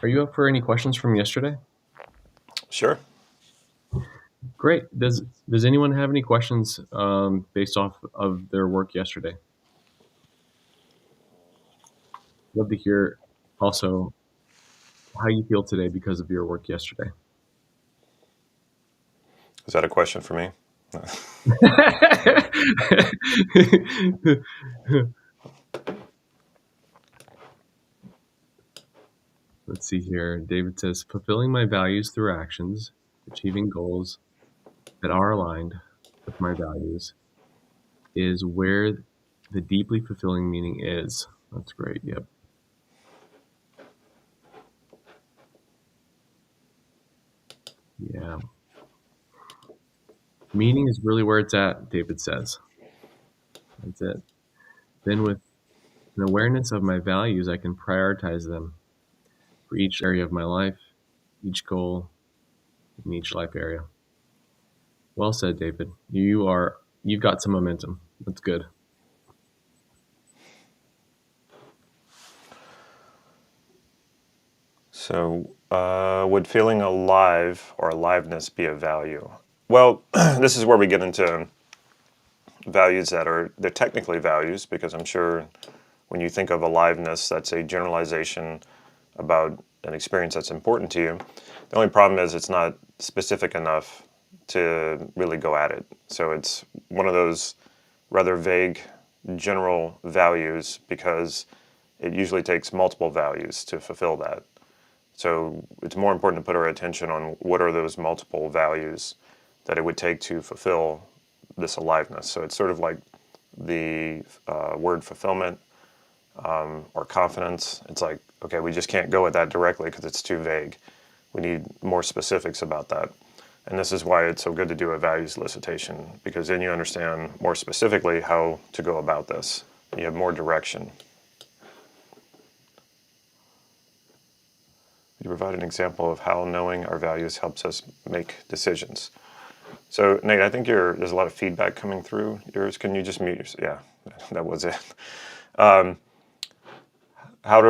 Are you up for any questions from yesterday? Sure. Great. Does anyone have any questions based off of their work yesterday? Love to hear also how you feel today because of your work yesterday. Is that a question for me? Let's see here. David says, fulfilling my values through actions, achieving goals that are aligned with my values is where the deeply fulfilling meaning is. That's great. Yep. Yeah. Meaning is really where it's at, David says. That's it. Then, with an awareness of my values, I can prioritize them for each area of my life, each goal, in each life area. Well said, David. You've got some momentum. That's good. So, would feeling alive or aliveness be a value? Well, this is where we get into values they're technically values, because I'm sure when you think of aliveness, that's a generalization about an experience that's important to you. The only problem is it's not specific enough to really go at it. So it's one of those rather vague general values, because it usually takes multiple values to fulfill that. So it's more important to put our attention on what are those multiple values that it would take to fulfill this aliveness. So it's sort of like the word fulfillment or confidence. It's like, okay, we just can't go at that directly because it's too vague. We need more specifics about that. And this is why it's so good to do a values elicitation, because then you understand more specifically how to go about this. You have more direction. You provide an example of how knowing our values helps us make decisions. So, Nate, I think there's a lot of feedback coming through yours. Can you just mute yourself? Yeah, that was it. How do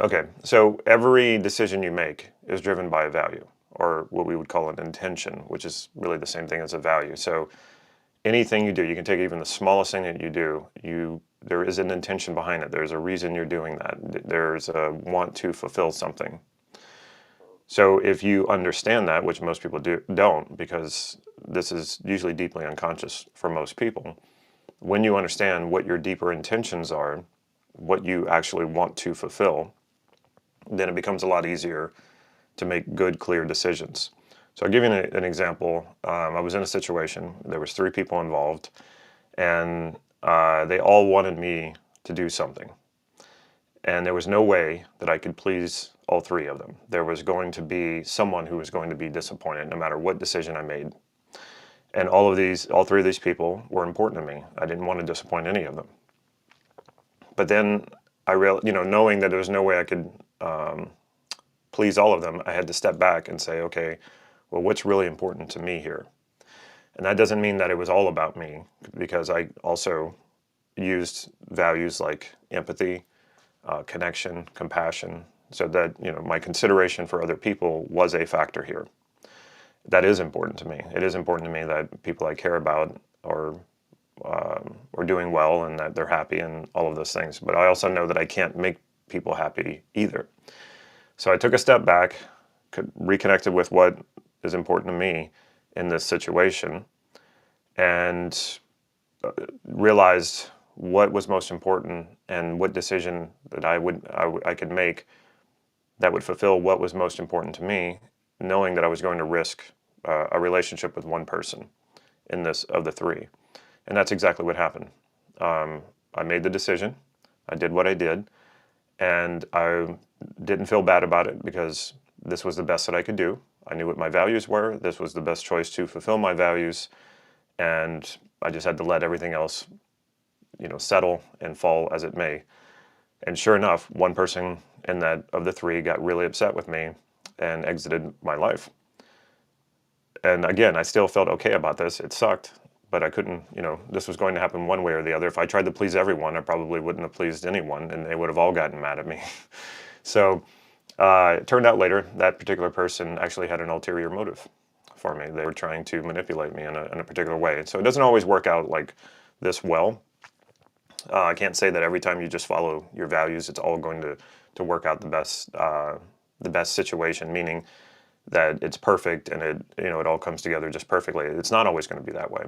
okay, so every decision you make is driven by a value, or what we would call an intention, which is really the same thing as a value. So anything you do, you can take even the smallest thing that you do, there is an intention behind it. There's a reason you're doing that. There's a want to fulfill something. So if you understand that, which most people don't, because this is usually deeply unconscious for most people, when you understand what your deeper intentions are, what you actually want to fulfill, then it becomes a lot easier to make good, clear decisions. So I'll give you an example. I was in a situation, there was 3 people involved, and they all wanted me to do something. And there was no way that I could please all 3 of them. There was going to be someone who was going to be disappointed no matter what decision I made. And all 3 of these people were important to me. I didn't want to disappoint any of them. But then I realized, knowing that there was no way I could please all of them, I had to step back and say, okay, well, what's really important to me here? And that doesn't mean that it was all about me, because I also used values like empathy, connection, compassion, so that my consideration for other people was a factor here. That is important to me. It is important to me that people I care about are doing well and that they're happy and all of those things. But I also know that I can't make people happy either. So I took a step back, reconnected with what is important to me in this situation, and realized what was most important and what decision that I could make that would fulfill what was most important to me, knowing that I was going to risk a relationship with one person in this of the 3. And that's exactly what happened. I made the decision, I did what I did, and I didn't feel bad about it, because this was the best that I could do. I knew what my values were. This was the best choice to fulfill my values, and I just had to let everything else, settle and fall as it may. And sure enough, one person in that of the 3 got really upset with me and exited my life. And again, I still felt okay about this. It sucked, but I couldn't, this was going to happen one way or the other. If I tried to please everyone, I probably wouldn't have pleased anyone, and they would have all gotten mad at me. So it turned out later that particular person actually had an ulterior motive for me. They were trying to manipulate me in a particular way. So it doesn't always work out like this well. I can't say that every time you just follow your values, it's all going to work out the best situation, meaning that it's perfect and it all comes together just perfectly. It's not always going to be that way.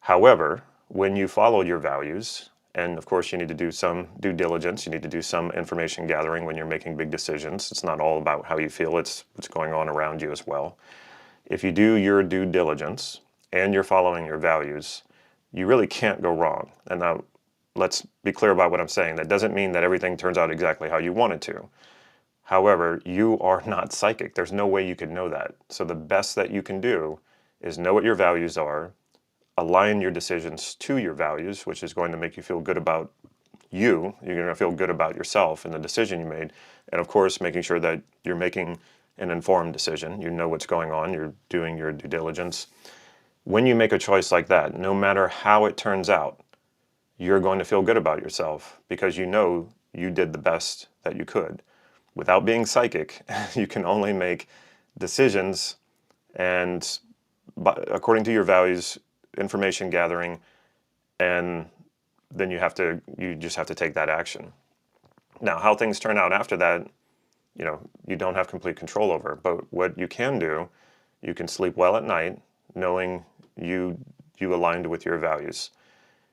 However, when you follow your values, and of course you need to do some due diligence, you need to do some information gathering when you're making big decisions. It's not all about how you feel, it's what's going on around you as well. If you do your due diligence and you're following your values, you really can't go wrong. And now let's be clear about what I'm saying. That doesn't mean that everything turns out exactly how you want it to. However, you are not psychic. There's no way you could know that. So the best that you can do is know what your values are, align your decisions to your values, which is going to make you feel good about you. You're going to feel good about yourself and the decision you made. And of course, making sure that you're making an informed decision. You know what's going on. You're doing your due diligence. When you make a choice like that, no matter how it turns out, you're going to feel good about yourself because you know you did the best that you could. Without being psychic, you can only make decisions and according to your values, information gathering, and then you just have to take that action. Now, how things turn out after that, you don't have complete control over. But what you can do, you can sleep well at night knowing you aligned with your values.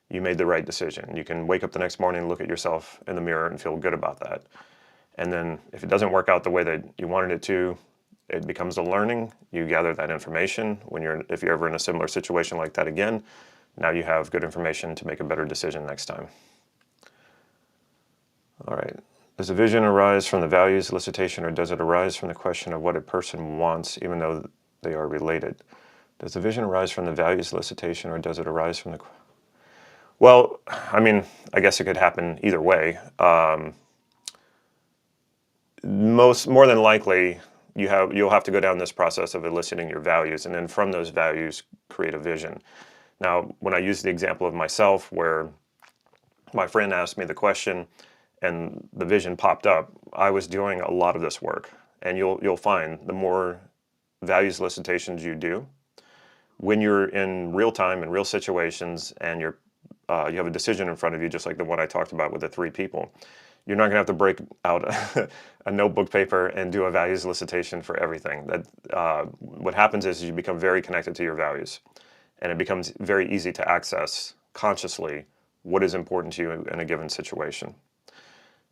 You made the right decision. You can wake up the next morning, look at yourself in the mirror and feel good about that. And then if it doesn't work out the way that you wanted it to, it becomes a learning. You gather that information. If you're ever in a similar situation like that again, now you have good information to make a better decision next time. All right. Does a vision arise from the values elicitation, or does it arise from the question of what a person wants, even though they are related? Does the vision arise from the values elicitation, or does it arise from the... Well, I mean, I guess it could happen either way. More than likely, you'll have to go down this process of eliciting your values, and then from those values, create a vision. Now, when I use the example of myself, where my friend asked me the question, and the vision popped up, I was doing a lot of this work. And you'll find the more values elicitations you do, when you're in real time, in real situations, and you have a decision in front of you, just like the one I talked about with the 3 people, you're not going to have to break out a notebook paper and do a values elicitation for everything. What happens is you become very connected to your values, and it becomes very easy to access consciously what is important to you in a given situation.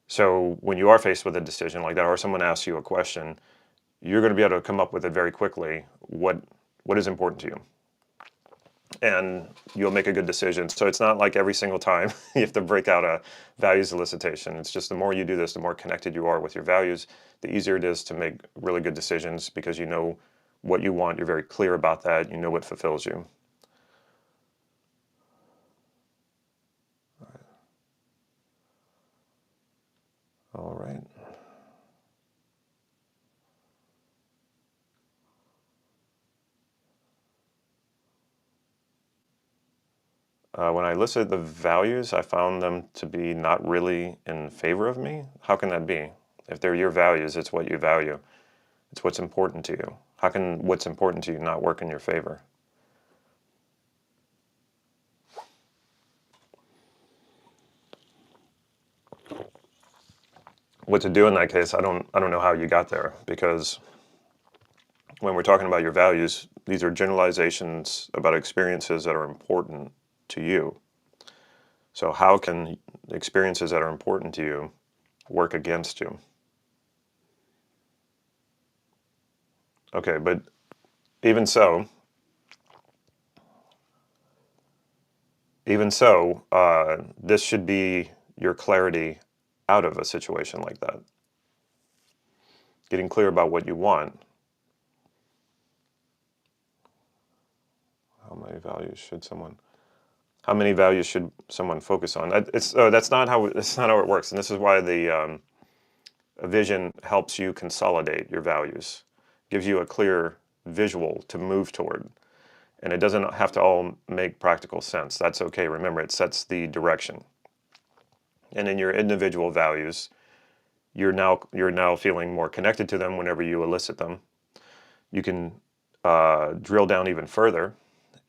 So when you are faced with a decision like that, or someone asks you a question, you're going to be able to come up with it very quickly, what is important to you. And you'll make a good decision. So it's not like every single time you have to break out a values elicitation. It's just the more you do this, the more connected you are with your values, the easier it is to make really good decisions because you know what you want, you're very clear about that, you know what fulfills you. All right. When I listed the values, I found them to be not really in favor of me. How can that be? If they're your values, it's what you value. It's what's important to you. How can what's important to you not work in your favor? What to do in that case, I don't know how you got there, because when we're talking about your values, these are generalizations about experiences that are important to you. So how can experiences that are important to you work against you? Okay, but even so, this should be your clarity out of a situation like that. Getting clear about what you want. How many values should someone focus on? That's not how it works, and this is why a vision helps you consolidate your values, gives you a clear visual to move toward. And it doesn't have to all make practical sense. That's okay. Remember, it sets the direction. And in your individual values, you're now feeling more connected to them whenever you elicit them. You can drill down even further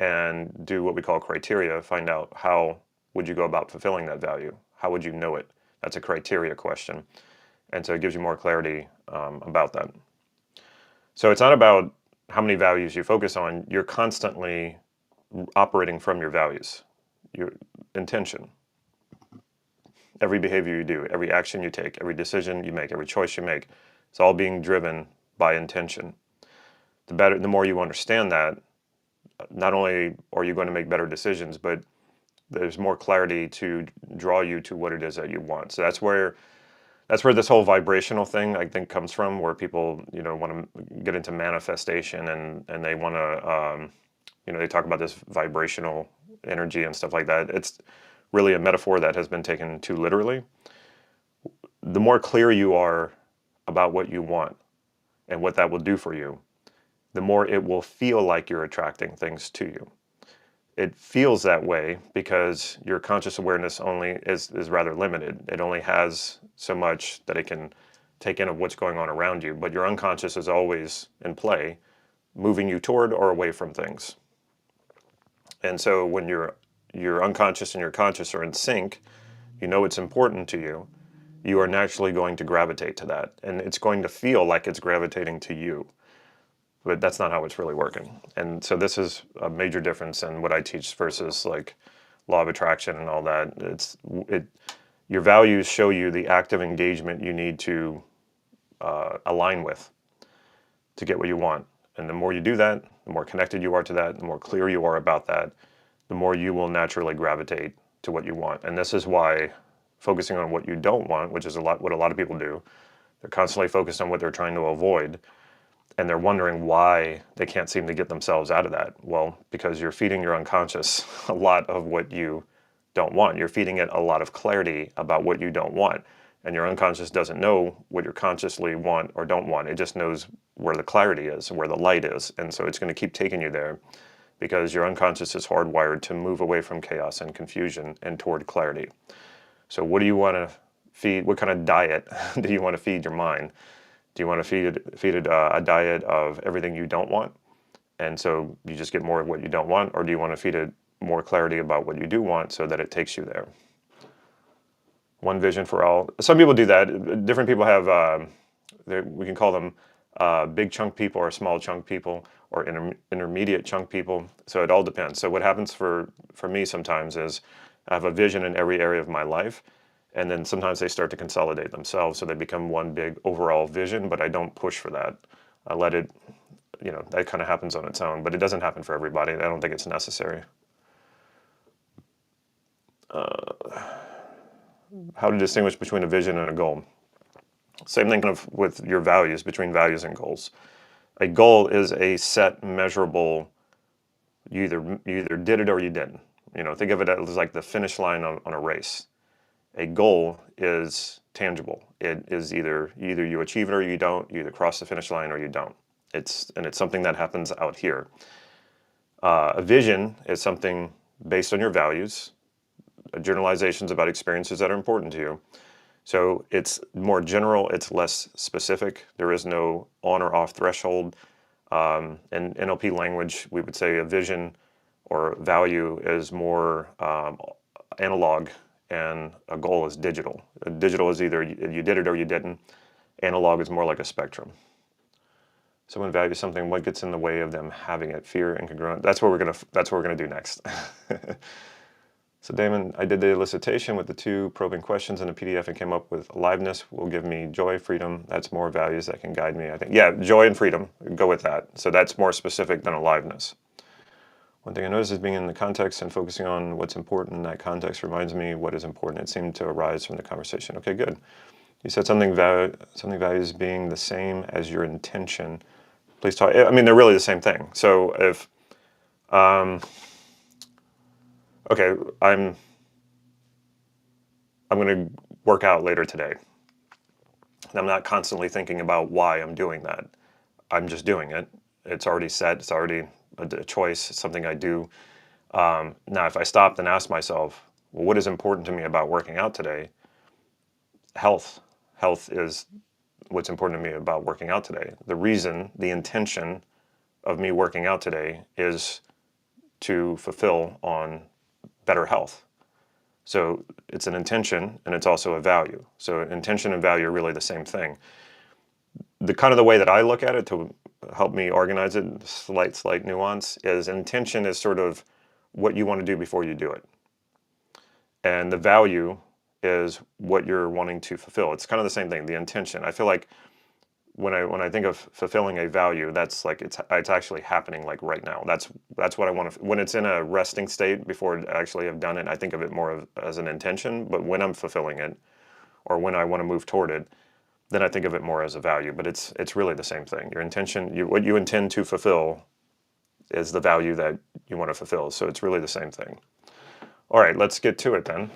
and do what we call criteria, find out how would you go about fulfilling that value? How would you know it? That's a criteria question. And so it gives you more clarity about that. So it's not about how many values you focus on. You're constantly operating from your values, your intention. Every behavior you do, every action you take, every decision you make, every choice you make, it's all being driven by intention. The more you understand that, not only are you going to make better decisions, but there's more clarity to draw you to what it is that you want. So that's where this whole vibrational thing, I think, comes from, where people, want to get into manifestation and they want to, they talk about this vibrational energy and stuff like that. It's really a metaphor that has been taken too literally. The more clear you are about what you want and what that will do for you, the more it will feel like you're attracting things to you. It feels that way because your conscious awareness only is rather limited. It only has so much that it can take in of what's going on around you, but your unconscious is always in play, moving you toward or away from things. And so when your unconscious and your conscious are in sync, it's important to you, you are naturally going to gravitate to that. And it's going to feel like it's gravitating to you. But that's not how it's really working. And so this is a major difference in what I teach versus like law of attraction and all that. Your values show you the active engagement you need to align with to get what you want. And the more you do that, the more connected you are to that, the more clear you are about that, the more you will naturally gravitate to what you want. And this is why focusing on what you don't want, which is what a lot of people do, they're constantly focused on what they're trying to avoid. And they're wondering why they can't seem to get themselves out of that. Well, because you're feeding your unconscious a lot of what you don't want. You're feeding it a lot of clarity about what you don't want. And your unconscious doesn't know what you consciously want or don't want. It just knows where the clarity is, where the light is. And so it's going to keep taking you there because your unconscious is hardwired to move away from chaos and confusion and toward clarity. So what do you want to feed? What kind of diet do you want to feed your mind? Do you want to feed it a diet of everything you don't want, and so you just get more of what you don't want, or do you want to feed it more clarity about what you do want so that it takes you there? One vision for all. Some people do that. Different people have, we can call them big chunk people or small chunk people or intermediate chunk people. So it all depends. So what happens for me sometimes is I have a vision in every area of my life. And then sometimes they start to consolidate themselves, so they become one big overall vision, but I don't push for that. I let it, that kind of happens on its own, but it doesn't happen for everybody. I don't think it's necessary. How to distinguish between a vision and a goal. Same thing kind of with your values, between values and goals. A goal is a set measurable, you either did it or you didn't. Think of it as like the finish line on a race. A goal is tangible. It is either you achieve it or you don't. You either cross the finish line or you don't. It's something that happens out here. A vision is something based on your values, generalizations about experiences that are important to you. So it's more general. It's less specific. There is no on or off threshold. In NLP language, we would say a vision or value is more analog, and a goal is digital. Digital is either you did it or you didn't. Analog is more like a spectrum. Someone values something, what gets in the way of them having it? Fear, incongruent. That's what we're gonna do next. So Damon, I did the elicitation with the 2 probing questions in a PDF and came up with aliveness will give me joy, freedom. That's more values that can guide me, I think. Yeah, joy and freedom, go with that. So that's more specific than aliveness. One thing I noticed is being in the context and focusing on what's important in that context reminds me what is important. It seemed to arise from the conversation. Okay, good. You said something values being the same as your intention. Please talk. I mean, they're really the same thing. So if, okay, I'm going to work out later today. And I'm not constantly thinking about why I'm doing that. I'm just doing it. It's already set. It's already a choice, something I do. Now, if I stopped and asked myself, well, what is important to me about working out today? Health. Health is what's important to me about working out today. The reason, the intention of me working out today is to fulfill on better health. So it's an intention and it's also a value. So intention and value are really the same thing. The way that I look at it to help me organize it, slight nuance, is intention is sort of what you want to do before you do it. And the value is what you're wanting to fulfill. It's kind of the same thing, the intention. I feel like when I think of fulfilling a value, that's like it's actually happening like right now. That's what I want to. When it's in a resting state before I actually have done it, I think of it more as an intention. But when I'm fulfilling it, or when I want to move toward it, then I think of it more as a value. But it's really the same thing. Your intention, what you intend to fulfill, is the value that you want to fulfill. So it's really the same thing. All right, let's get to it then.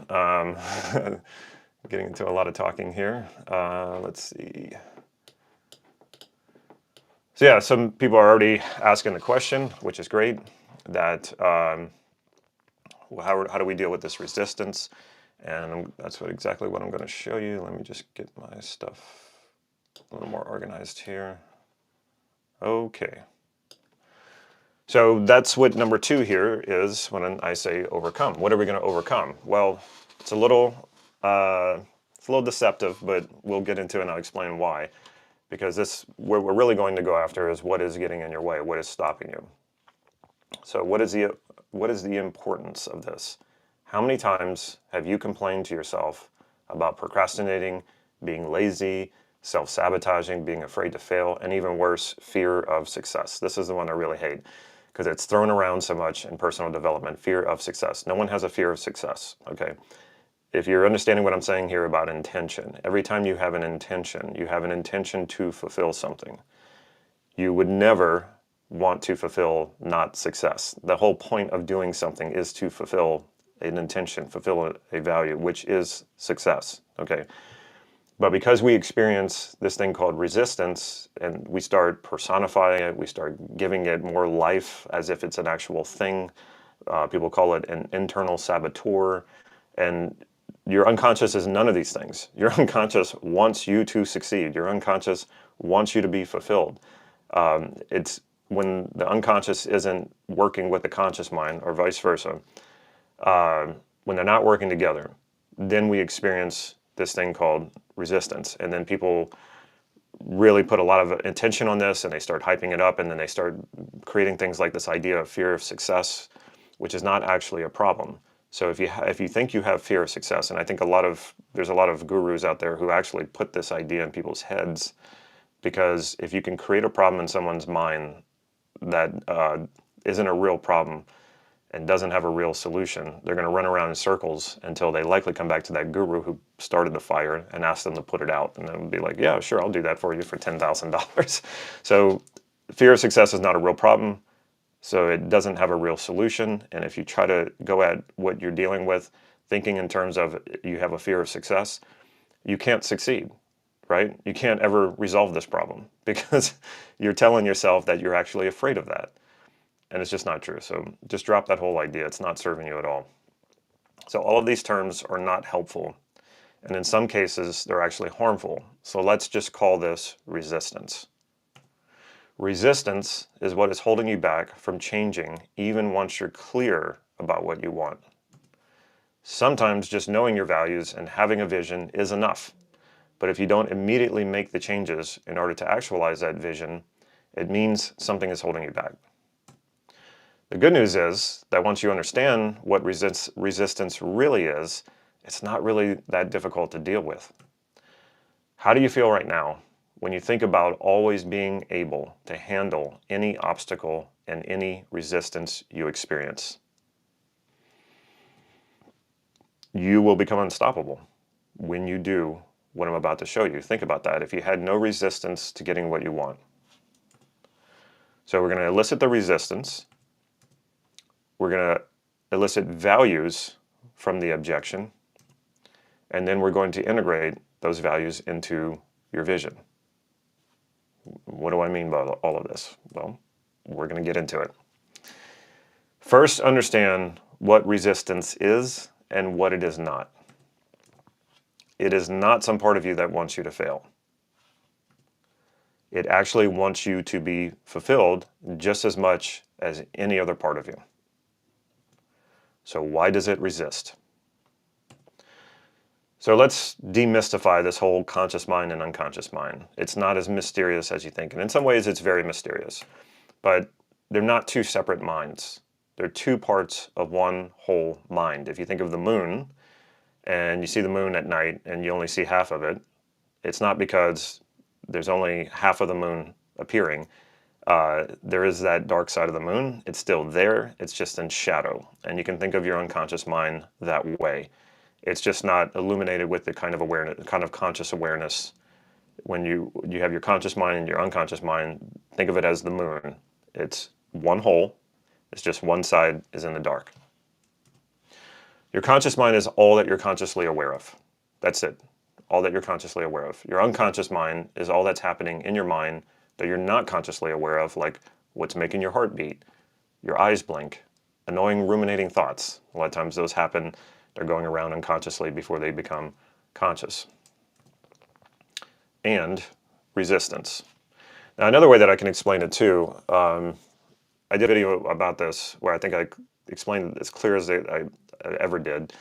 Getting into a lot of talking here. Let's see. So yeah, some people are already asking the question, which is great, that how do we deal with this resistance? And that's exactly what I'm going to show you. Let me just get my stuff a little more organized here. Okay. So that's what number 2 here is when I say overcome. What are we going to overcome? Well, it's a little deceptive, but we'll get into it and I'll explain why. Because what we're really going to go after is what is getting in your way, what is stopping you. So what is the importance of this? How many times have you complained to yourself about procrastinating, being lazy, self-sabotaging, being afraid to fail, and even worse, fear of success? This is the one I really hate because it's thrown around so much in personal development, fear of success. No one has a fear of success, okay? If you're understanding what I'm saying here about intention, every time you have an intention to fulfill something. You would never want to fulfill not success. The whole point of doing something is to fulfill an intention, fulfill a value, which is success, okay? But because we experience this thing called resistance and we start personifying it, we start giving it more life as if it's an actual thing. People call it an internal saboteur. And your unconscious is none of these things. Your unconscious wants you to succeed. Your unconscious wants you to be fulfilled. It's when the unconscious isn't working with the conscious mind, or vice versa, when they're not working together, then we experience this thing called resistance. And then people really put a lot of attention on this and they start hyping it up, and then they start creating things like this idea of fear of success, which is not actually a problem. So if you think you have fear of success, and I think there's a lot of gurus out there who actually put this idea in people's heads, because if you can create a problem in someone's mind that isn't a real problem and doesn't have a real solution, they're going to run around in circles until they likely come back to that guru who started the fire and ask them to put it out. And then be like, yeah, sure, I'll do that for you for $10,000. So fear of success is not a real problem. So it doesn't have a real solution. And if you try to go at what you're dealing with, thinking in terms of you have a fear of success, you can't succeed, right? You can't ever resolve this problem because you're telling yourself that you're actually afraid of that. And it's just not true. So just drop that whole idea. It's not serving you at all. So all of these terms are not helpful. And in some cases, they're actually harmful. So let's just call this resistance. Resistance is what is holding you back from changing even once you're clear about what you want. Sometimes just knowing your values and having a vision is enough. But if you don't immediately make the changes in order to actualize that vision, it means something is holding you back. The good news is that once you understand what resistance really is, it's not really that difficult to deal with. How do you feel right now when you think about always being able to handle any obstacle and any resistance you experience? You will become unstoppable when you do what I'm about to show you. Think about that. If you had no resistance to getting what you want. So we're going to elicit the resistance. We're going to elicit values from the objection. And then we're going to integrate those values into your vision. What do I mean by all of this? Well, we're going to get into it. First, understand what resistance is and what it is not. It is not some part of you that wants you to fail. It actually wants you to be fulfilled just as much as any other part of you. So why does it resist? So let's demystify this whole conscious mind and unconscious mind. It's not as mysterious as you think. And in some ways, it's very mysterious. But they're not two separate minds. They're two parts of one whole mind. If you think of the moon, and you see the moon at night, and you only see half of it, it's not because there's only half of the moon appearing. There is that dark side of the moon. It's still there. It's just in shadow. And you can think of your unconscious mind that way. It's just not illuminated with the kind of awareness, kind of conscious awareness. When you have your conscious mind and your unconscious mind, think of it as the moon. It's one whole. It's just one side is in the dark. Your conscious mind is all that you're consciously aware of. That's it. All that you're consciously aware of. Your unconscious mind is all that's happening in your mind that you're not consciously aware of, like what's making your heart beat, your eyes blink, annoying ruminating thoughts. A lot of times those happen. They're going around unconsciously before they become conscious. And resistance. Now, another way that I can explain it too, I did a video about this where I think I explained it as clear as I ever did.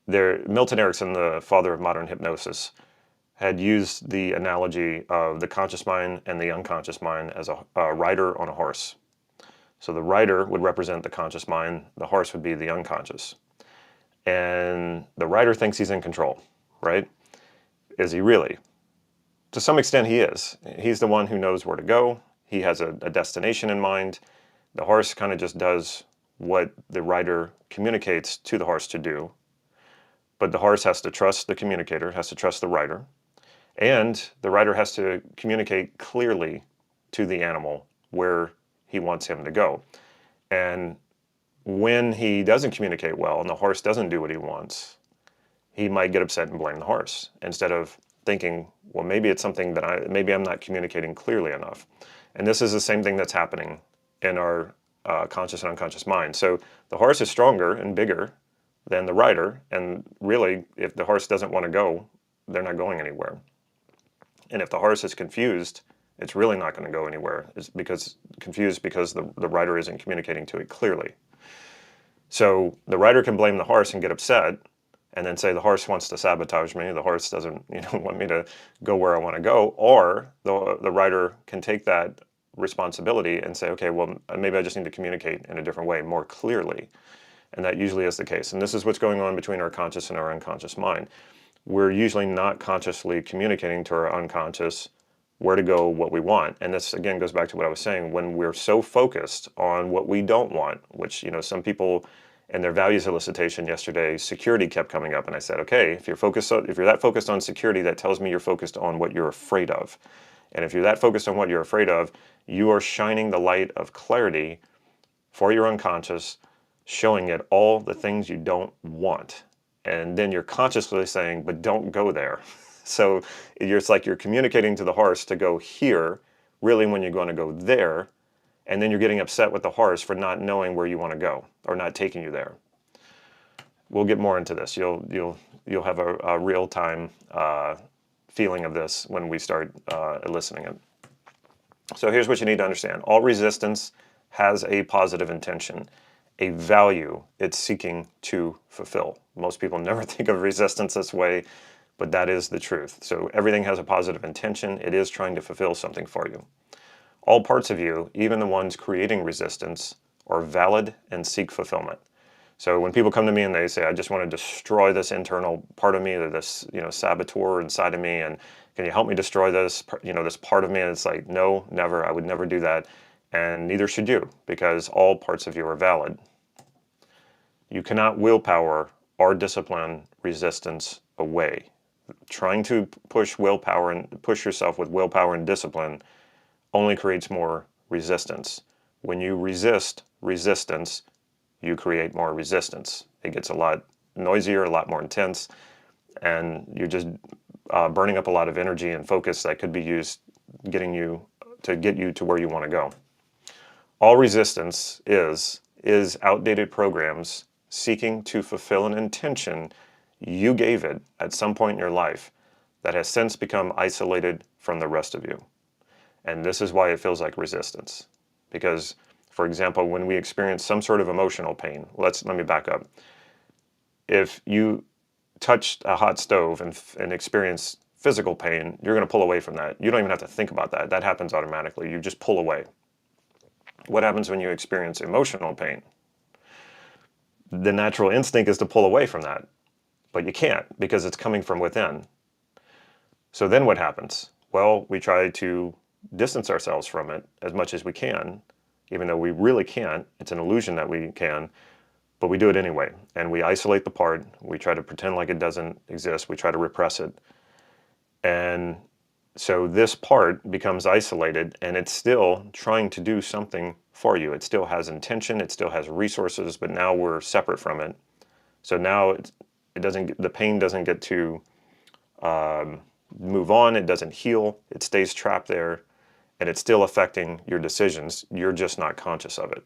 Milton Erickson, the father of modern hypnosis, had used the analogy of the conscious mind and the unconscious mind as a rider on a horse. So the rider would represent the conscious mind, the horse would be the unconscious. And the rider thinks he's in control, right? Is he really? To some extent he is. He's the one who knows where to go. He has a destination in mind. The horse kind of just does what the rider communicates to the horse to do. But the horse has to trust the communicator, has to trust the rider. And the rider has to communicate clearly to the animal where he wants him to go. And when he doesn't communicate well and the horse doesn't do what he wants, he might get upset and blame the horse instead of thinking, well, maybe it's something that maybe I'm not communicating clearly enough. And this is the same thing that's happening in our conscious and unconscious mind. So the horse is stronger and bigger than the rider. And really, if the horse doesn't want to go, they're not going anywhere. And if the horse is confused, it's really not going to go anywhere. It's confused because the rider isn't communicating to it clearly. So the rider can blame the horse and get upset and then say the horse wants to sabotage me, the horse doesn't want me to go where I want to go, or the rider can take that responsibility and say, okay, well, maybe I just need to communicate in a different way, more clearly. And that usually is the case. And this is what's going on between our conscious and our unconscious mind. We're usually not consciously communicating to our unconscious where to go, what we want. And this, again, goes back to what I was saying. When we're so focused on what we don't want, which, some people in their values elicitation yesterday, security kept coming up. And I said, okay, if you're that focused on security, that tells me you're focused on what you're afraid of. And if you're that focused on what you're afraid of, you are shining the light of clarity for your unconscious, showing it all the things you don't want. And then you're consciously saying, but don't go there. So it's like you're communicating to the horse to go here, really when you're going to go there, and then you're getting upset with the horse for not knowing where you want to go or not taking you there. We'll get more into this. You'll have a real-time feeling of this when we start eliciting it. So here's what you need to understand. All resistance has a positive intention, a value it's seeking to fulfill. Most people never think of resistance this way, but that is the truth. So everything has a positive intention. It is trying to fulfill something for you. All parts of you, even the ones creating resistance, are valid and seek fulfillment. So when people come to me and they say, I just want to destroy this internal part of me, or this saboteur inside of me, and can you help me destroy this, this part of me? And it's like, no, never. I would never do that. And neither should you, because all parts of you are valid. You cannot willpower or discipline resistance away. Trying to push willpower and push yourself with willpower and discipline only creates more resistance. When you resist resistance, you create more resistance. It gets a lot noisier, a lot more intense, and you're just burning up a lot of energy and focus that could be used get you to where you want to go. All resistance is is outdated programs seeking to fulfill an intention you gave it at some point in your life that has since become isolated from the rest of you. And this is why it feels like resistance. Because, for example, when we experience some sort of emotional pain, let me back up. If you touch a hot stove and experience physical pain, you're going to pull away from that. You don't even have to think about that. That happens automatically. You just pull away. What happens when you experience emotional pain? The natural instinct is to pull away from that, but you can't because it's coming from within. So then what happens? Well, we try to distance ourselves from it as much as we can, even though we really can't. It's an illusion that we can, but we do it anyway. And we isolate the part. We try to pretend like it doesn't exist. We try to repress it. And so this part becomes isolated, and it's still trying to do something for you. It still has intention. It still has resources, but now we're separate from it. So now the pain doesn't get to move on. It doesn't heal. It stays trapped there, and it's still affecting your decisions. You're just not conscious of it.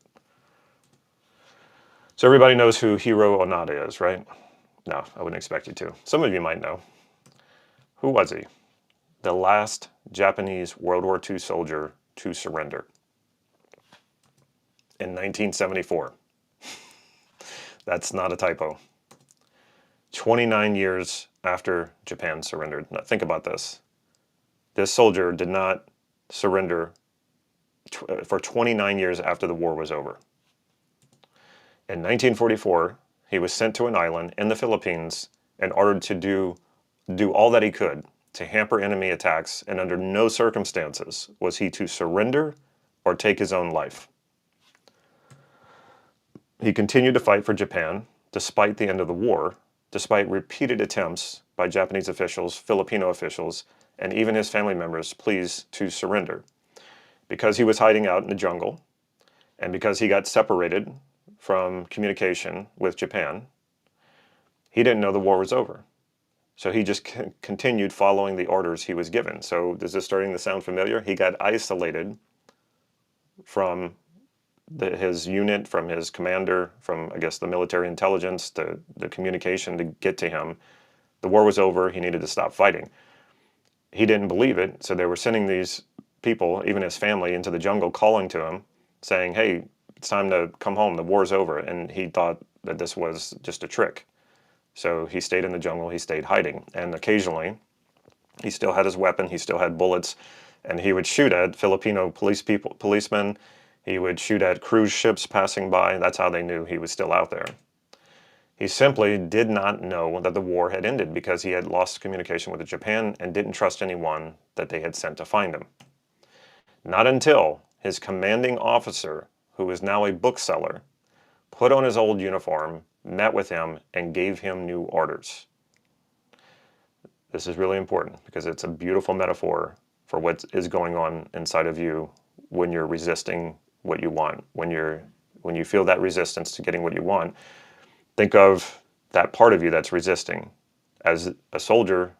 So everybody knows who Hiro Onoda is, right? No, I wouldn't expect you to. Some of you might know. Who was he? The last Japanese World War II soldier to surrender in 1974. That's not a typo. 29 years after Japan surrendered. Now, think about this. This soldier did not surrender for 29 years after the war was over. In 1944, he was sent to an island in the Philippines and ordered to do all that he could to hamper enemy attacks, and under no circumstances was he to surrender or take his own life. He continued to fight for Japan despite the end of the war, despite repeated attempts by Japanese officials, Filipino officials, and even his family members pleas to surrender. Because he was hiding out in the jungle, and because he got separated from communication with Japan, he didn't know the war was over. So he just continued following the orders he was given. So is this starting to sound familiar? He got isolated from his unit, from his commander, from, I guess, the military intelligence, the communication to get to him. The war was over. He needed to stop fighting. He didn't believe it, so they were sending these people, even his family, into the jungle, calling to him, saying, hey, it's time to come home. The war's over. And he thought that this was just a trick. So he stayed in the jungle, he stayed hiding. And occasionally, he still had his weapon, he still had bullets, and he would shoot at Filipino policemen. He would shoot at cruise ships passing by. That's how they knew he was still out there. He simply did not know that the war had ended because he had lost communication with Japan and didn't trust anyone that they had sent to find him. Not until his commanding officer, who was now a bookseller, put on his old uniform, met with him, and gave him new orders. This is really important because it's a beautiful metaphor for what is going on inside of you when you're resisting what you want. When you feel that resistance to getting what you want, think of that part of you that's resisting as a soldier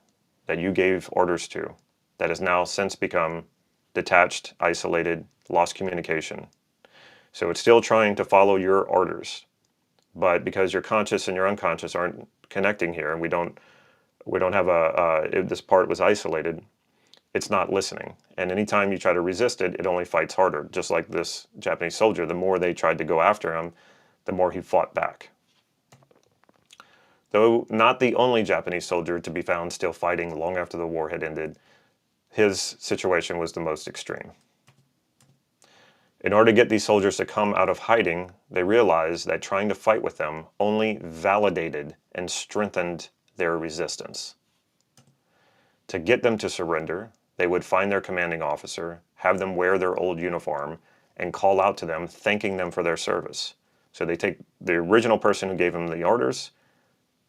that you gave orders to that has now since become detached, isolated, lost communication. So it's still trying to follow your orders. But because your conscious and your unconscious aren't connecting here, and we don't have this part was isolated, it's not listening. And anytime you try to resist it, it only fights harder. Just like this Japanese soldier, the more they tried to go after him, the more he fought back. Though not the only Japanese soldier to be found still fighting long after the war had ended, his situation was the most extreme. In order to get these soldiers to come out of hiding, they realized that trying to fight with them only validated and strengthened their resistance. To get them to surrender, they would find their commanding officer, have them wear their old uniform, and call out to them, thanking them for their service. So they take the original person who gave them the orders,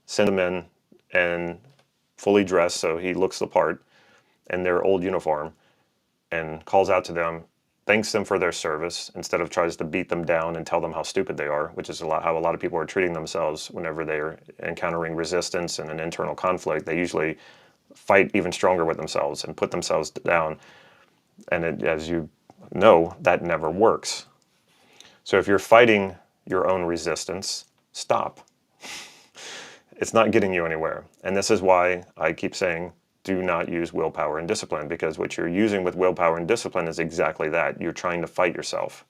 send them in and fully dressed, so he looks the part, in their old uniform, and calls out to them, thanks them for their service, instead of tries to beat them down and tell them how stupid they are, which is how a lot of people are treating themselves whenever they're encountering resistance and an internal conflict. They usually fight even stronger with themselves and put themselves down. And as you know, that never works. So if you're fighting your own resistance, stop. It's not getting you anywhere. And this is why I keep saying, do not use willpower and discipline, because what you're using with willpower and discipline is exactly that. You're trying to fight yourself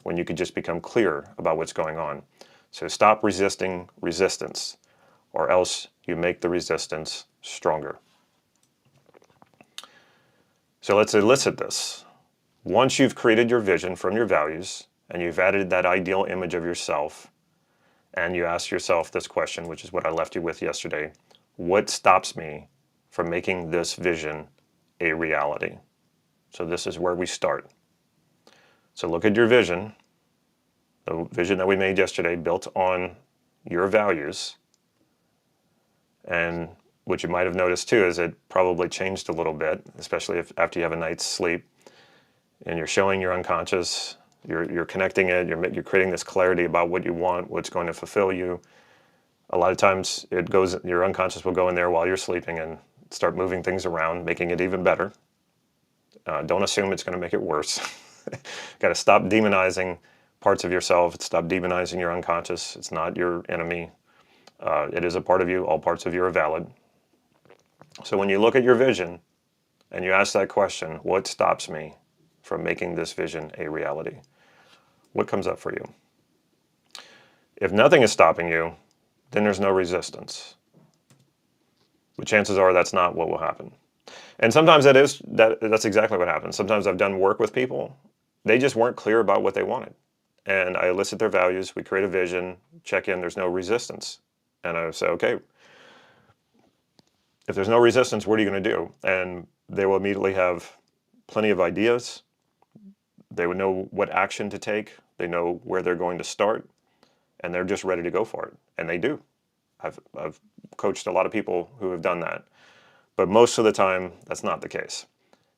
when you could just become clear about what's going on. So stop resisting resistance, or else you make the resistance stronger. So let's elicit this. Once you've created your vision from your values and you've added that ideal image of yourself, and you ask yourself this question, which is what I left you with yesterday: what stops me from making this vision a reality? So this is where we start. So look at your vision, the vision that we made yesterday, built on your values. And what you might have noticed too is it probably changed a little bit, especially if after you have a night's sleep and you're showing your unconscious, you're connecting it, you're creating this clarity about what you want, what's going to fulfill you. A lot of times your unconscious will go in there while you're sleeping and start moving things around, making it even better. Don't assume it's going to make it worse. Got to stop demonizing parts of yourself. Stop demonizing your unconscious. It's not your enemy. It is a part of you. All parts of you are valid. So when you look at your vision and you ask that question, what stops me from making this vision a reality? What comes up for you? If nothing is stopping you, then there's no resistance. But chances are that's not what will happen. And sometimes that's exactly what happens. Sometimes I've done work with people. They just weren't clear about what they wanted. And I elicit their values. We create a vision, check in, there's no resistance. And I say, okay, if there's no resistance, what are you going to do? And they will immediately have plenty of ideas. They would know what action to take. They know where they're going to start. And they're just ready to go for it. And they do. I've coached a lot of people who have done that. But most of the time, that's not the case.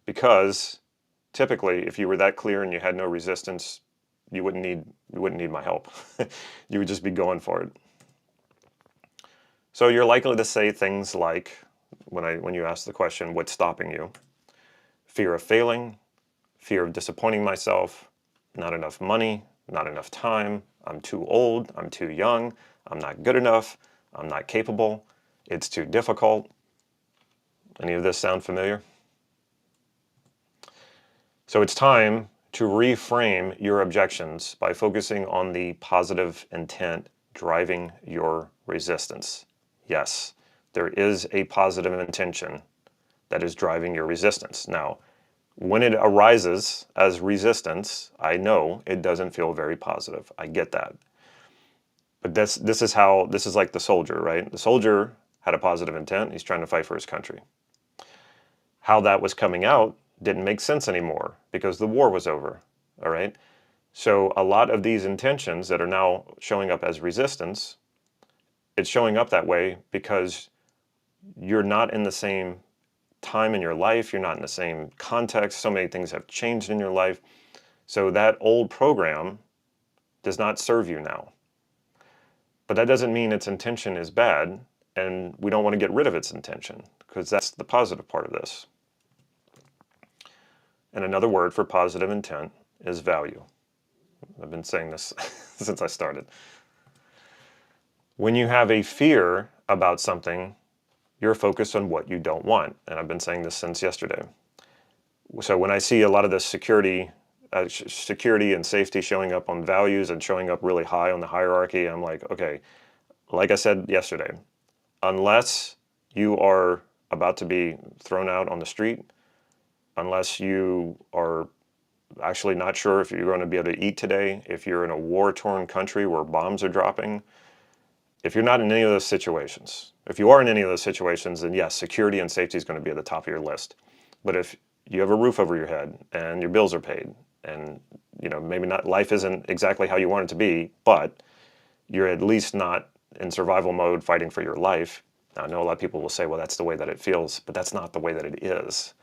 Because typically, if you were that clear and you had no resistance, you wouldn't need my help. You would just be going for it. So you're likely to say things like, when you ask the question, what's stopping you? Fear of failing, fear of disappointing myself, not enough money, not enough time, I'm too old, I'm too young, I'm not good enough, I'm not capable, it's too difficult. Any of this sound familiar? So it's time to reframe your objections by focusing on the positive intent driving your resistance. Yes, there is a positive intention that is driving your resistance. Now, when it arises as resistance, I know it doesn't feel very positive. I get that. But this is like the soldier, right? The soldier had a positive intent. He's trying to fight for his country. How that was coming out didn't make sense anymore because the war was over, all right? So a lot of these intentions that are now showing up as resistance, it's showing up that way because you're not in the same time in your life, you're not in the same context, so many things have changed in your life. So that old program does not serve you now. But that doesn't mean its intention is bad, and we don't want to get rid of its intention, because that's the positive part of this. And another word for positive intent is value. I've been saying this since I started. When you have a fear about something, you're focused on what you don't want. And I've been saying this since yesterday. So when I see a lot of this security and safety showing up on values and showing up really high on the hierarchy, I'm like, okay, like I said yesterday, unless you are about to be thrown out on the street, unless you are actually not sure if you're going to be able to eat today, if you're in a war-torn country where bombs are dropping, if you're not in any of those situations, if you are in any of those situations, then yes, security and safety is going to be at the top of your list. But if you have a roof over your head and your bills are paid and maybe not, life isn't exactly how you want it to be, but you're at least not in survival mode fighting for your life. Now, I know a lot of people will say, well, that's the way that it feels, but that's not the way that it is.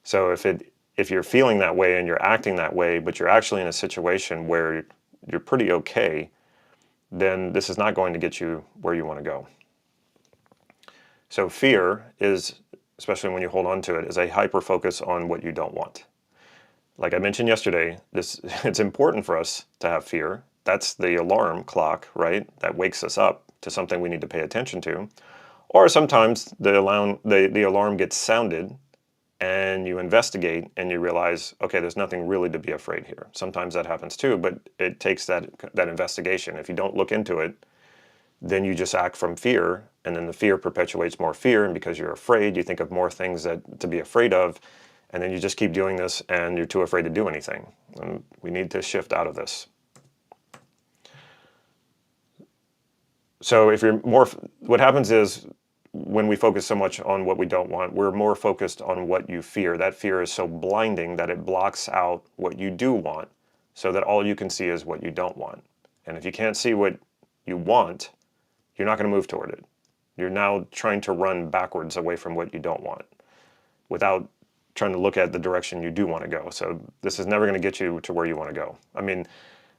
So if you're feeling that way and you're acting that way, but you're actually in a situation where you're pretty okay, then this is not going to get you where you want to go. So fear is, especially when you hold on to it, is a hyper-focus on what you don't want. Like I mentioned yesterday, it's important for us to have fear. That's the alarm clock, right? That wakes us up to something we need to pay attention to. Or sometimes the alarm gets sounded and you investigate and you realize, okay, there's nothing really to be afraid here. Sometimes that happens too, but it takes that investigation. If you don't look into it, then you just act from fear, and then the fear perpetuates more fear, and because you're afraid, you think of more things to be afraid of, and then you just keep doing this and you're too afraid to do anything. And we need to shift out of this. So if you're more, what happens is when we focus so much on what we don't want, we're more focused on what you fear. That fear is so blinding that it blocks out what you do want, so that all you can see is what you don't want. And if you can't see what you want, you're not going to move toward it. You're now trying to run backwards away from what you don't want without trying to look at the direction you do want to go. So this is never going to get you to where you want to go. I mean,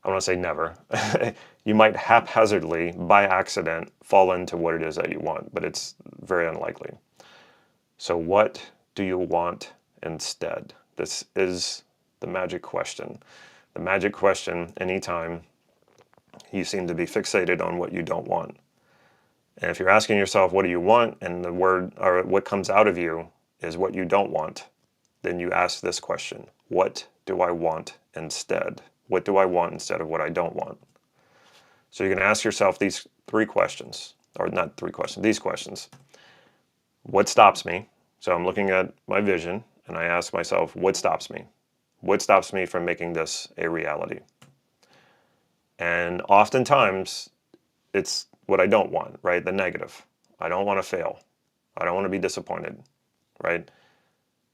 I want to say never. You might haphazardly, by accident, fall into what it is that you want, but it's very unlikely. So what do you want instead? This is the magic question. The magic question anytime you seem to be fixated on what you don't want. And if you're asking yourself, what do you want? And the word, or what comes out of you is what you don't want, then you ask this question: what do I want instead? What do I want instead of what I don't want? So you're going to ask yourself these three questions, or not three questions, these questions. What stops me? So I'm looking at my vision and I ask myself, what stops me? What stops me from making this a reality? And oftentimes it's what I don't want, right? The negative. I don't want to fail. I don't want to be disappointed, right?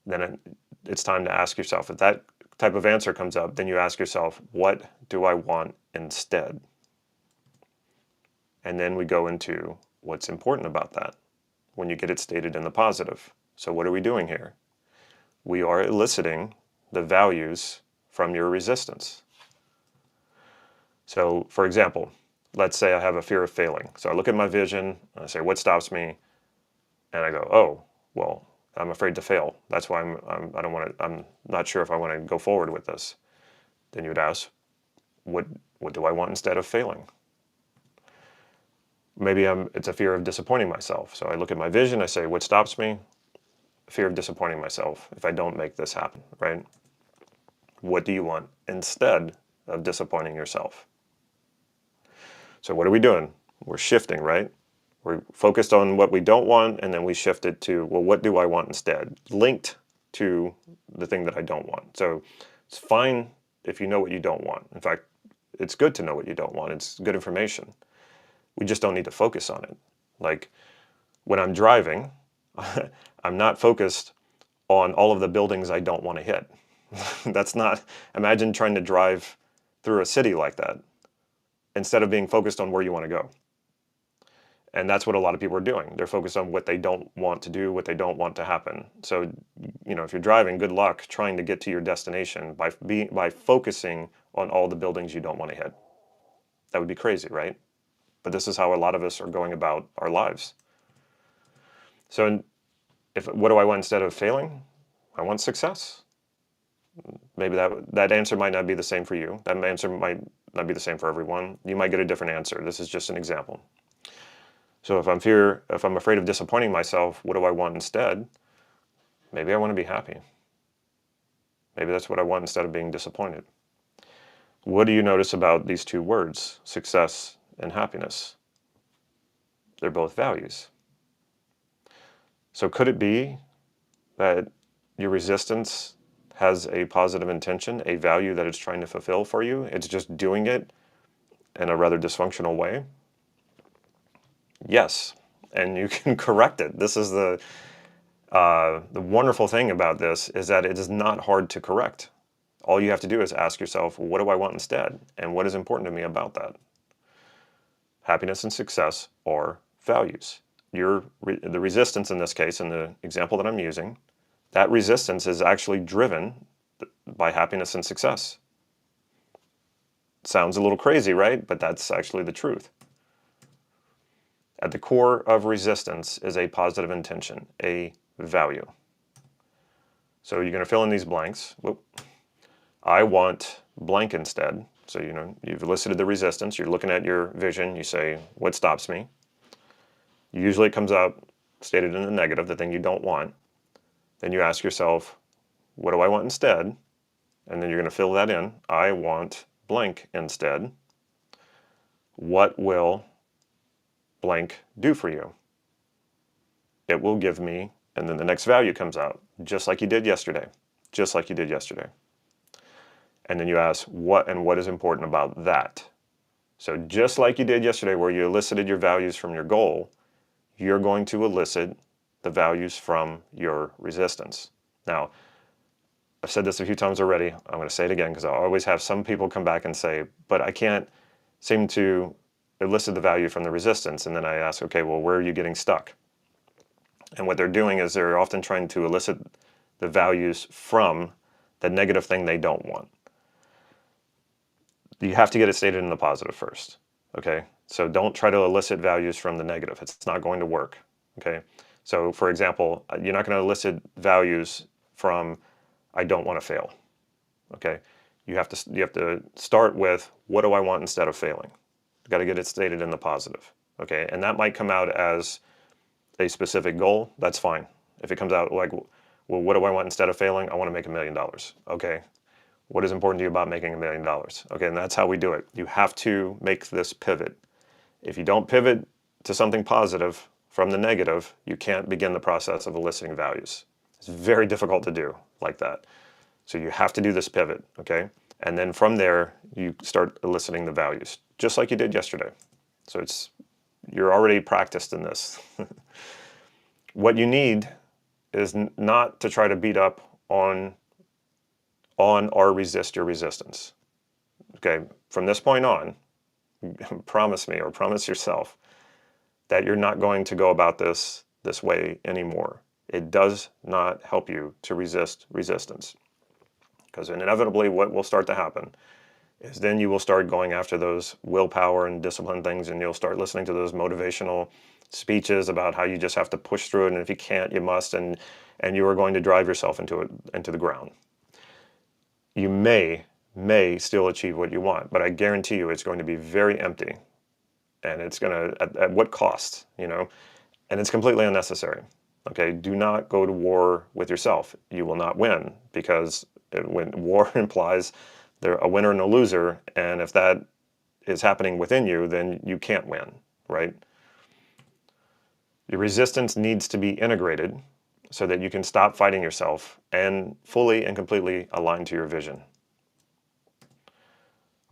Then it's time to ask yourself, if that type of answer comes up, then you ask yourself, what do I want instead? And then we go into what's important about that when you get it stated in the positive. So what are we doing here? We are eliciting the values from your resistance. So for example, let's say I have a fear of failing. So I look at my vision and I say, what stops me? And I go, oh, well, I'm afraid to fail. That's why I'm not sure if I want to go forward with this. Then you would ask, what do I want instead of failing? Maybe it's a fear of disappointing myself. So I look at my vision, I say, what stops me? Fear of disappointing myself if I don't make this happen, right? What do you want instead of disappointing yourself? So what are we doing? We're shifting, right? We're focused on what we don't want, and then we shift it to, well, what do I want instead? Linked to the thing that I don't want. So it's fine if you know what you don't want. In fact, it's good to know what you don't want. It's good information. We just don't need to focus on it. Like when I'm driving, I'm not focused on all of the buildings I don't want to hit. That's not, imagine trying to drive through a city like that instead of being focused on where you want to go. And that's what a lot of people are doing. They're focused on what they don't want to do, what they don't want to happen. So, if you're driving, good luck trying to get to your destination by focusing on all the buildings you don't want to hit. That would be crazy, right? But this is how a lot of us are going about our lives. So what do I want instead of failing? I want success. Maybe that answer might not be the same for you. That answer might not be the same for everyone. You might get a different answer. This is just an example. So if I'm afraid of disappointing myself, what do I want instead? Maybe I want to be happy. Maybe that's what I want instead of being disappointed. What do you notice about these two words, success and happiness? They're both values. So could it be that your resistance has a positive intention, a value that it's trying to fulfill for you? It's just doing it in a rather dysfunctional way? Yes, and you can correct it. This is the wonderful thing about this is that it is not hard to correct. All you have to do is ask yourself, what do I want instead? And what is important to me about that? Happiness and success are values. The resistance in this case, in the example that I'm using, that resistance is actually driven by happiness and success. Sounds a little crazy, right? But that's actually the truth. At the core of resistance is a positive intention, a value. So you're going to fill in these blanks. I want blank instead. So, you've elicited the resistance. You're looking at your vision. You say, what stops me? Usually it comes out stated in the negative, the thing you don't want. Then you ask yourself, what do I want instead? And then you're going to fill that in. I want blank instead. What will blank do for you? It will give me, and then the next value comes out, just like you did yesterday. Just like you did yesterday. And then you ask, what is important about that? So just like you did yesterday, where you elicited your values from your goal, you're going to elicit the values from your resistance. Now, I've said this a few times already. I'm going to say it again because I always have some people come back and say, but I can't seem to elicit the value from the resistance. And then I ask, okay, well, where are you getting stuck? And what they're doing is they're often trying to elicit the values from the negative thing they don't want. You have to get it stated in the positive first, okay? So don't try to elicit values from the negative. It's not going to work, okay? So for example, you're not going to elicit values from I don't want to fail, okay? You have to start with what do I want instead of failing? You've got to get it stated in the positive, okay? And that might come out as a specific goal. That's fine. If it comes out like, well, what do I want instead of failing? I want to make $1 million, okay? What is important to you about making $1 million? Okay, and that's how we do it. You have to make this pivot. If you don't pivot to something positive from the negative, you can't begin the process of eliciting values. It's very difficult to do like that. So you have to do this pivot, okay? And then from there, you start eliciting the values, just like you did yesterday. So you're already practiced in this. What you need is not to try to beat up on or resist your resistance. Okay, from this point on, promise me or promise yourself that you're not going to go about this way anymore. It does not help you to resist resistance. Because inevitably what will start to happen is then you will start going after those willpower and discipline things, and you'll start listening to those motivational speeches about how you just have to push through it, and if you can't, you must, and you are going to drive yourself into the ground. You may still achieve what you want, but I guarantee you it's going to be very empty. And it's going to, at what cost, and it's completely unnecessary. Okay, do not go to war with yourself. You will not win, because when war implies there's a winner and a loser, and if that is happening within you, then you can't win, right? Your resistance needs to be integrated so that you can stop fighting yourself and fully and completely align to your vision.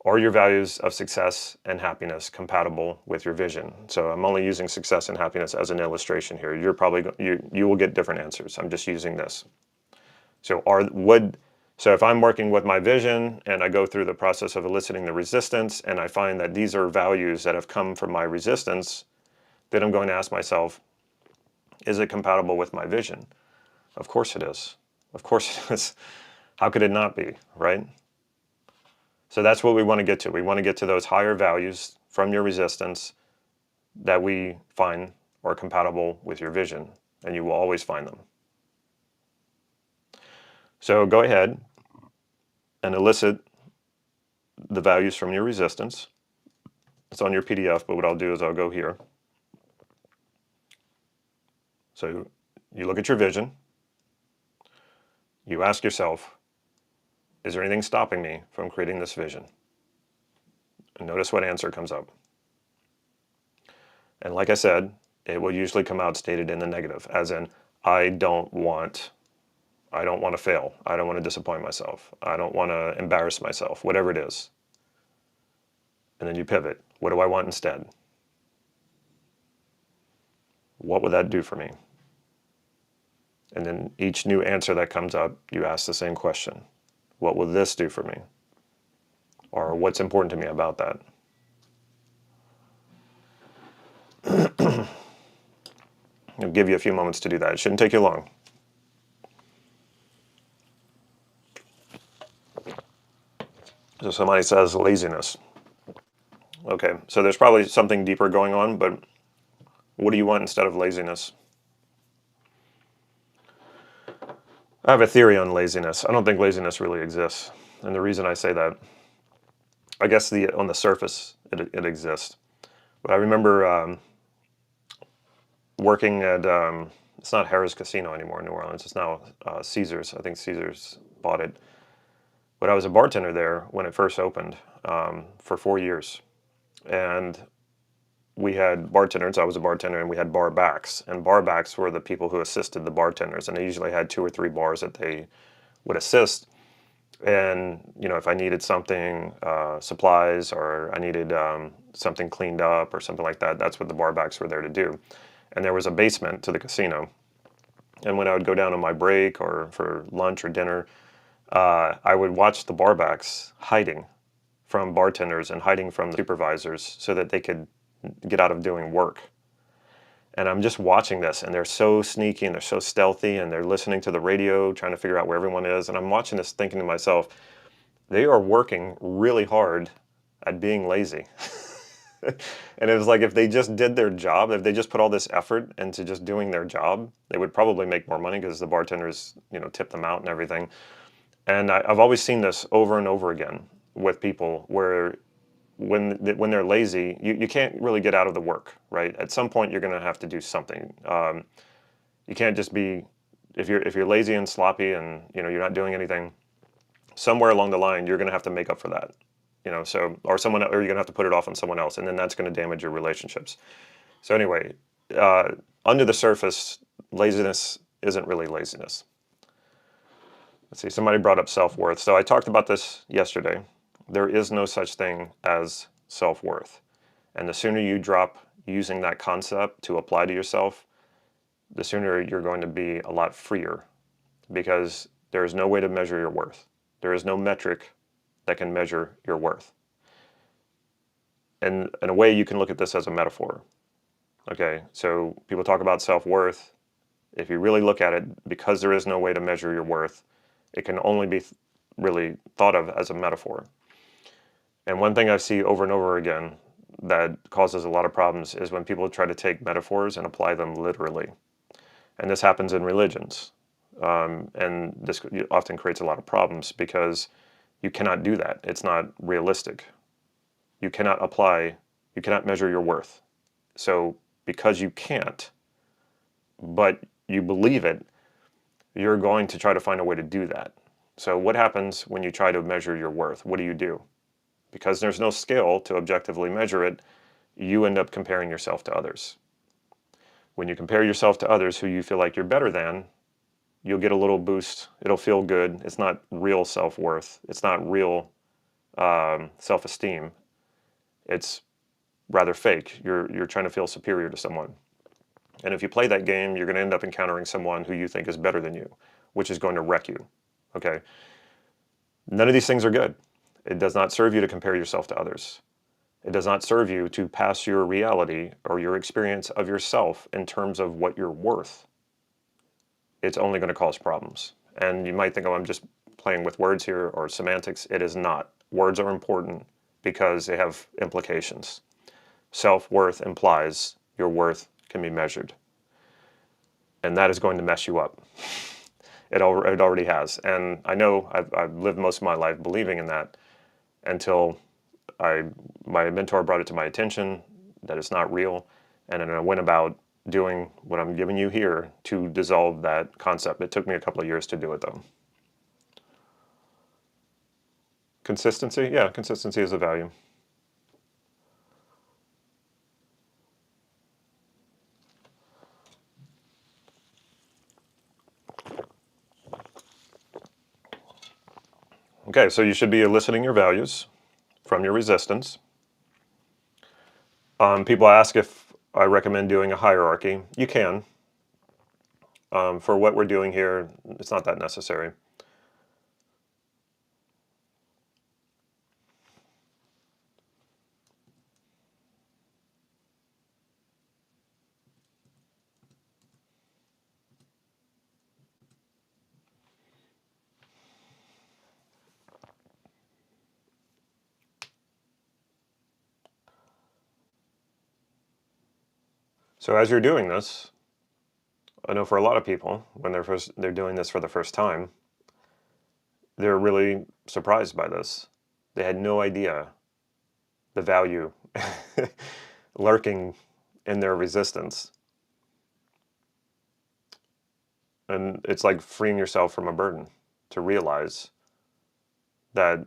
Are your values of success and happiness compatible with your vision? So I'm only using success and happiness as an illustration here. You're probably you will get different answers. I'm just using this. So if I'm working with my vision and I go through the process of eliciting the resistance and I find that these are values that have come from my resistance, then I'm going to ask myself, is it compatible with my vision? Of course it is. Of course it is. How could it not be, right? So that's what we want to get to. We want to get to those higher values from your resistance that we find are compatible with your vision, and you will always find them. So go ahead and elicit the values from your resistance. It's on your PDF, but what I'll do is I'll go here. So you look at your vision. You ask yourself, is there anything stopping me from creating this vision? And notice what answer comes up. And like I said, it will usually come out stated in the negative, as in, I don't want to fail. I don't want to disappoint myself. I don't want to embarrass myself, whatever it is. And then you pivot. What do I want instead? What would that do for me? And then each new answer that comes up, you ask the same question. What will this do for me? Or what's important to me about that? I'll give you a few moments to do that. It shouldn't take you long. So somebody says laziness. Okay, so there's probably something deeper going on, but what do you want instead of laziness? I have a theory on laziness. I don't think laziness really exists. And the reason I say that I guess on the surface it exists. But I remember working at it's not Harrah's Casino anymore in New Orleans. It's now Caesars. I think Caesars bought it. But I was a bartender there when it first opened for 4 years, and we had bartenders. I was a bartender, and we had bar backs. And bar backs were the people who assisted the bartenders, and they usually had 2 or 3 bars that they would assist. And if I needed something, supplies, or I needed something cleaned up or something like that, that's what the bar backs were there to do. And there was a basement to the casino. And when I would go down on my break or for lunch or dinner, I would watch the barbacks hiding from bartenders and hiding from the supervisors so that they could get out of doing work. And I'm just watching this, and they're so sneaky and they're so stealthy, and they're listening to the radio, trying to figure out where everyone is. And I'm watching this thinking to myself, they are working really hard at being lazy. And it was like, if they just did their job, if they just put all this effort into just doing their job, they would probably make more money because the bartenders, tip them out and everything. And I've always seen this over and over again with people where when they're lazy, you can't really get out of the work, right? At some point, you're going to have to do something. You can't just be, if you're lazy and sloppy and you're not doing anything, somewhere along the line, you're going to have to make up for that. Or you're going to have to put it off on someone else, and then that's going to damage your relationships. So anyway, under the surface, laziness isn't really laziness. Let's see, somebody brought up self-worth. So I talked about this yesterday. There is no such thing as self-worth. And the sooner you drop using that concept to apply to yourself, the sooner you're going to be a lot freer, because there is no way to measure your worth. There is no metric that can measure your worth. And in a way, you can look at this as a metaphor. Okay, so people talk about self-worth. If you really look at it, because there is no way to measure your worth, it can only be really thought of as a metaphor. And one thing I see over and over again that causes a lot of problems is when people try to take metaphors and apply them literally. And this happens in religions. And this often creates a lot of problems because you cannot do that. It's not realistic. You cannot measure your worth. So because you can't, but you believe it, you're going to try to find a way to do that. So what happens when you try to measure your worth? What do? Because there's no scale to objectively measure it, you end up comparing yourself to others. When you compare yourself to others who you feel like you're better than, you'll get a little boost. It'll feel good. It's not real self-worth. It's not real self-esteem. It's rather fake. You're trying to feel superior to someone. And if you play that game, you're going to end up encountering someone who you think is better than you, which is going to wreck you. Okay? None of these things are good. It does not serve you to compare yourself to others. It does not serve you to pass your reality or your experience of yourself in terms of what you're worth. It's only going to cause problems. And you might think, oh, I'm just playing with words here or semantics. It is not. Words are important because they have implications. Self-worth implies your worth can be measured. And that is going to mess you up. It already has. And I know I've lived most of my life believing in that until my mentor brought it to my attention that it's not real. And then I went about doing what I'm giving you here to dissolve that concept. It took me a couple of years to do it, though. Consistency? Yeah, consistency is a value. Okay, so you should be eliciting your values from your resistance. People ask if I recommend doing a hierarchy. You can. For what we're doing here, it's not that necessary. So as you're doing this, I know for a lot of people, when they're doing this for the first time, they're really surprised by this. They had no idea the value lurking in their resistance. And it's like freeing yourself from a burden to realize that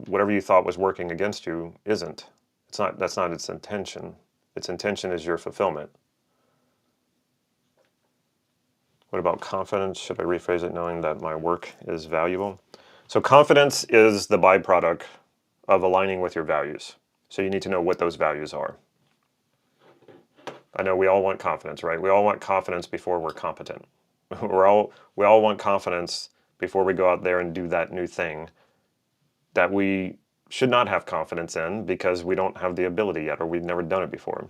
whatever you thought was working against you isn't. That's not its intention. Its intention is your fulfillment. What about confidence? Should I rephrase it knowing that my work is valuable? So confidence is the byproduct of aligning with your values. So you need to know what those values are. I know we all want confidence, right? We all want confidence before we're competent. we all want confidence before we go out there and do that new thing that we should not have confidence in because we don't have the ability yet or we've never done it before.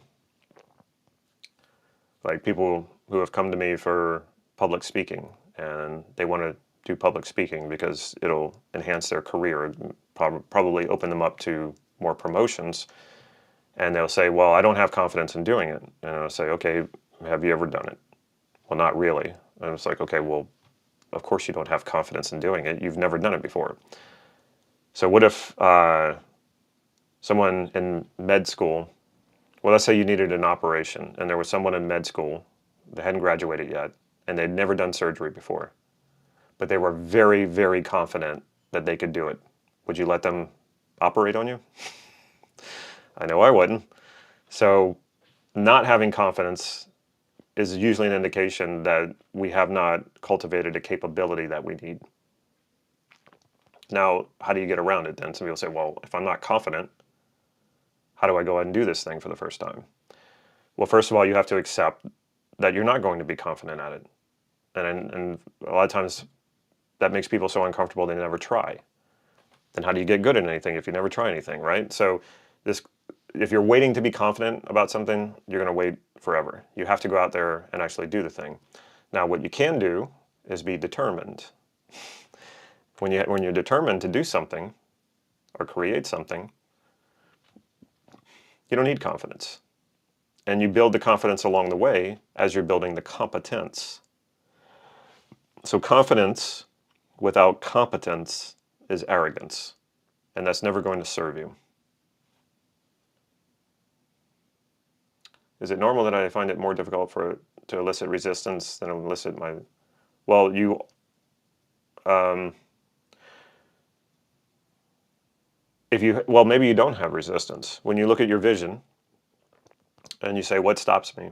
Like people who have come to me for public speaking and they want to do public speaking because it'll enhance their career, probably open them up to more promotions. And they'll say, well, I don't have confidence in doing it. And I'll say, okay, have you ever done it? Well, not really. And it's like, okay, well, of course you don't have confidence in doing it. You've never done it before. So what if someone in med school, well, let's say you needed an operation and there was someone in med school that hadn't graduated yet and they'd never done surgery before, but they were very, very confident that they could do it. Would you let them operate on you? I know I wouldn't. So not having confidence is usually an indication that we have not cultivated a capability that we need. Now, how do you get around it then? Some people say, well, if I'm not confident, how do I go ahead and do this thing for the first time? Well, first of all, you have to accept that you're not going to be confident at it. And a lot of times that makes people so uncomfortable they never try. Then how do you get good at anything if you never try anything, right? So if you're waiting to be confident about something, you're going to wait forever. You have to go out there and actually do the thing. Now, what you can do is be determined. When you're determined to do something or create something, you don't need confidence. And you build the confidence along the way as you're building the competence. So confidence without competence is arrogance, and that's never going to serve you. Is it normal that I find it more difficult to elicit resistance than elicit my... Well, maybe you don't have resistance. When you look at your vision and you say, what stops me?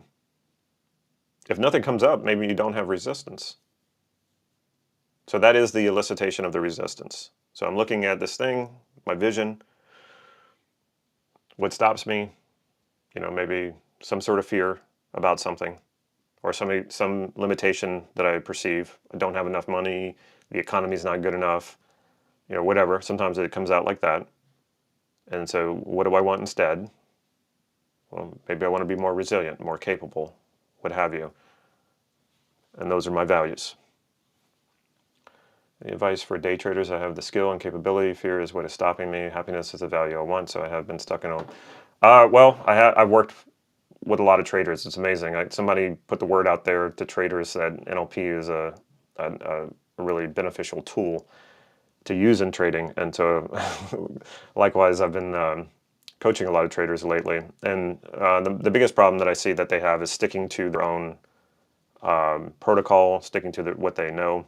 If nothing comes up, maybe you don't have resistance. So that is the elicitation of the resistance. So I'm looking at this thing, my vision. What stops me? Maybe some sort of fear about something or some limitation that I perceive. I don't have enough money, the economy's not good enough, whatever. Sometimes it comes out like that. And so what do I want instead? Well, maybe I want to be more resilient, more capable, what have you. And those are my values. The advice for day traders: I have the skill and capability. Fear is what is stopping me. Happiness is the value I want, so I have been stuck in a... Well, I've worked with a lot of traders. It's amazing. Somebody put the word out there to traders that NLP is a really beneficial tool to use in trading. And so likewise, I've been coaching a lot of traders lately. And the biggest problem that I see that they have is sticking to their own protocol, sticking to what they know.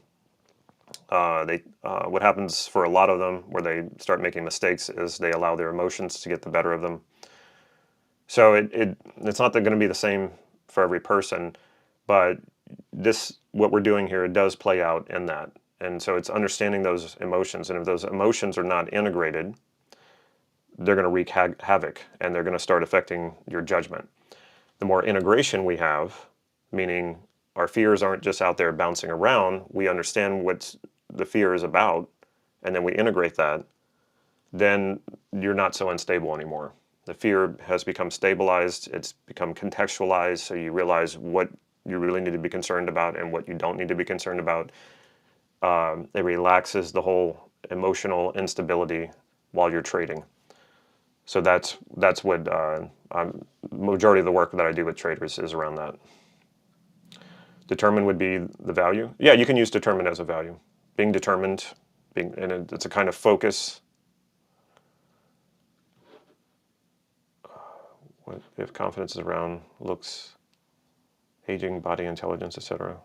What happens for a lot of them where they start making mistakes is they allow their emotions to get the better of them. So it's not going to be the same for every person, but what we're doing here does play out in that. And so it's understanding those emotions. And if those emotions are not integrated, they're going to wreak havoc and they're going to start affecting your judgment. The more integration we have, meaning our fears aren't just out there bouncing around, we understand what the fear is about, and then we integrate that, then you're not so unstable anymore. The fear has become stabilized, it's become contextualized, so you realize what you really need to be concerned about and what you don't need to be concerned about. It relaxes the whole emotional instability while you're trading. So that's what majority of the work that I do with traders is around that. Determined would be the value. Yeah, you can use determined as a value. Being determined, and it's a kind of focus. What if confidence is around looks, aging, body, intelligence, etc.?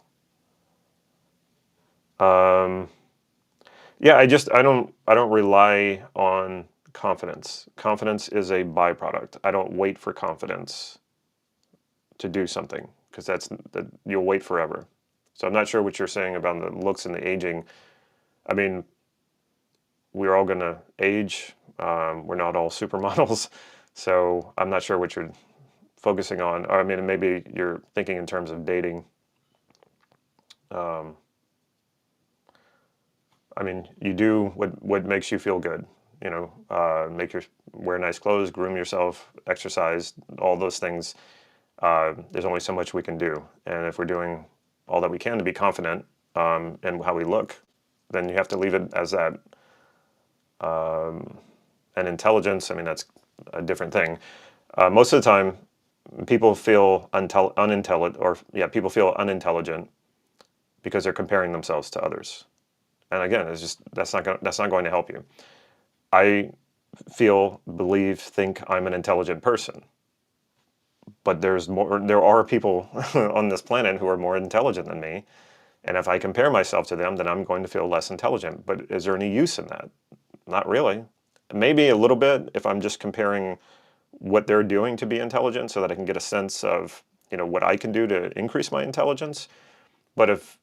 Yeah, I don't rely on confidence. Confidence is a byproduct. I don't wait for confidence to do something, because you'll wait forever. So I'm not sure what you're saying about the looks and the aging. I mean, we're all going to age. We're not all supermodels. So I'm not sure what you're focusing on. Or, I mean, maybe you're thinking in terms of dating. I mean, you do what makes you feel good. You know, wear nice clothes, groom yourself, exercise, all those things. There's only so much we can do, and if we're doing all that we can to be confident in how we look, then you have to leave it as that. And intelligence, I mean, that's a different thing. Most of the time, people feel unintelligent, people feel unintelligent because they're comparing themselves to others. And again, it's just that's not going to help you. I think I'm an intelligent person, but there are people on this planet who are more intelligent than me. And if I compare myself to them, then I'm going to feel less intelligent. But is there any use in that? Not really. Maybe a little bit if I'm just comparing what they're doing to be intelligent so that I can get a sense of, what I can do to increase my intelligence. But if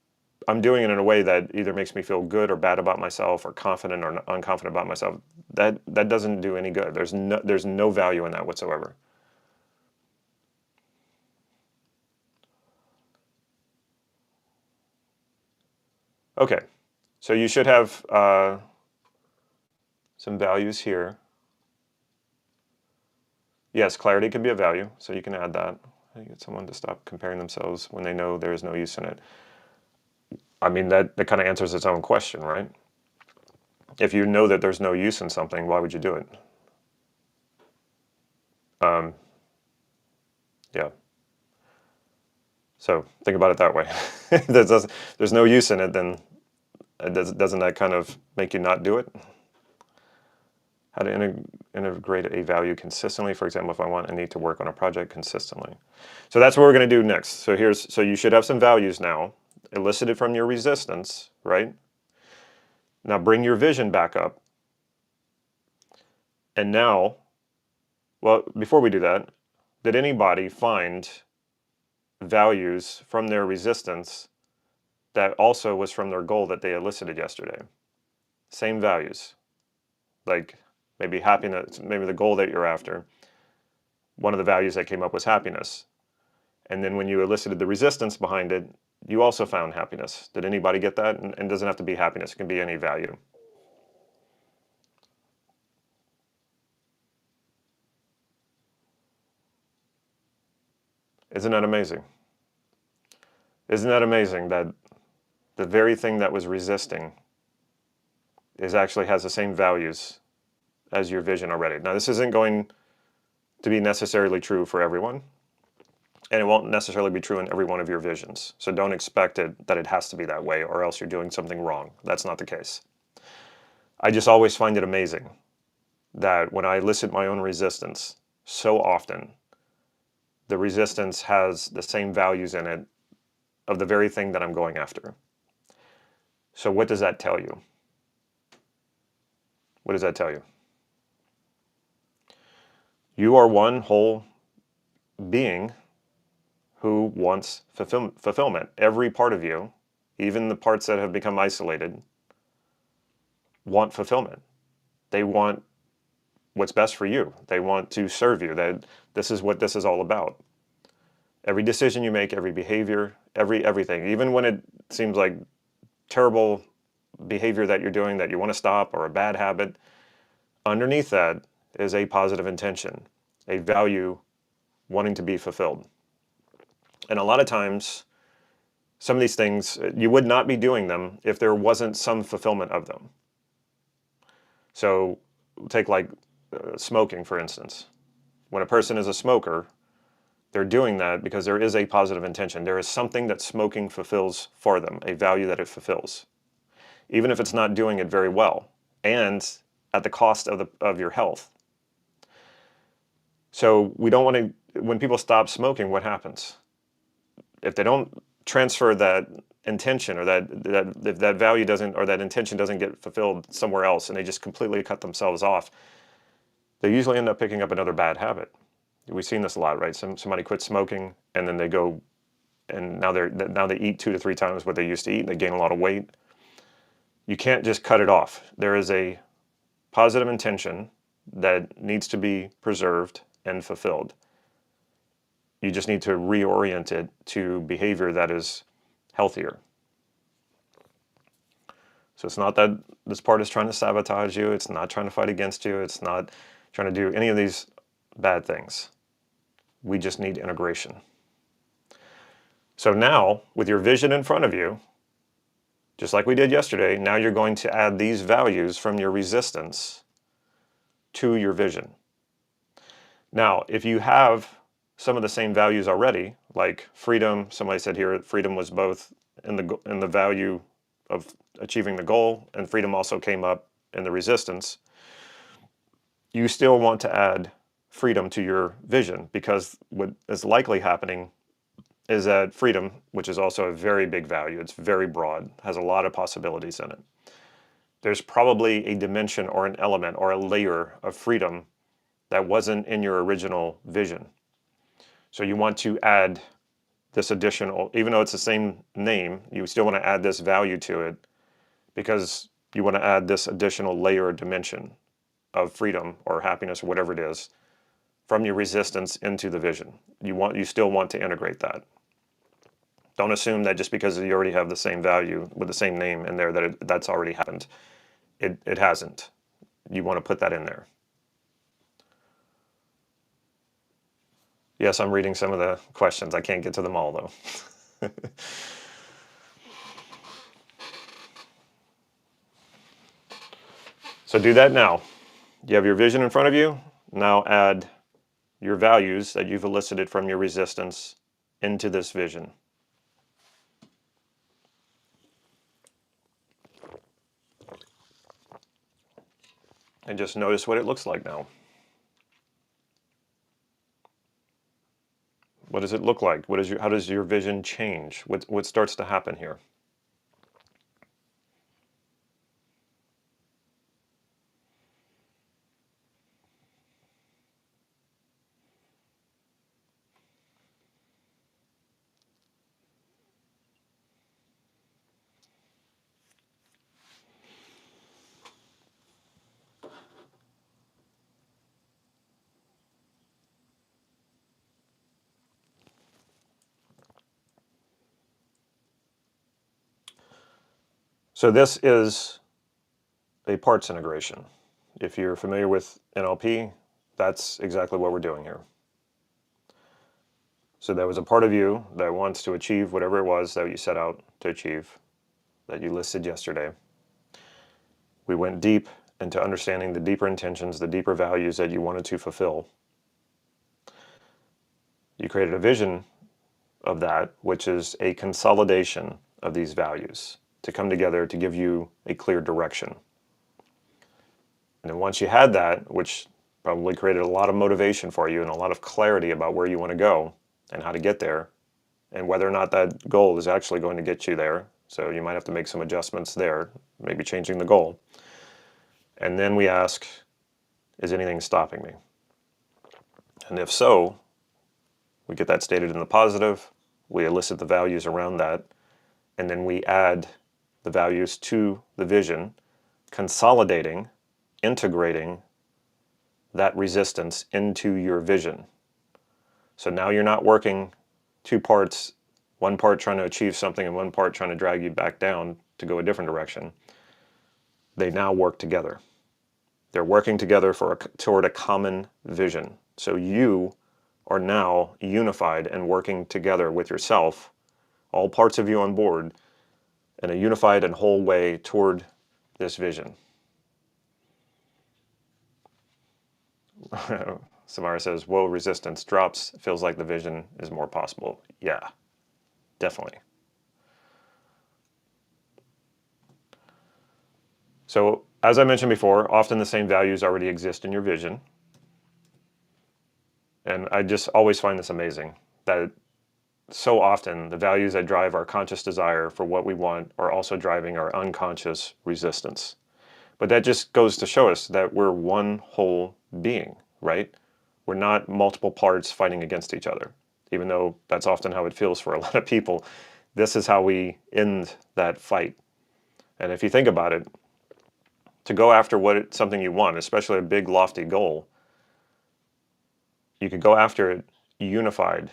I'm doing it in a way that either makes me feel good or bad about myself, or confident or unconfident about myself, that doesn't do any good. There's no value in that whatsoever. Okay, so you should have some values here. Yes, clarity can be a value, so you can add that. Get someone to stop comparing themselves when they know there is no use in it. I mean, that kind of answers its own question, right? If you know that there's no use in something, why would you do it? Yeah. So think about it that way. There's no use in it, then doesn't that kind of make you not do it? How to integrate a value consistently. For example, if I need to work on a project consistently. So that's what we're going to do next. So you should have some values now, elicited from your resistance, right? Now bring your vision back up. And now, well, before we do that, did anybody find values from their resistance that also was from their goal that they elicited yesterday? Same values. Like maybe happiness, maybe the goal that you're after. One of the values that came up was happiness. And then when you elicited the resistance behind it, you also found happiness. Did anybody get that? And it doesn't have to be happiness. It can be any value. Isn't that amazing? Isn't that amazing that the very thing that was resisting actually has the same values as your vision already? Now, this isn't going to be necessarily true for everyone, and it won't necessarily be true in every one of your visions. So don't expect that it has to be that way, or else you're doing something wrong. That's not the case. I just always find it amazing that when I elicit my own resistance, so often the resistance has the same values in it of the very thing that I'm going after. So what does that tell you? What does that tell you? You are one whole being who wants fulfillment. Every part of you, even the parts that have become isolated, want fulfillment. They want what's best for you. They want to serve you. That this is what this is all about. Every decision you make, every behavior, everything, even when it seems like terrible behavior that you're doing that you want to stop, or a bad habit, underneath that is a positive intention, a value wanting to be fulfilled. And a lot of times, some of these things, you would not be doing them if there wasn't some fulfillment of them. So take like smoking, for instance. When a person is a smoker, they're doing that because there is a positive intention. There is something that smoking fulfills for them, a value that it fulfills, even if it's not doing it very well and at the cost of your health. So we don't want to, when people stop smoking, what happens? If they don't transfer that intention, or that if that value doesn't, or that intention doesn't get fulfilled somewhere else, and they just completely cut themselves off, they usually end up picking up another bad habit. We've seen this a lot, right? Somebody quits smoking, and then they go, and now they eat 2 to 3 times what they used to eat, and they gain a lot of weight. You can't just cut it off. There is a positive intention that needs to be preserved and fulfilled. You just need to reorient it to behavior that is healthier. So it's not that this part is trying to sabotage you. It's not trying to fight against you. It's not trying to do any of these bad things. We just need integration. So now, with your vision in front of you, just like we did yesterday, now you're going to add these values from your resistance to your vision. Now, if you have some of the same values already, like freedom, somebody said here, freedom was both in the value of achieving the goal, and freedom also came up in the resistance. You still want to add freedom to your vision, because what is likely happening is that freedom, which is also a very big value, it's very broad, has a lot of possibilities in it. There's probably a dimension or an element or a layer of freedom that wasn't in your original vision. So you want to add this additional, even though it's the same name, you still want to add this value to it, because you want to add this additional layer or dimension of freedom or happiness or whatever it is from your resistance into the vision. You still want to integrate that. Don't assume that just because you already have the same value with the same name in there that's already happened. It hasn't. You want to put that in there. Yes, I'm reading some of the questions. I can't get to them all, though. So do that now. You have your vision in front of you. Now add your values that you've elicited from your resistance into this vision. And just notice what it looks like now. What does it look like? How does your vision change? What starts to happen here? So this is a parts integration. If you're familiar with NLP, that's exactly what we're doing here. So there was a part of you that wants to achieve whatever it was that you set out to achieve, that you listed yesterday. We went deep into understanding the deeper intentions, the deeper values that you wanted to fulfill. You created a vision of that, which is a consolidation of these values to come together to give you a clear direction. And then once you had that, which probably created a lot of motivation for you and a lot of clarity about where you want to go and how to get there, and whether or not that goal is actually going to get you there. So you might have to make some adjustments there, maybe changing the goal. And then we ask, is anything stopping me? And if so, we get that stated in the positive, we elicit the values around that, and then we add the values to the vision, consolidating, integrating that resistance into your vision. So now you're not working two parts, one part trying to achieve something and one part trying to drag you back down to go a different direction. They now work together. They're working together toward a common vision. So you are now unified and working together with yourself, all parts of you on board, in a unified and whole way toward this vision. Samara says, whoa, resistance drops. Feels like the vision is more possible. Yeah, definitely. So as I mentioned before, often the same values already exist in your vision. And I just always find this amazing that so often the values that drive our conscious desire for what we want are also driving our unconscious resistance. But that just goes to show us that we're one whole being, right? We're not multiple parts fighting against each other, even though that's often how it feels for a lot of people. This is how we end that fight. And if you think about it, to go after something you want, especially a big lofty goal, you could go after it unified,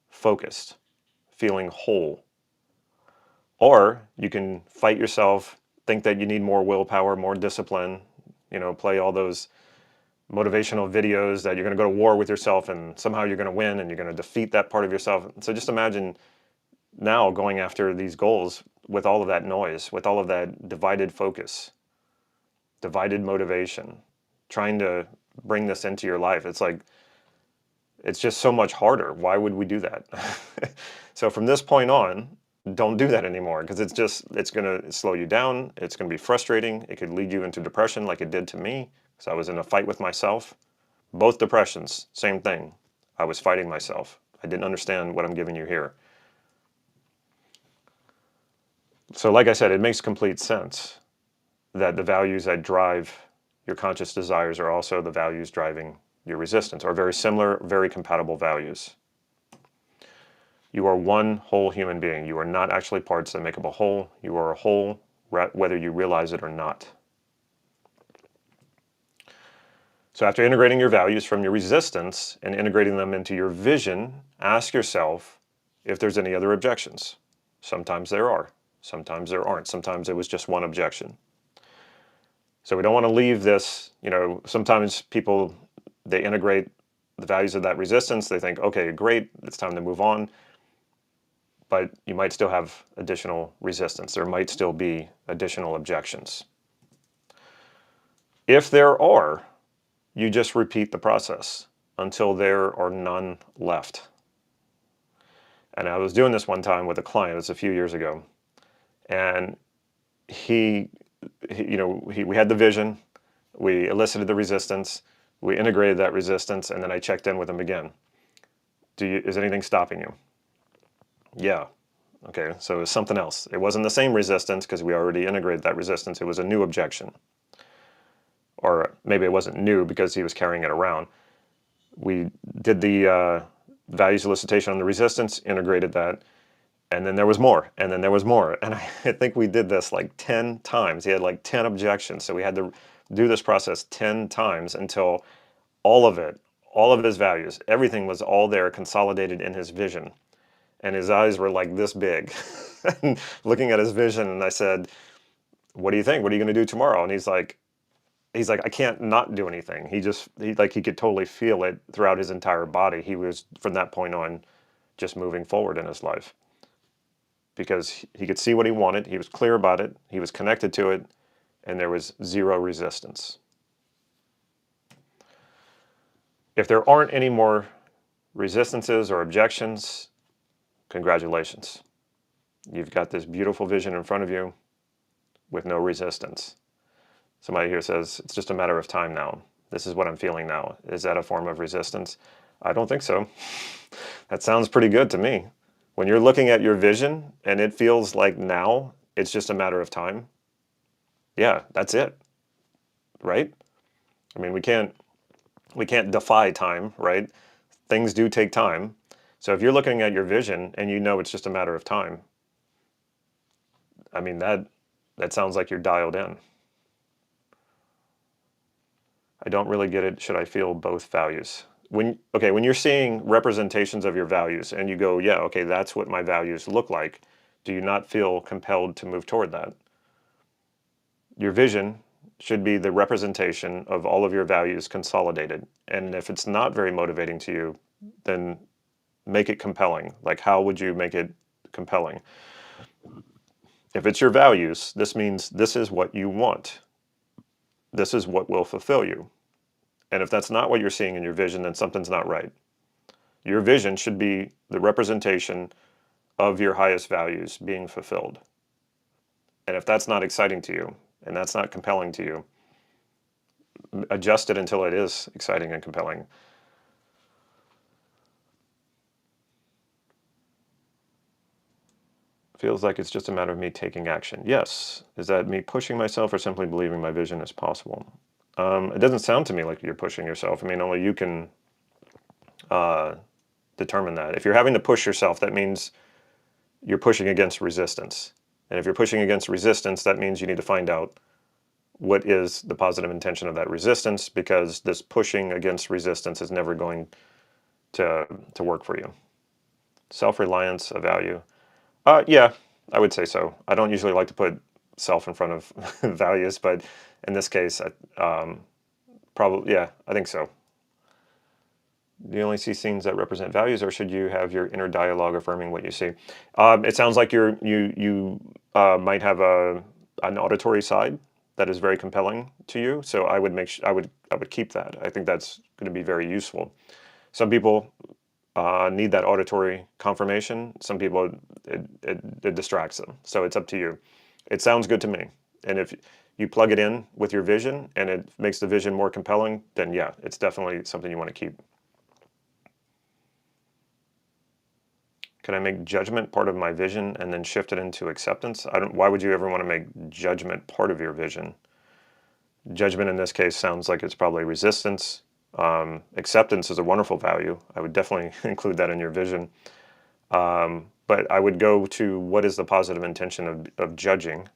focused, feeling whole. Or you can fight yourself, think that you need more willpower, more discipline, play all those motivational videos that you're going to go to war with yourself and somehow you're going to win and you're going to defeat that part of yourself. So just imagine now going after these goals with all of that noise, with all of that divided focus, divided motivation, trying to bring this into your life. It's just so much harder. Why would we do that? So from this point on, don't do that anymore, because it's going to slow you down. It's going to be frustrating. It could lead you into depression like it did to me, because I was in a fight with myself. Both depressions, same thing. I was fighting myself. I didn't understand what I'm giving you here. So like I said, it makes complete sense that the values that drive your conscious desires are also the values driving your resistance, or very similar, very compatible values. You are one whole human being. You are not actually parts that make up a whole. You are a whole, whether you realize it or not. So after integrating your values from your resistance and integrating them into your vision, ask yourself if there's any other objections. Sometimes there are. Sometimes there aren't. Sometimes it was just one objection. So we don't want to leave this, sometimes people, they integrate the values of that resistance. They think, okay, great, it's time to move on. But you might still have additional resistance. There might still be additional objections. If there are, you just repeat the process until there are none left. And I was doing this one time with a client, it was a few years ago, and we had the vision, we elicited the resistance, we integrated that resistance, and then I checked in with him again. Is anything stopping you? Yeah. Okay, so it was something else. It wasn't the same resistance because we already integrated that resistance. It was a new objection. Or maybe it wasn't new because he was carrying it around. We did the values elicitation on the resistance, integrated that, and then there was more, and then there was more. And I think we did this like 10 times. He had like 10 objections. So we had to do this process 10 times until all of his values, everything was all there consolidated in his vision. And his eyes were like this big, looking at his vision. And I said, what do you think? What are you going to do tomorrow? And he's like, I can't not do anything. He could totally feel it throughout his entire body. He was, from that point on, just moving forward in his life. Because he could see what he wanted, he was clear about it, he was connected to it, and there was zero resistance. If there aren't any more resistances or objections, congratulations. You've got this beautiful vision in front of you with no resistance. Somebody here says, it's just a matter of time now. This is what I'm feeling now. Is that a form of resistance? I don't think so. That sounds pretty good to me. When you're looking at your vision and it feels like now, it's just a matter of time. Yeah, that's it, right? I mean, we can't defy time, right? Things do take time. So if you're looking at your vision and you know it's just a matter of time, I mean, that sounds like you're dialed in. I don't really get it. Should I feel both values? When you're seeing representations of your values and you go, yeah, okay, that's what my values look like, do you not feel compelled to move toward that? Your vision should be the representation of all of your values consolidated. And if it's not very motivating to you, then make it compelling. Like, how would you make it compelling? If it's your values, this means this is what you want. This is what will fulfill you. And if that's not what you're seeing in your vision, then something's not right. Your vision should be the representation of your highest values being fulfilled. And if that's not exciting to you, and that's not compelling to you, adjust it until it is exciting and compelling. Feels like it's just a matter of me taking action. Yes. Is that me pushing myself or simply believing my vision is possible? It doesn't sound to me like you're pushing yourself. I mean, only you can determine that. If you're having to push yourself, that means you're pushing against resistance. And if you're pushing against resistance, that means you need to find out what is the positive intention of that resistance, because this pushing against resistance is never going to work for you. Self-reliance, a value. Yeah, I would say so. I don't usually like to put self in front of values, but in this case, probably, yeah, I think so. Do you only see scenes that represent values, or should you have your inner dialogue affirming what you see? It sounds like you might have an auditory side that is very compelling to you. So I would I would keep that. I think that's going to be very useful. Some people need that auditory confirmation. Some people it distracts them. So it's up to you. It sounds good to me. And if you plug it in with your vision and it makes the vision more compelling, then yeah, it's definitely something you want to keep. Can I make judgment part of my vision and then shift it into acceptance? Why would you ever want to make judgment part of your vision? Judgment in this case sounds like it's probably resistance. Acceptance is a wonderful value. I would definitely include that in your vision. But I would go to what is the positive intention of judging,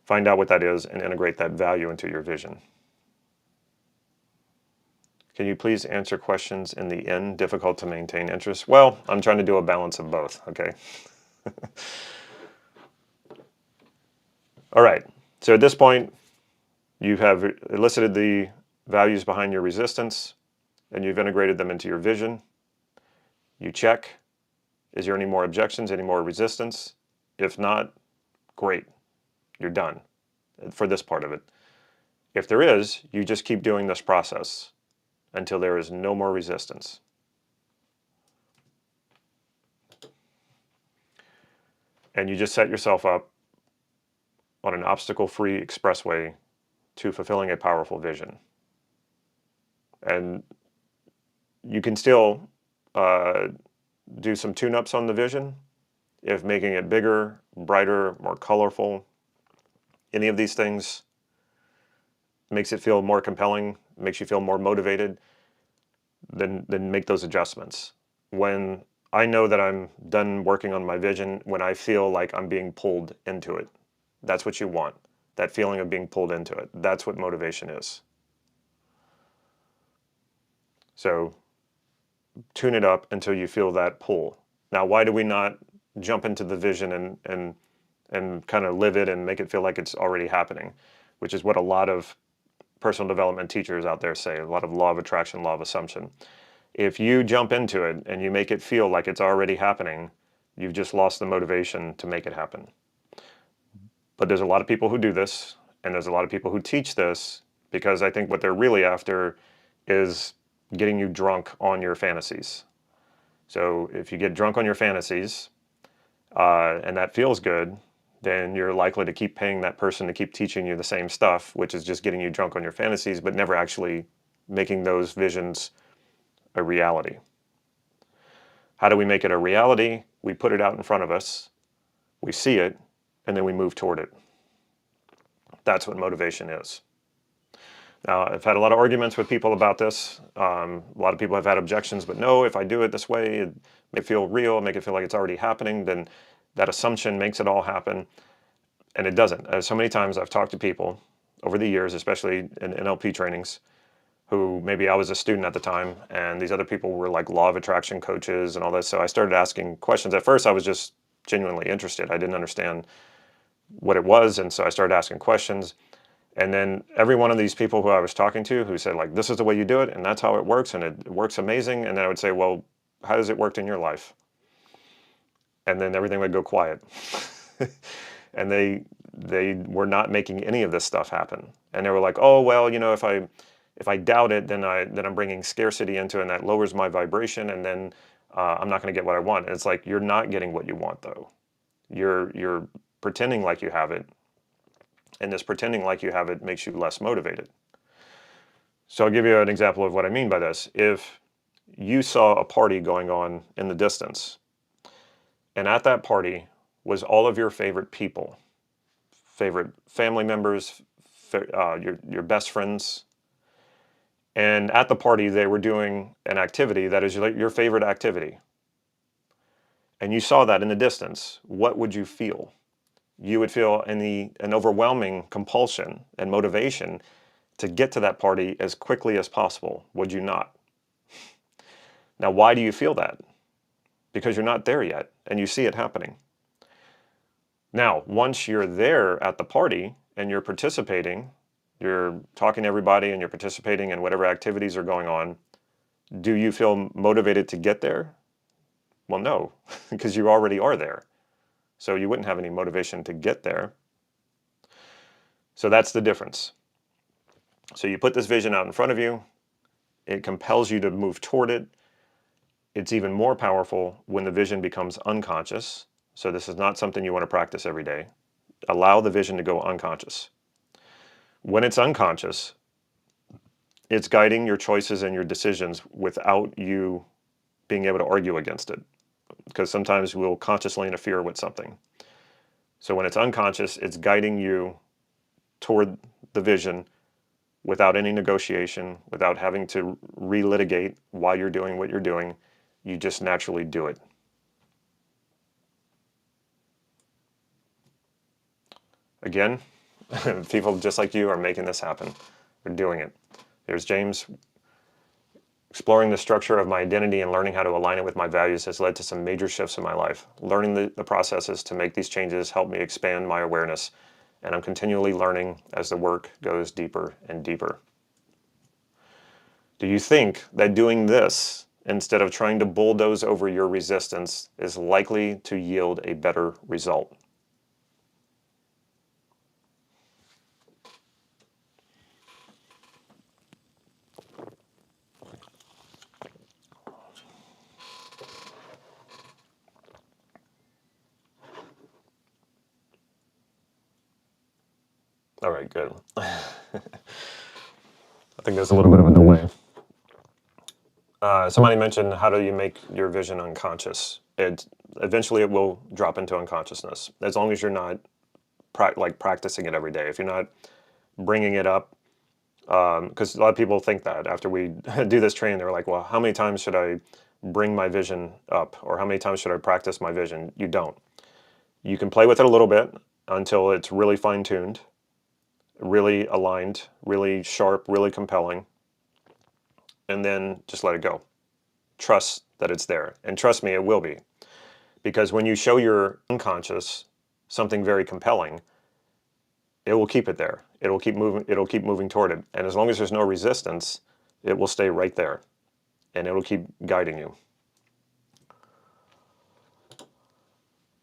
find out what that is, and integrate that value into your vision. Can you please answer questions in the end? Difficult to maintain interest? Well, I'm trying to do a balance of both, okay? All right, so at this point, you have elicited the values behind your resistance, and you've integrated them into your vision. You check, is there any more objections, any more resistance? If not, great, you're done for this part of it. If there is, you just keep doing this process until there is no more resistance. And you just set yourself up on an obstacle-free expressway to fulfilling a powerful vision. And you can still do some tune-ups on the vision, if making it bigger, brighter, more colorful. Any of these things makes it feel more compelling, makes you feel more motivated, then make those adjustments. When I know that I'm done working on my vision, when I feel like I'm being pulled into it, that's what you want. That feeling of being pulled into it. That's what motivation is. So tune it up until you feel that pull. Now, why do we not jump into the vision and kind of live it and make it feel like it's already happening, which is what a lot of personal development teachers out there say, a lot of law of attraction, law of assumption. If you jump into it and you make it feel like it's already happening, you've just lost the motivation to make it happen. But there's a lot of people who do this, and there's a lot of people who teach this, because I think what they're really after is getting you drunk on your fantasies. So if you get drunk on your fantasies, and that feels good, then you're likely to keep paying that person to keep teaching you the same stuff, which is just getting you drunk on your fantasies, but never actually making those visions a reality. How do we make it a reality? We put it out in front of us, we see it, and then we move toward it. That's what motivation is. Now, I've had a lot of arguments with people about this. A lot of people have had objections, but no, if I do it this way, it may feel real, make it feel like it's already happening, then that assumption makes it all happen. And it doesn't. So many times I've talked to people over the years, especially in NLP trainings, who maybe I was a student at the time, and these other people were like law of attraction coaches and all this. So I started asking questions. At first, I was just genuinely interested. I didn't understand what it was, and so I started asking questions. And then every one of these people who I was talking to who said, like, this is the way you do it, and that's how it works, and it works amazing. And then I would say, well, how does it work in your life? And then everything would go quiet. And they were not making any of this stuff happen. And they were like, oh, well, you know, if I doubt it, then I'm bringing scarcity into it, and that lowers my vibration, and then I'm not going to get what I want. And it's like, you're not getting what you want, though. You're pretending like you have it, and this pretending like you have it makes you less motivated. So I'll give you an example of what I mean by this. If you saw a party going on in the distance, and at that party was all of your favorite people, favorite family members, your best friends. And at the party, they were doing an activity that is your favorite activity. And you saw that in the distance. What would you feel? You would feel an overwhelming compulsion and motivation to get to that party as quickly as possible, would you not? Now, why do you feel that? Because you're not there yet, and you see it happening. Now, once you're there at the party and you're participating, you're talking to everybody and you're participating in whatever activities are going on, do you feel motivated to get there? Well, no, because you already are there. So you wouldn't have any motivation to get there. So that's the difference. So you put this vision out in front of you. It compels you to move toward it. It's even more powerful when the vision becomes unconscious. So this is not something you want to practice every day. Allow the vision to go unconscious. When it's unconscious, it's guiding your choices and your decisions without you being able to argue against it. Because sometimes we'll consciously interfere with something. So when it's unconscious, it's guiding you toward the vision without any negotiation, without having to relitigate why you're doing what you're doing. You just naturally do it. Again, people just like you are making this happen. They're doing it. There's James. Exploring the structure of my identity and learning how to align it with my values has led to some major shifts in my life. Learning the processes to make these changes helped me expand my awareness, and I'm continually learning as the work goes deeper and deeper. Do you think that doing this, instead of trying to bulldoze over your resistance, is likely to yield a better result? All right, good. I think there's a little bit of a delay. Somebody mentioned, how do you make your vision unconscious? Eventually it will drop into unconsciousness, as long as you're not practicing it every day. If you're not bringing it up, because a lot of people think that after we do this training, they're like, well, how many times should I bring my vision up? Or how many times should I practice my vision? You don't. You can play with it a little bit until it's really fine-tuned, really aligned, really sharp, really compelling, and then just let it go. Trust that it's there. And trust me, it will be. Because when you show your unconscious something very compelling, it will keep it there. It'll keep moving toward it. And as long as there's no resistance, it will stay right there. And it'll keep guiding you.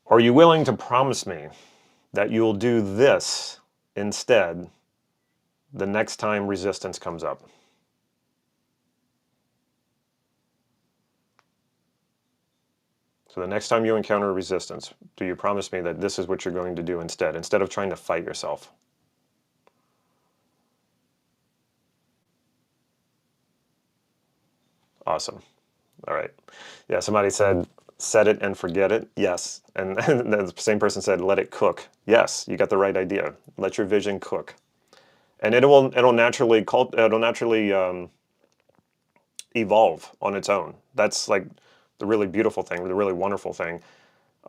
Are you willing to promise me that you'll do this instead the next time resistance comes up? So the next time you encounter resistance, do you promise me that this is what you're going to do instead of trying to fight yourself? Awesome. All right. Yeah, somebody said, set it and forget it. Yes. And the same person said, let it cook. Yes, you got the right idea. Let your vision cook. And it'll naturally evolve on its own. That's like the really beautiful thing, the really wonderful thing.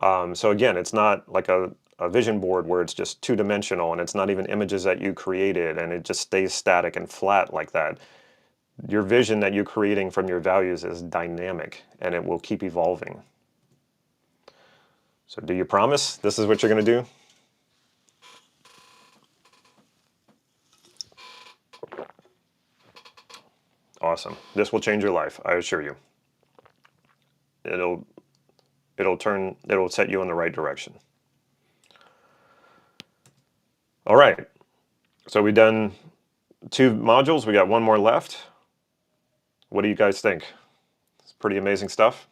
So again, it's not like a vision board where it's just two-dimensional and it's not even images that you created and it just stays static and flat like that. Your vision that you're creating from your values is dynamic and it will keep evolving. So do you promise this is what you're going to do? Awesome. This will change your life, I assure you. It'll set you in the right direction. All right. So we've done 2 modules. We got 1 more left. What do you guys think? It's pretty amazing stuff.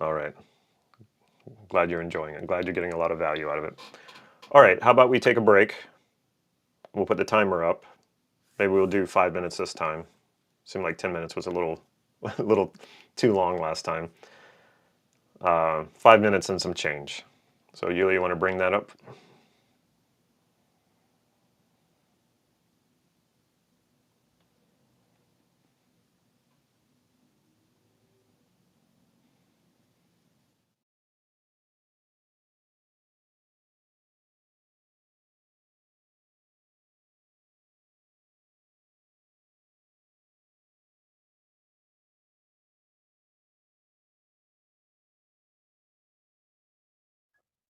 All right. Glad you're enjoying it. Glad you're getting a lot of value out of it. All right, how about we take a break? We'll put the timer up. maybe we'll do 5 minutes this time. Seemed like 10 minutes was a little, a little too long last time. 5 minutes and some change. So Yuli, you want to bring that up?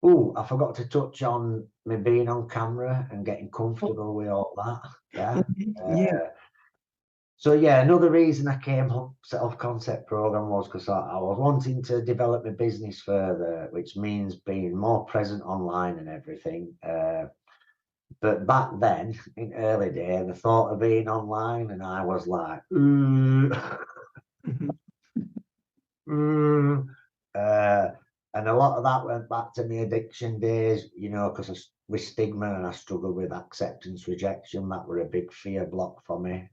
Oh, I forgot to touch on me being on camera and getting comfortable with all that. Yeah. Yeah. So yeah, another reason I came up self-concept program was because I was wanting to develop my business further, which means being more present online and everything. But back then, in early days, the thought of being online, and I was like, and a lot of that went back to my addiction days, you know, because with stigma and I struggled with acceptance, rejection. That were a big fear block for me.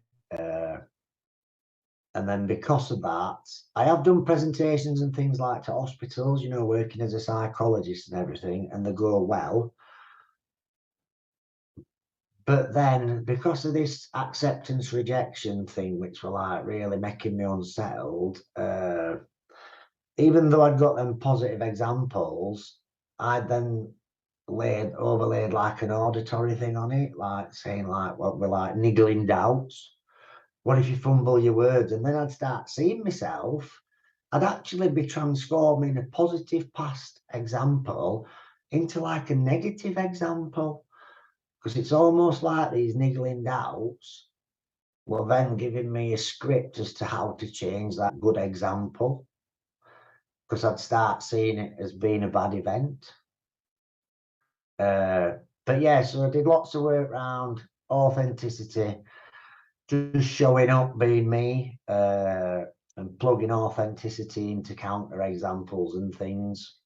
And then because of that, I have done presentations and things like to hospitals, you know, working as a psychologist and everything, and they go well. But then because of this acceptance rejection thing, which were like really making me unsettled, even though I'd got them positive examples, I then overlaid like an auditory thing on it, like saying like what we're like niggling doubts. What if you fumble your words? And then I'd start seeing myself. I'd actually be transforming a positive past example into like a negative example, because it's almost like these niggling doubts were then giving me a script as to how to change that good example, because I'd start seeing it as being a bad event. But yeah, so I did lots of work around authenticity, just showing up, being me, and plugging authenticity into counter examples and things,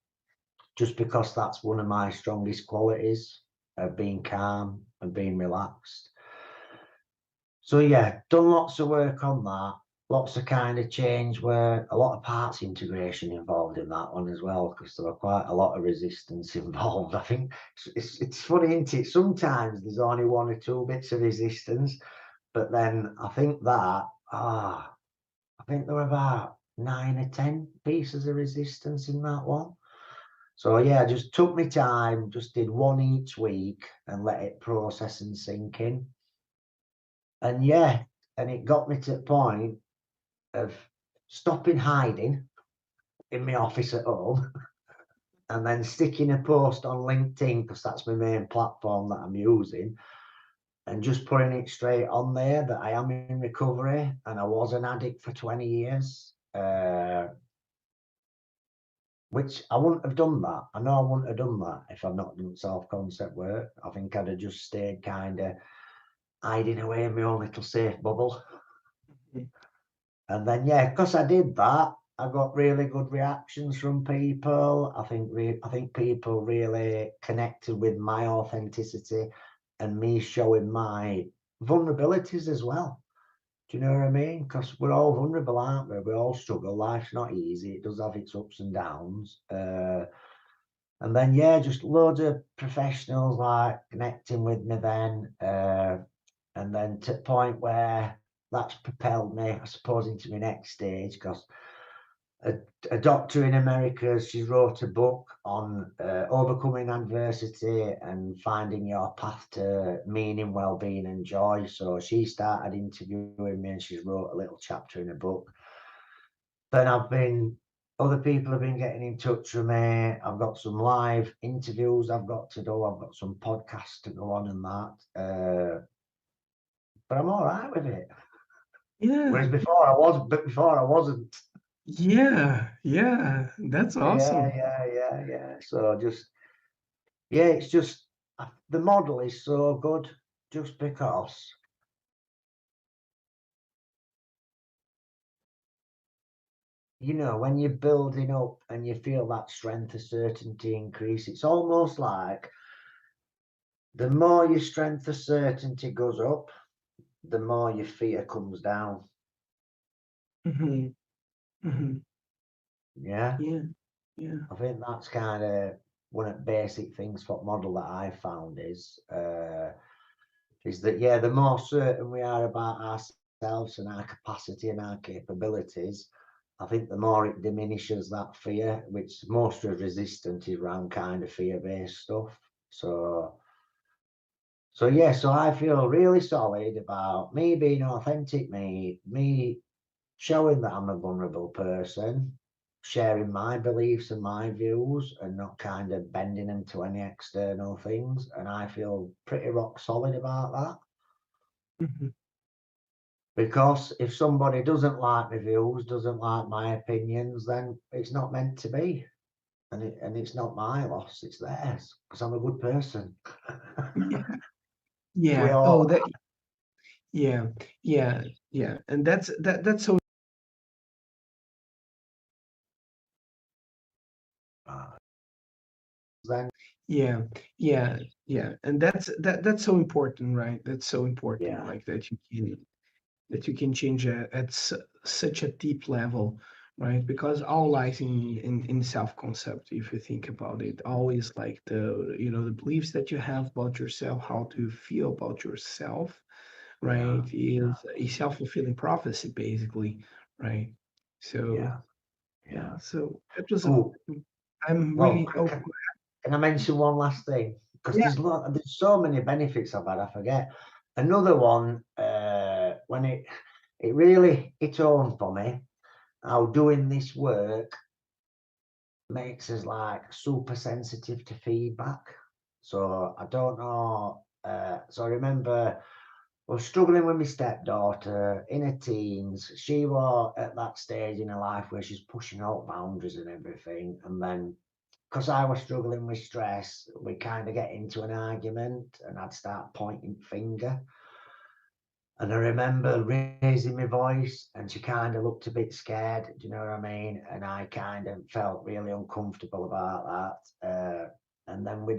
just because that's one of my strongest qualities, being calm and being relaxed. So yeah, done lots of work on that, lots of kind of change, where a lot of parts integration involved in that one as well, because there were quite a lot of resistance involved. I think it's funny, isn't it? Sometimes there's only 1 or 2 bits of resistance, but then I think that, I think there were about 9 or 10 pieces of resistance in that one. So yeah, I just took my time, just did 1 each week and let it process and sink in. And yeah, and it got me to the point of stopping hiding in my office at home and then sticking a post on LinkedIn, because that's my main platform that I'm using, and just putting it straight on there that I am in recovery and I was an addict for 20 years, which I wouldn't have done that. I know I wouldn't have done that if I'd not done self-concept work. I think I'd have just stayed kind of hiding away in my own little safe bubble. And then, yeah, because I did that, I got really good reactions from people. I think people really connected with my authenticity and me showing my vulnerabilities as well. Do you know what I mean? Because we're all vulnerable, aren't we? We all struggle. Life's not easy. It does have its ups and downs. And then, yeah, just loads of professionals like connecting with me then. And then to the point where that's propelled me, I suppose, into my next stage, because a doctor in America, she wrote a book on overcoming adversity and finding your path to meaning, well-being and joy. So she started interviewing me and she's wrote a little chapter in a book. Then other people have been getting in touch with me. I've got some live interviews I've got to do. I've got some podcasts to go on and that. But I'm all right with it. Yeah. Whereas before I wasn't. Yeah. That's awesome. Yeah. So it's just the model is so good, just because when you're building up and you feel that strength of certainty increase, it's almost like the more your strength of certainty goes up, the more your fear comes down. Mm-hmm. Mm-hmm. Yeah. Yeah. I think that's kind of one of the basic things. What model that I found is that, yeah, the more certain we are about ourselves and our capacity and our capabilities, I think the more it diminishes that fear, which most of resistance is around kind of fear-based stuff. So yeah, so I feel really solid about me being authentic, me showing that I'm a vulnerable person, sharing my beliefs and my views and not kind of bending them to any external things. And I feel pretty rock solid about that. Mm-hmm. Because if somebody doesn't like my views, doesn't like my opinions, then it's not meant to be. And it's not my loss, it's theirs, because I'm a good person. Yeah. We Yeah. Oh, all that. Yeah. Yeah. Yeah. And that's so. are. Then, Yeah. Yeah. Yeah. And that's so important, right? That's so important. yeah, Like that you can change such a deep level, right? Because all lies in self-concept. If you think about it, always like the beliefs that you have about yourself, how to feel about yourself, yeah, right? Is a self-fulfilling prophecy, basically, right? So yeah, yeah, yeah. so it was a. Oh, I'm well, really. Oh, can I mention one last thing? Because yeah. there's so many benefits I've had, I forget. Another one, when it really hit home for me, how doing this work makes us like super sensitive to feedback. So I don't know. So I remember I was struggling with my stepdaughter in her teens. She was at that stage in her life where she's pushing out boundaries and everything. And then because I was struggling with stress, we kind of get into an argument and I'd start pointing finger. And I remember raising my voice and she kind of looked a bit scared, do you know what I mean? And I kind of felt really uncomfortable about that. And then I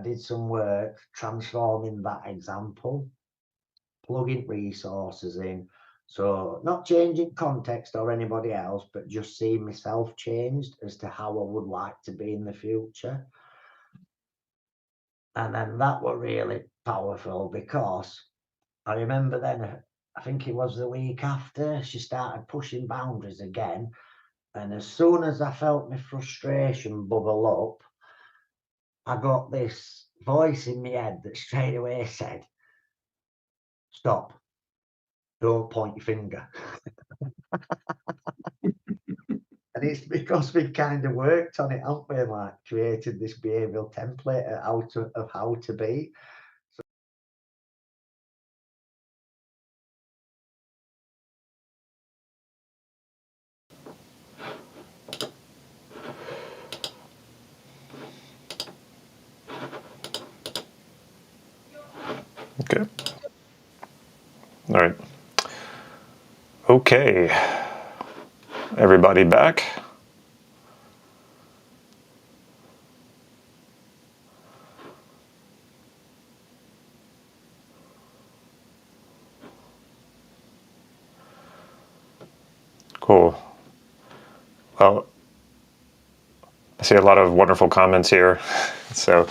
did some work transforming that example, plugging resources in. So not changing context or anybody else, but just seeing myself changed as to how I would like to be in the future. And then that were really powerful because I remember then, I think it was the week after, she started pushing boundaries again. And as soon as I felt my frustration bubble up, I got this voice in my head that straight away said, stop, don't point your finger. And it's because we kind of worked on it, haven't we? Like created this behavioural template of how to be. Okay. All right. Okay. Everybody back? Cool. Well, I see a lot of wonderful comments here. So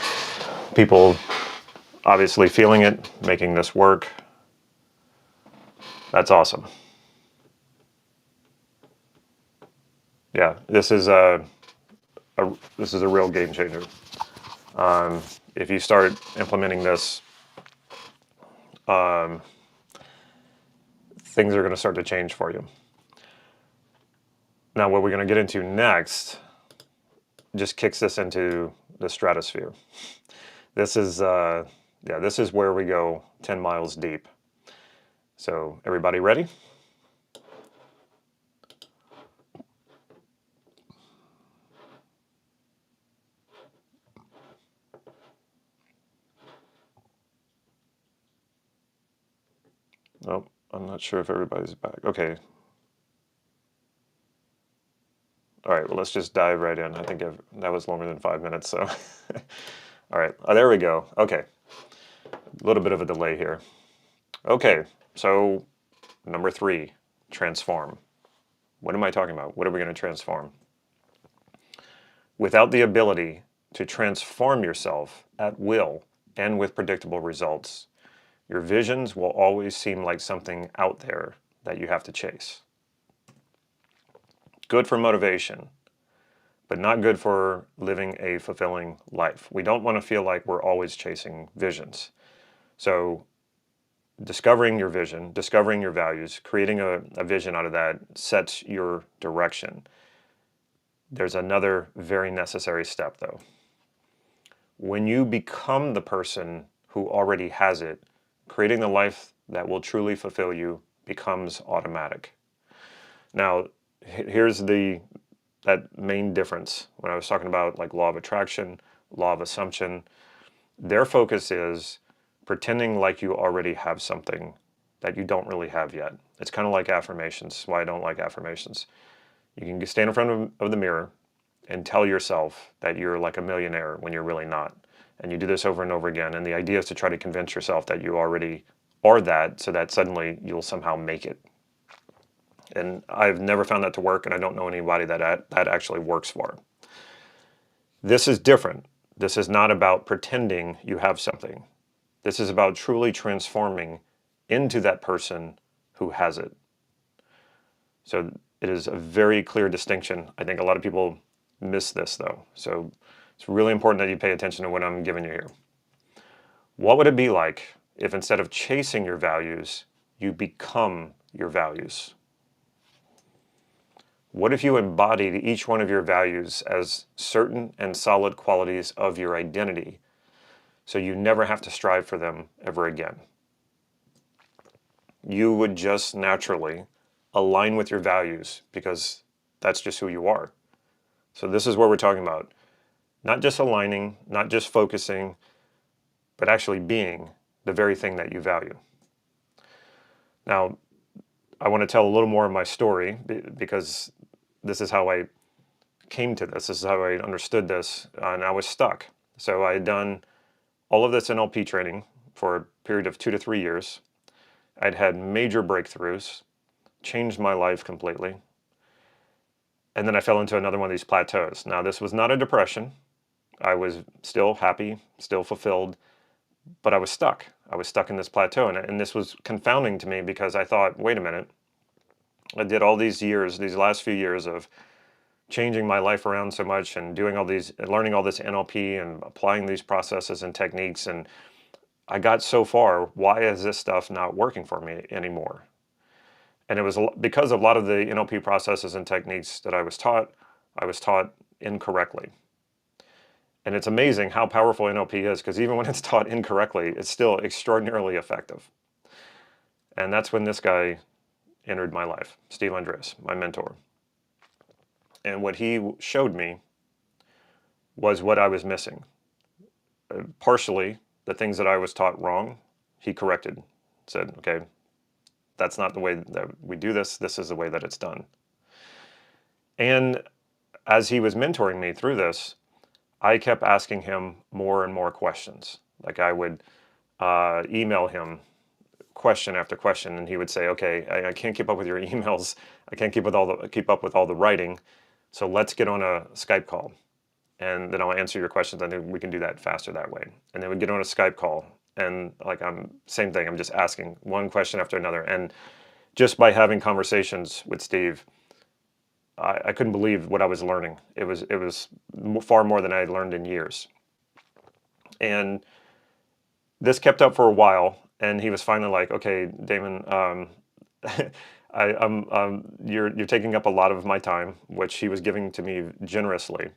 people obviously feeling it, making this work. That's awesome. Yeah, this is a real game changer. If you start implementing this, things are going to start to change for you. Now, what we're going to get into next just kicks this into the stratosphere. This is this is where we go 10 miles deep. So everybody ready? Oh, I'm not sure if everybody's back. Okay. All right, well, let's just dive right in. I think that was longer than 5 minutes, so. All right, there we go. Okay, a little bit of a delay here. Okay, so number 3, transform. What am I talking about? What are we going to transform? Without the ability to transform yourself at will and with predictable results, your visions will always seem like something out there that you have to chase. Good for motivation, but not good for living a fulfilling life. We don't want to feel like we're always chasing visions. So discovering your vision, discovering your values, creating a vision out of that sets your direction. There's another very necessary step though. When you become the person who already has it, creating the life that will truly fulfill you becomes automatic. Now, here's that main difference. When I was talking about like law of attraction, law of assumption, their focus is pretending like you already have something that you don't really have yet. It's kind of like affirmations. Why I don't like affirmations. You can stand in front of the mirror and tell yourself that you're like a millionaire when you're really not. And you do this over and over again. And the idea is to try to convince yourself that you already are that, so that suddenly you'll somehow make it. And I've never found that to work, and I don't know anybody that actually works for. This is different. This is not about pretending you have something. This is about truly transforming into that person who has it. So it is a very clear distinction. I think a lot of people miss this though. So it's really important that you pay attention to what I'm giving you here. What would it be like if instead of chasing your values, you become your values? What if you embodied each one of your values as certain and solid qualities of your identity, so you never have to strive for them ever again? You would just naturally align with your values because that's just who you are. So this is what we're talking about. Not just aligning, not just focusing, but actually being the very thing that you value. Now, I want to tell a little more of my story because this is how I came to this. This is how I understood this, and I was stuck. So I had done all of this NLP training for a period of 2 to 3 years. I'd had major breakthroughs, changed my life completely. And then I fell into another one of these plateaus. Now, this was not a depression. I was still happy, still fulfilled, but I was stuck. I was stuck in this plateau. And this was confounding to me because I thought, wait a minute. I did all these years, these last few years of changing my life around so much and doing all these, learning all this NLP and applying these processes and techniques. And I got so far. Why is this stuff not working for me anymore? And it was because of a lot of the NLP processes and techniques that I was taught incorrectly. And it's amazing how powerful NLP is, because even when it's taught incorrectly, it's still extraordinarily effective. And that's when this guy entered my life, Steve Andres, my mentor. And what he showed me was what I was missing. Partially, the things that I was taught wrong, he corrected, said, okay, that's not the way that we do this. This is the way that it's done. And as he was mentoring me through this, I kept asking him more and more questions. Like I would email him question after question, and he would say, "Okay, I can't keep up with your emails. I can't keep up with all the writing. So let's get on a Skype call, and then I'll answer your questions, and then we can do that faster that way." And then we'd get on a Skype call, and like same thing. I'm just asking one question after another, and just by having conversations with Steve, I couldn't believe what I was learning. It was far more than I had learned in years. And this kept up for a while, and he was finally like, "Okay, Damon, you're taking up a lot of my time," which he was giving to me generously.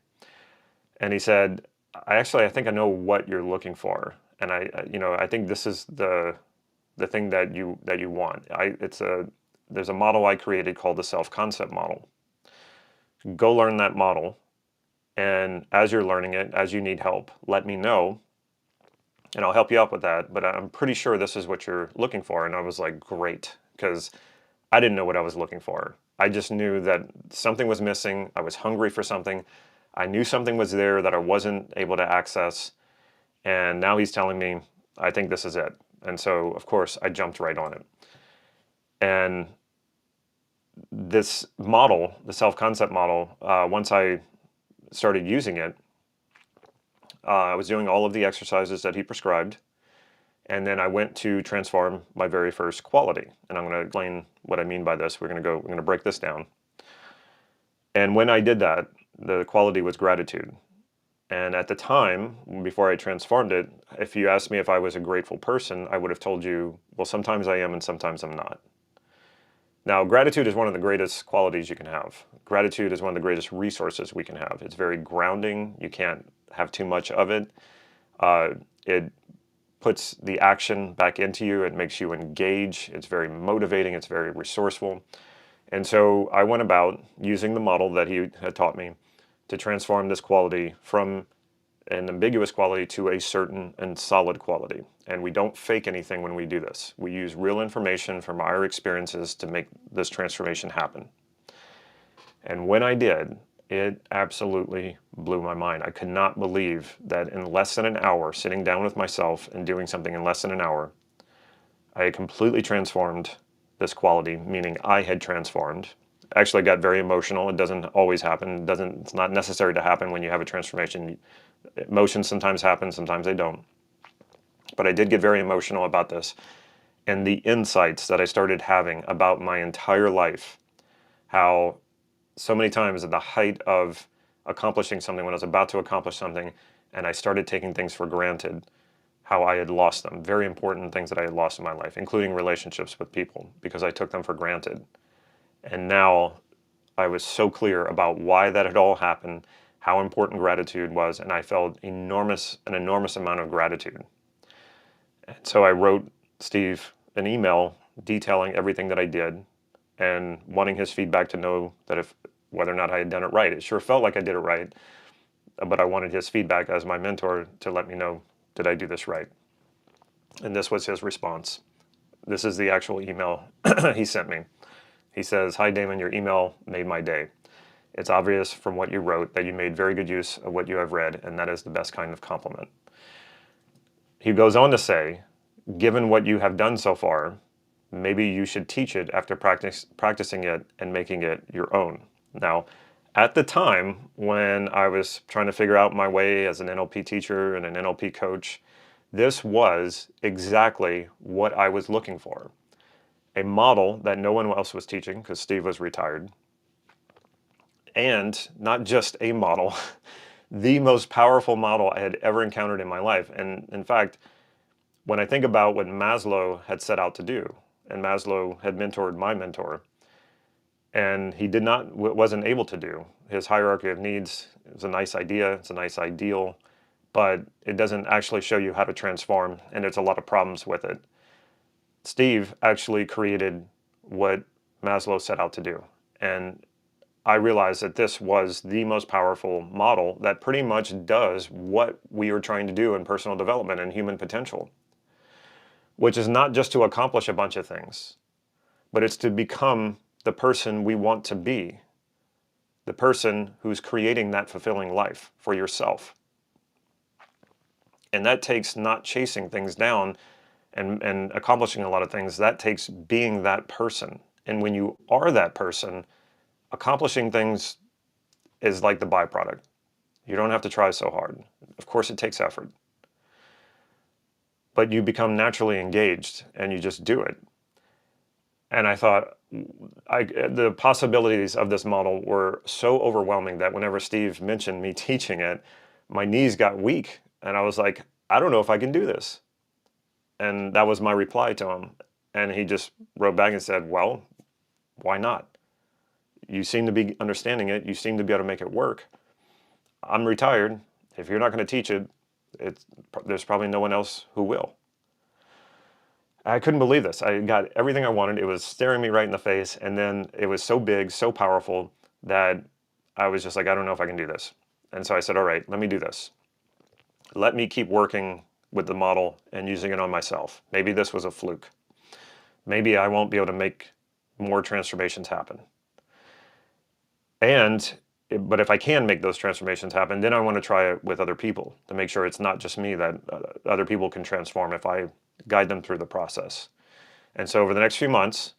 And he said, I think I know what you're looking for, and I think this is the thing that you want. There's a model I created called the self-concept model. Go learn that model, and as you're learning it, as you need help, let me know, and I'll help you out with that. But I'm pretty sure this is what you're looking for. And I was like, great, because I didn't know what I was looking for. I just knew that something was missing. I was hungry for something. I knew something was there that I wasn't able to access. And now he's telling me, I think this is it. And so, of course, I jumped right on it. And this model, the self-concept model, once I started using it, I was doing all of the exercises that he prescribed. And then I went to transform my very first quality. And I'm going to explain what I mean by this. We're going to break this down. And when I did that, the quality was gratitude. And at the time, before I transformed it, if you asked me if I was a grateful person, I would have told you, well, sometimes I am and sometimes I'm not. Now, gratitude is one of the greatest qualities you can have. Gratitude is one of the greatest resources we can have. It's very grounding. You can't have too much of it. It puts the action back into you. It makes you engage. It's very motivating. It's very resourceful. And so I went about using the model that he had taught me to transform this quality from an ambiguous quality to a certain and solid quality. And we don't fake anything when we do this. We use real information from our experiences to make this transformation happen. And when I did, it absolutely blew my mind. I could not believe that in less than an hour, sitting down with myself and doing something in less than an hour, I had completely transformed this quality, meaning I had transformed. Actually, I got very emotional. It doesn't always happen. It's not necessary to happen when you have a transformation. Emotions sometimes happen, sometimes they don't. But I did get very emotional about this. And the insights that I started having about my entire life, how so many times at the height of accomplishing something, when I was about to accomplish something, and I started taking things for granted, how I had lost them. Very important things that I had lost in my life, including relationships with people, because I took them for granted. And now I was so clear about why that had all happened, how important gratitude was, and I felt an enormous amount of gratitude. And so I wrote Steve an email detailing everything that I did and wanting his feedback to know that whether or not I had done it right. It sure felt like I did it right, but I wanted his feedback as my mentor to let me know, did I do this right? And this was his response. This is the actual email he sent me. He says, "Hi Damon, your email made my day. It's obvious from what you wrote that you made very good use of what you have read, and that is the best kind of compliment." He goes on to say, "Given what you have done so far, maybe you should teach it after practicing it and making it your own." Now, at the time when I was trying to figure out my way as an NLP teacher and an NLP coach, this was exactly what I was looking for. A model that no one else was teaching because Steve was retired. And not just a model, the most powerful model I had ever encountered in my life. And in fact, when I think about what Maslow had set out to do, and Maslow had mentored my mentor, and he wasn't able to do. His hierarchy of needs is a nice idea, it's a nice ideal, but it doesn't actually show you how to transform, and there's a lot of problems with it. Steve actually created what Maslow set out to do. And I realized that this was the most powerful model that pretty much does what we are trying to do in personal development and human potential, which is not just to accomplish a bunch of things, but it's to become the person we want to be, the person who's creating that fulfilling life for yourself. And that takes not chasing things down and accomplishing a lot of things. That takes being that person. And when you are that person, accomplishing things is like the byproduct. You don't have to try so hard. Of course, it takes effort. But you become naturally engaged and you just do it. And I thought, the possibilities of this model were so overwhelming that whenever Steve mentioned me teaching it, my knees got weak. And I was like, I don't know if I can do this. And that was my reply to him. And he just wrote back and said, well, why not? You seem to be understanding it. You seem to be able to make it work. I'm retired. If you're not going to teach it, there's probably no one else who will. I couldn't believe this. I got everything I wanted. It was staring me right in the face. And then it was so big, so powerful that I was just like, I don't know if I can do this. And so I said, all right, let me do this. Let me keep working with the model and using it on myself. Maybe this was a fluke. Maybe I won't be able to make more transformations happen. And but if I can make those transformations happen, then I want to try it with other people to make sure it's not just me, that other people can transform if I guide them through the process. And so over the next few months,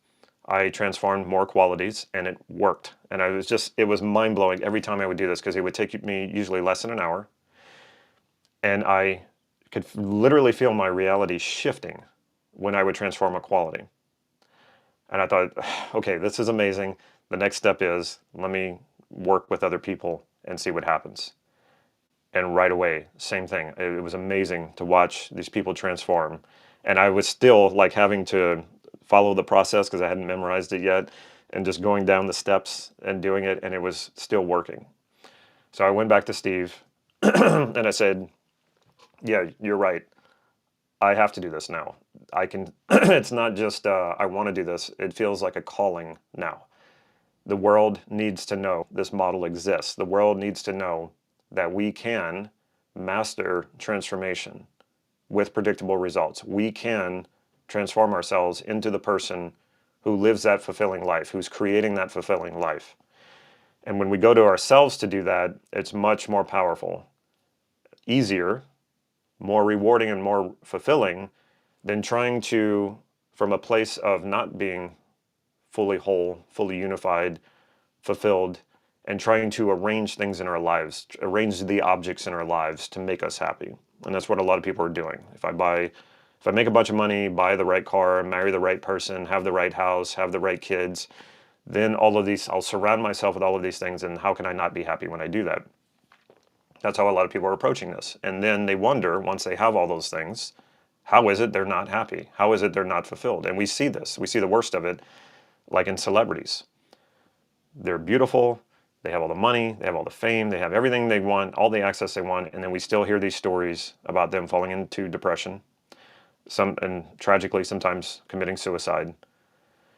I transformed more qualities, and it worked. And it was mind blowing every time I would do this, because it would take me usually less than an hour. And I could literally feel my reality shifting when I would transform a quality. And I thought, okay, this is amazing. The next step is, let me work with other people and see what happens. And right away, same thing. It was amazing to watch these people transform. And I was still like having to follow the process because I hadn't memorized it yet, and just going down the steps and doing it, and it was still working. So I went back to Steve and I said, yeah, you're right. I have to do this now. I can, it's not just I want to do this. It feels like a calling now. The world needs to know this model exists. The world needs to know that we can master transformation with predictable results. We can transform ourselves into the person who lives that fulfilling life, who's creating that fulfilling life. And when we go to ourselves to do that, it's much more powerful, easier, more rewarding, and more fulfilling than trying to, from a place of not being fully whole, fully unified, fulfilled, and trying to arrange things in our lives, arrange the objects in our lives to make us happy. And that's what a lot of people are doing. If I make a bunch of money, buy the right car, marry the right person, have the right house, have the right kids, then all of these, I'll surround myself with all of these things, and how can I not be happy when I do that? That's how a lot of people are approaching this. And then they wonder, once they have all those things, how is it they're not happy? How is it they're not fulfilled? And we see this. We see the worst of it, like in celebrities. They're beautiful, they have all the money, they have all the fame, they have everything they want, all the access they want, and then we still hear these stories about them falling into depression, and tragically sometimes committing suicide.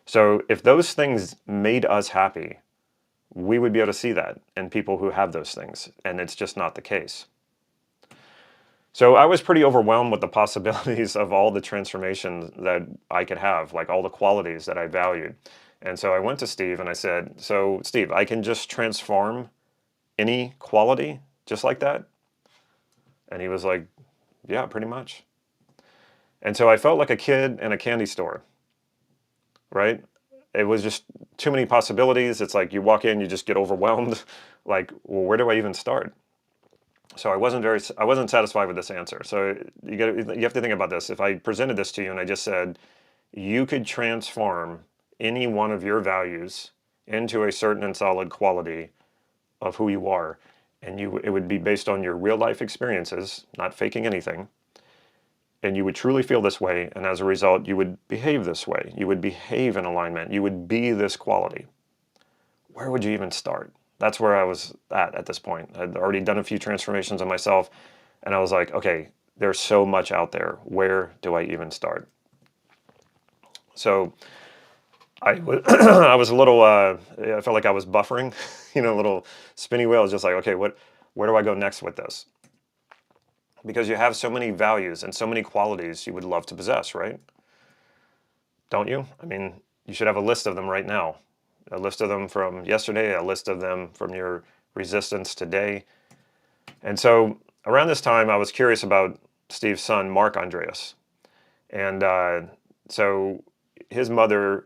So if those things made us happy, we would be able to see that in people who have those things, and it's just not the case. So I was pretty overwhelmed with the possibilities of all the transformation that I could have, like all the qualities that I valued. And so I went to Steve and I said, so Steve, I can just transform any quality just like that? And he was like, yeah, pretty much. And so I felt like a kid in a candy store, right? It was just too many possibilities. It's like you walk in, you just get overwhelmed. Like, well, where do I even start? So I wasn't satisfied with this answer. So you have to think about this. If I presented this to you and I just said, you could transform any one of your values into a certain and solid quality of who you are, and it would be based on your real life experiences, not faking anything, and you would truly feel this way, and as a result, you would behave this way. You would behave in alignment. You would be this quality. Where would you even start? That's where I was at this point. I'd already done a few transformations on myself, and I was like, okay, there's so much out there. Where do I even start? So I was a little, I felt like I was buffering, a little spinny wheel. I was just like, okay, where do I go next with this? Because you have so many values and so many qualities you would love to possess, right? Don't you? I mean, you should have a list of them right now. A list of them from yesterday, a list of them from your resistance today. And so around this time, I was curious about Steve's son, Mark Andreas. And so his mother,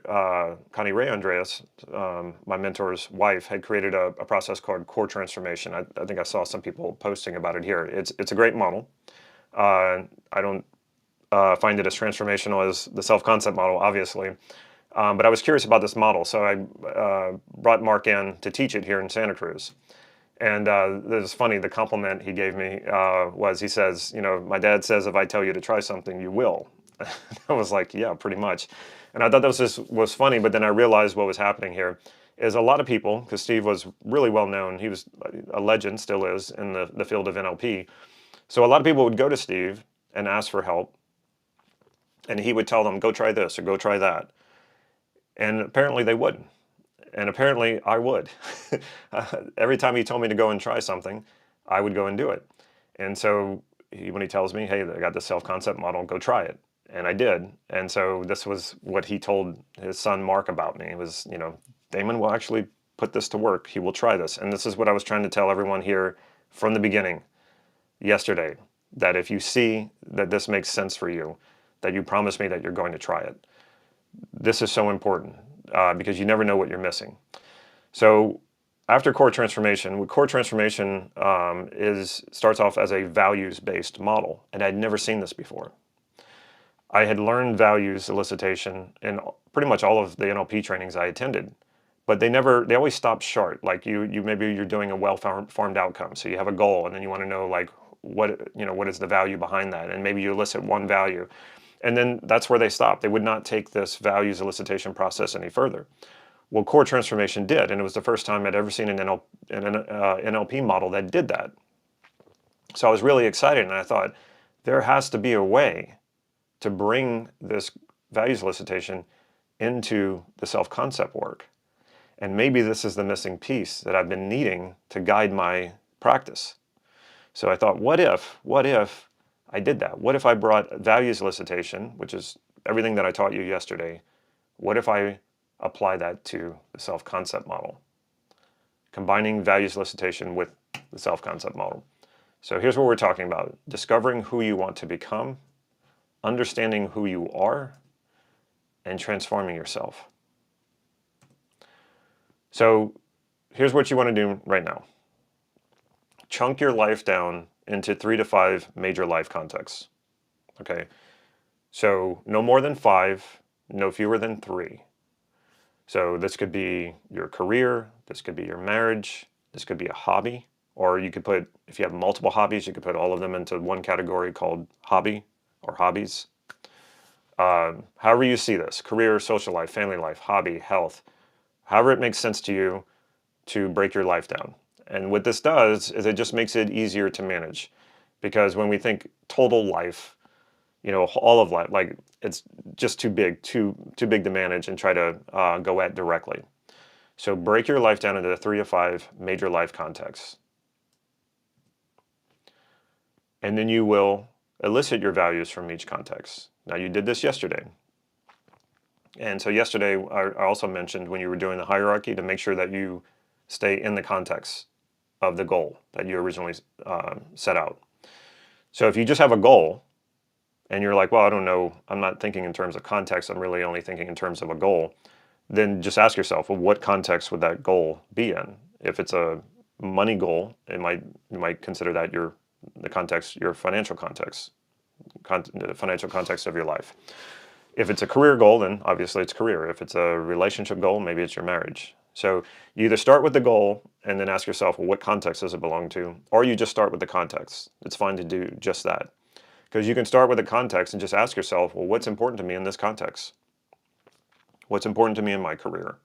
Connie Ray Andreas, my mentor's wife, had created a process called core transformation. I think I saw some people posting about it here. It's a great model. I don't find it as transformational as the self-concept model, obviously. But I was curious about this model, so I brought Mark in to teach it here in Santa Cruz. And it was funny, the compliment he gave me was, he says, my dad says if I tell you to try something, you will. I was like, yeah, pretty much. And I thought that was funny, but then I realized what was happening here is a lot of people, because Steve was really well known, he was a legend, still is, in the field of NLP. So a lot of people would go to Steve and ask for help, and he would tell them, go try this or go try that. And apparently they wouldn't. And apparently I would. Every time he told me to go and try something, I would go and do it. And so when he tells me, hey, I got this self-concept model, go try it. And I did. And so this was what he told his son Mark about me. It was, Damon will actually put this to work. He will try this. And this is what I was trying to tell everyone here from the beginning yesterday, that if you see that this makes sense for you, that you promise me that you're going to try it. This is so important because you never know what you're missing. So after core transformation, starts off as a values-based model, and I'd never seen this before. I had learned values elicitation in pretty much all of the NLP trainings I attended, but they always stopped short. Like maybe you're doing a well-formed outcome, so you have a goal, and then you want to know like what is the value behind that, and maybe you elicit one value, and then that's where they stopped. They would not take this values elicitation process any further. Well, core transformation did, and it was the first time I'd ever seen an NLP model that did that. So I was really excited, and I thought, there has to be a way to bring this values elicitation into the self-concept work. And maybe this is the missing piece that I've been needing to guide my practice. So I thought, what if I did that? What if I brought values elicitation, which is everything that I taught you yesterday, what if I apply that to the self-concept model, combining values elicitation with the self-concept model? So here's what we're talking about: discovering who you want to become, understanding who you are, and transforming yourself. So here's what you want to do right now. Chunk your life down into 3 to 5 major life contexts. Okay, so no more than 5, no fewer than 3. So this could be your career, this could be your marriage, this could be a hobby, or you could put, if you have multiple hobbies, you could put all of them into one category called hobby or hobbies. However you see this: career, social life, family life, hobby, health, however it makes sense to you to break your life down. And what this does is it just makes it easier to manage, because when we think total life, all of life, like it's just too big to manage and try to go at directly. So break your life down into 3 to 5 major life contexts. And then you will elicit your values from each context. Now, you did this yesterday. And so yesterday, I also mentioned when you were doing the hierarchy to make sure that you stay in the context of the goal that you originally set out. So if you just have a goal and you're like, well, I don't know, I'm not thinking in terms of context, I'm really only thinking in terms of a goal, then just ask yourself, well, what context would that goal be in? If it's a money goal, you might consider that your financial context, the financial context of your life. If it's a career goal, then obviously it's career. If it's a relationship goal, maybe it's your marriage. So you either start with the goal and then ask yourself, well, what context does it belong to? Or you just start with the context. It's fine to do just that. Because you can start with the context and just ask yourself, well, what's important to me in this context? What's important to me in my career?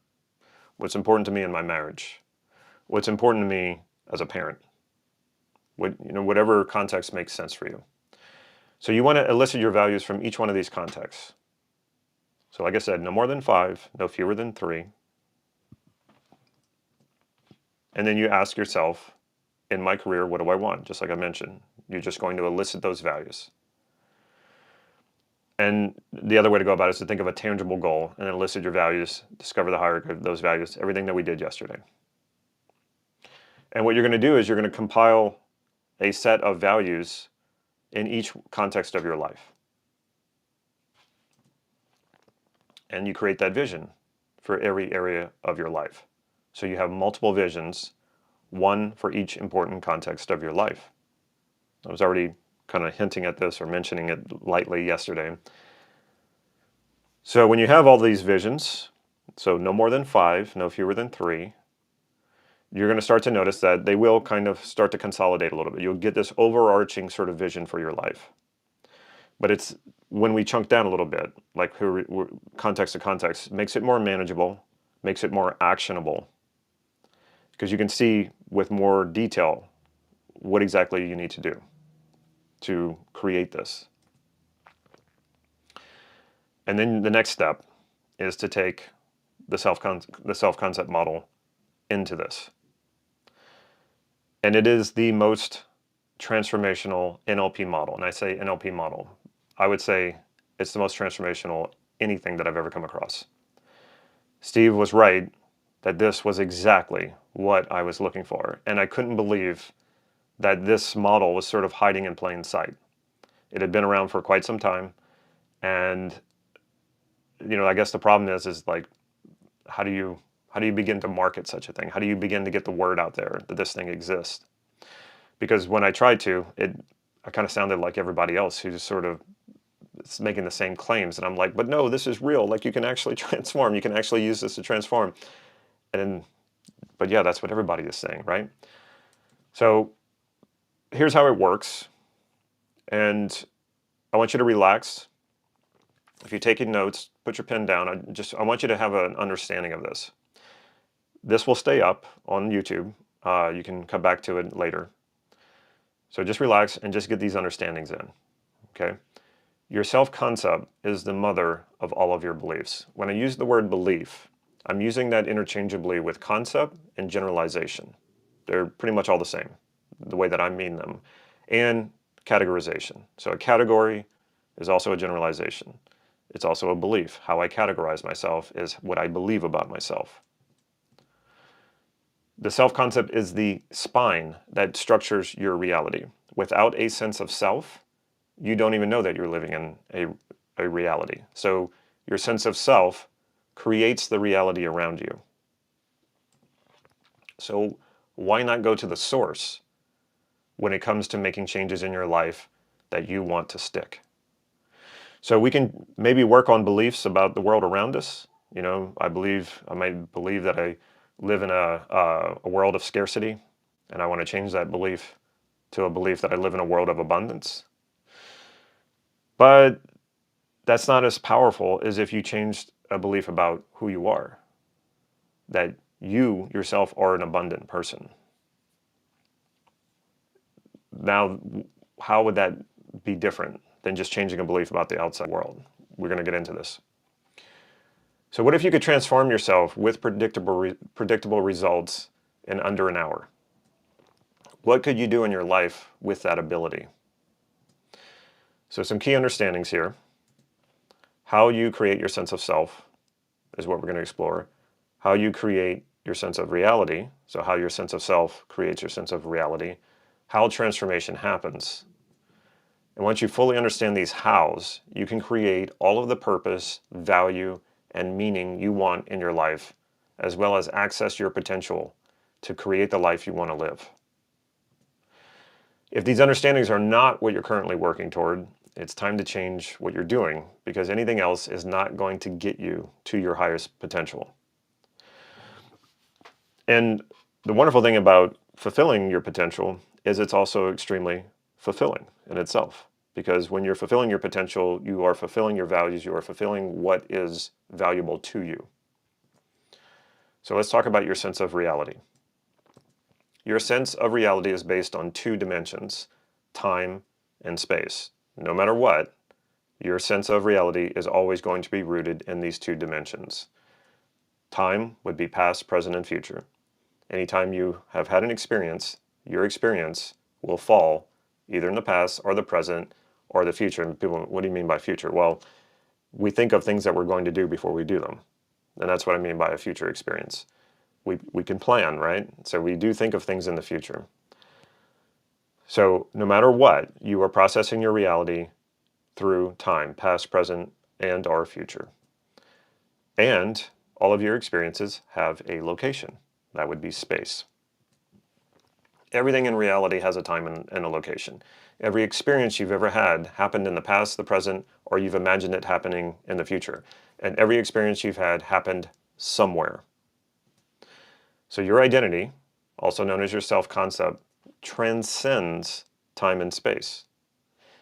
What's important to me in my marriage? What's important to me as a parent? Whatever context makes sense for you. So you want to elicit your values from each one of these contexts. So like I said, no more than 5, no fewer than 3. And then you ask yourself, in my career, what do I want? Just like I mentioned, you're just going to elicit those values. And the other way to go about it is to think of a tangible goal and then elicit your values, discover the hierarchy of those values, everything that we did yesterday. And what you're going to do is you're going to compile a set of values in each context of your life. And you create that vision for every area of your life. So you have multiple visions, one for each important context of your life. I was already kind of hinting at this or mentioning it lightly yesterday. So when you have all these visions, so no more than 5, no fewer than 3, you're going to start to notice that they will kind of start to consolidate a little bit. You'll get this overarching sort of vision for your life. But it's when we chunk down a little bit, like context to context, makes it more manageable, makes it more actionable, because you can see with more detail what exactly you need to do to create this. And then the next step is to take the self-concept model into this. And it is the most transformational NLP model. And I say NLP model. I would say it's the most transformational anything that I've ever come across. Steve was right that this was exactly what I was looking for. And I couldn't believe that this model was sort of hiding in plain sight. It had been around for quite some time. And, I guess the problem is like, how do you begin to market such a thing? How do you begin to get the word out there that this thing exists? Because when I tried to, I kind of sounded like everybody else who just sort of is making the same claims. And I'm like, but no, this is real. Like, you can actually transform. You can actually use this to transform. But yeah, that's what everybody is saying, right? So here's how it works. And I want you to relax. If you're taking notes, put your pen down. I want you to have an understanding of this. This will stay up on YouTube. You can come back to it later. So just relax and just get these understandings in, okay? Your self-concept is the mother of all of your beliefs. When I use the word belief, I'm using that interchangeably with concept and generalization. They're pretty much all the same, the way that I mean them. And categorization. So a category is also a generalization. It's also a belief. How I categorize myself is what I believe about myself. The self-concept is the spine that structures your reality. Without a sense of self, you don't even know that you're living in a reality. So your sense of self creates the reality around you. So why not go to the source when it comes to making changes in your life that you want to stick? So we can maybe work on beliefs about the world around us. I might believe that I live in a world of scarcity, and I want to change that belief to a belief that I live in a world of abundance. But that's not as powerful as if you changed a belief about who you are, that you yourself are an abundant person. Now, how would that be different than just changing a belief about the outside world? We're going to get into this. So what if you could transform yourself with predictable results in under an hour? What could you do in your life with that ability? So some key understandings here. How you create your sense of self is what we're going to explore. How you create your sense of reality, so how your sense of self creates your sense of reality. How transformation happens. And once you fully understand these hows, you can create all of the purpose, value, and meaning you want in your life, as well as access your potential to create the life you want to live. If these understandings are not what you're currently working toward, it's time to change what you're doing, because anything else is not going to get you to your highest potential. And the wonderful thing about fulfilling your potential is it's also extremely fulfilling in itself. Because when you're fulfilling your potential, you are fulfilling your values, you are fulfilling what is valuable to you. So let's talk about your sense of reality. Your sense of reality is based on two dimensions, time and space. No matter what, your sense of reality is always going to be rooted in these two dimensions. Time would be past, present, and future. Anytime you have had an experience, your experience will fall either in the past or the present or the future. And people, what do you mean by future? Well, we think of things that we're going to do before we do them. And that's what I mean by a future experience. We can plan, right? So we do think of things in the future. So no matter what, you are processing your reality through time, past, present, and or future. And all of your experiences have a location. That would be space. Everything in reality has a time and a location. Every experience you've ever had happened in the past, the present, or you've imagined it happening in the future. And every experience you've had happened somewhere. So your identity, also known as your self-concept, transcends time and space.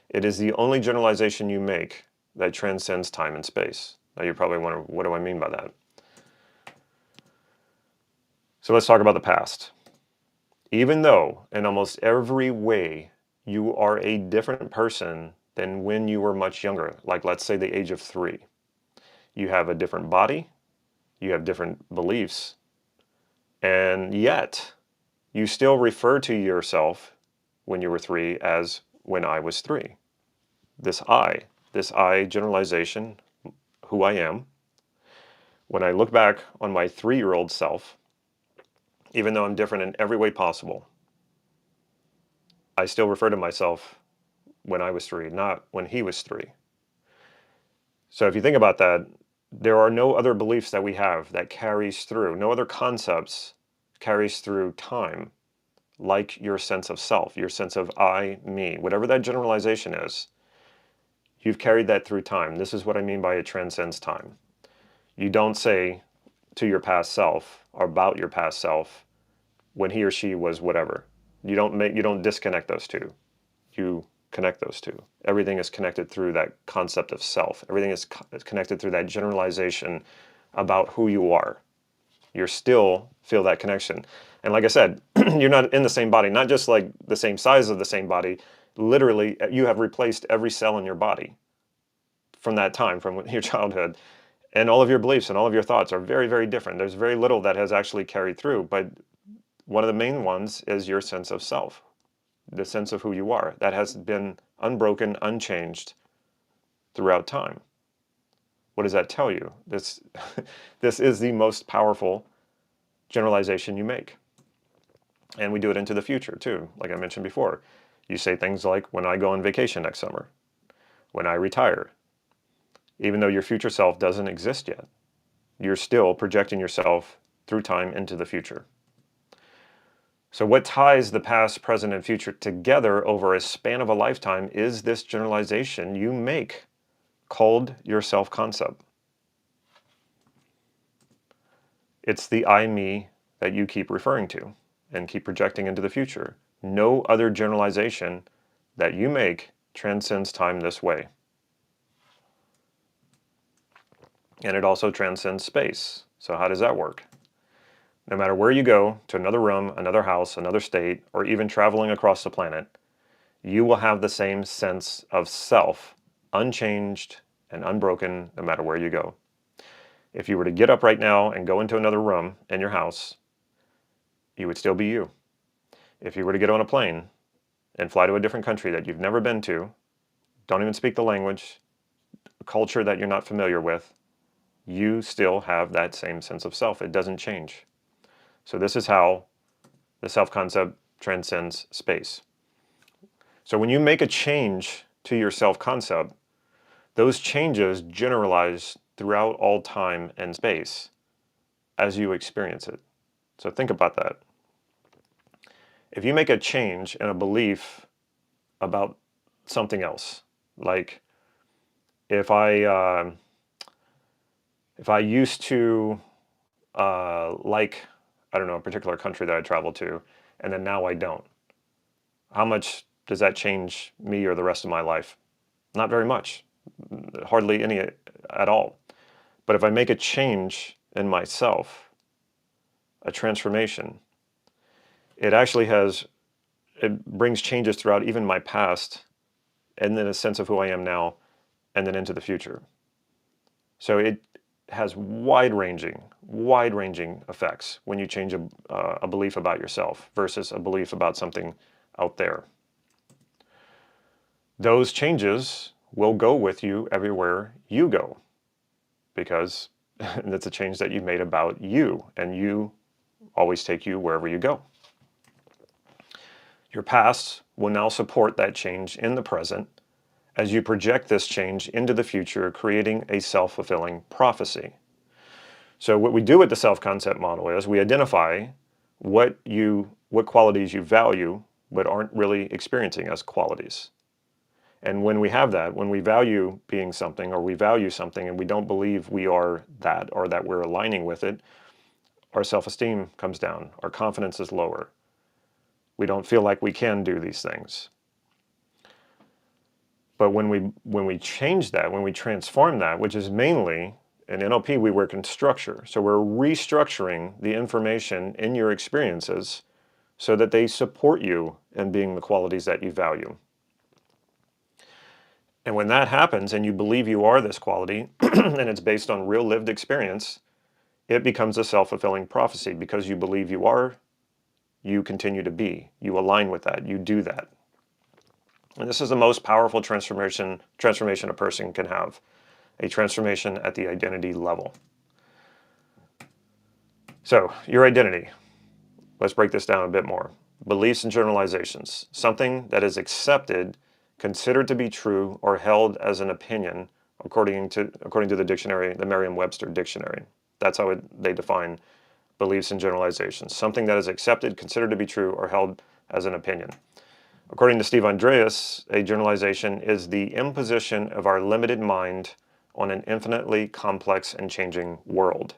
It is the only generalization you make that transcends time and space. Now you're probably wondering, what do I mean by that? So let's talk about the past. Even though in almost every way you are a different person than when you were much younger, like let's say the age of 3, you have a different body, you have different beliefs, and yet you still refer to yourself when you were 3 as when I was 3. This I generalization, who I am, When I look back on my 3-year-old self, even though I'm different in every way possible, I still refer to myself when I was 3, not when he was 3. So if you think about that, there are no other beliefs that we have that carries through, no other concepts carries through time, like your sense of self, your sense of I, me, whatever that generalization is. You've carried that through time. This is what I mean by it transcends time. You don't say to your past self or about your past self when he or she was whatever. You don't disconnect those two. You connect those two. Everything is connected through that concept of self. Everything is connected through that generalization about who you are. You still feel that connection. And like I said, you're not in the same body, not just like the same size of the same body. Literally, you have replaced every cell in your body from that time, from your childhood. And all of your beliefs and all of your thoughts are very, very different. There's very little that has actually carried through. But one of the main ones is your sense of self, the sense of who you are. That has been unbroken, unchanged throughout time. What does that tell you? This, this is the most powerful generalization you make. And we do it into the future too, like I mentioned before. You say things like, when I go on vacation next summer, when I retire. Even though your future self doesn't exist yet, you're still projecting yourself through time into the future. So what ties the past, present, and future together over a span of a lifetime is this generalization you make called your self-concept. It's the I, me that you keep referring to and keep projecting into the future. No other generalization that you make transcends time this way. And it also transcends space. So how does that work? No matter where you go, to another room, another house, another state, or even traveling across the planet, you will have the same sense of self, unchanged and unbroken no matter where you go. If you were to get up right now and go into another room in your house, you would still be you. If you were to get on a plane and fly to a different country that you've never been to, don't even speak the language, a culture that you're not familiar with, you still have that same sense of self. It doesn't change. So this is how the self-concept transcends space. So when you make a change to your self-concept, those changes generalize throughout all time and space as you experience it. So think about that. If you make a change in a belief about something else, like if I used to like, I don't know, a particular country that I traveled to, and then now I don't, how much does that change me or the rest of my life? Not very much, hardly any at all. But if I make a change in myself, a transformation, it actually brings changes throughout even my past, and then a sense of who I am now, and then into the future. So it has wide-ranging effects when you change a belief about yourself versus a belief about something out there. Those changes will go with you everywhere you go, because that's a change that you've made about you, and you always take you wherever you go. Your past will now support that change in the present as you project this change into the future, creating a self-fulfilling prophecy. So what we do with the self-concept model is we identify what qualities you value but aren't really experiencing as qualities. And when we have that, when we value being something, or we value something and we don't believe we are that, or that we're aligning with it, our self-esteem comes down, our confidence is lower. We don't feel like we can do these things. But when we change that, when we transform that, which is mainly, in NLP, we work in structure. So we're restructuring the information in your experiences so that they support you in being the qualities that you value. And when that happens and you believe you are this quality, and it's based on real lived experience, it becomes a self-fulfilling prophecy, because you believe you are, you continue to be. You align with that. You do that. And this is the most powerful transformation a person can have, a transformation at the identity level. So your identity, let's break this down a bit more. Beliefs and generalizations, something that is accepted, considered to be true, or held as an opinion, according to the dictionary, the Merriam-Webster dictionary. That's how they define beliefs and generalizations. Something that is accepted, considered to be true, or held as an opinion. According to Steve Andreas, a generalization is the imposition of our limited mind on an infinitely complex and changing world.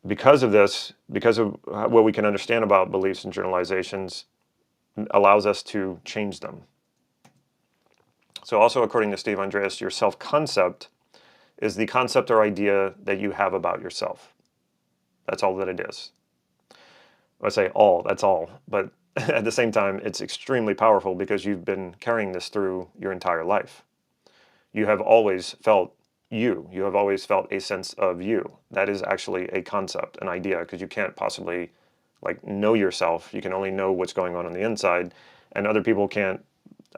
Because of this, because of what we can understand about beliefs and generalizations, allows us to change them. So also according to Steve Andreas, your self-concept is the concept or idea that you have about yourself. That's all that it is. I say all, that's all, but at the same time, it's extremely powerful because you've been carrying this through your entire life. You have always felt you. You have always felt a sense of you. That is actually a concept, an idea, because you can't possibly know yourself. You can only know what's going on the inside, and other people can't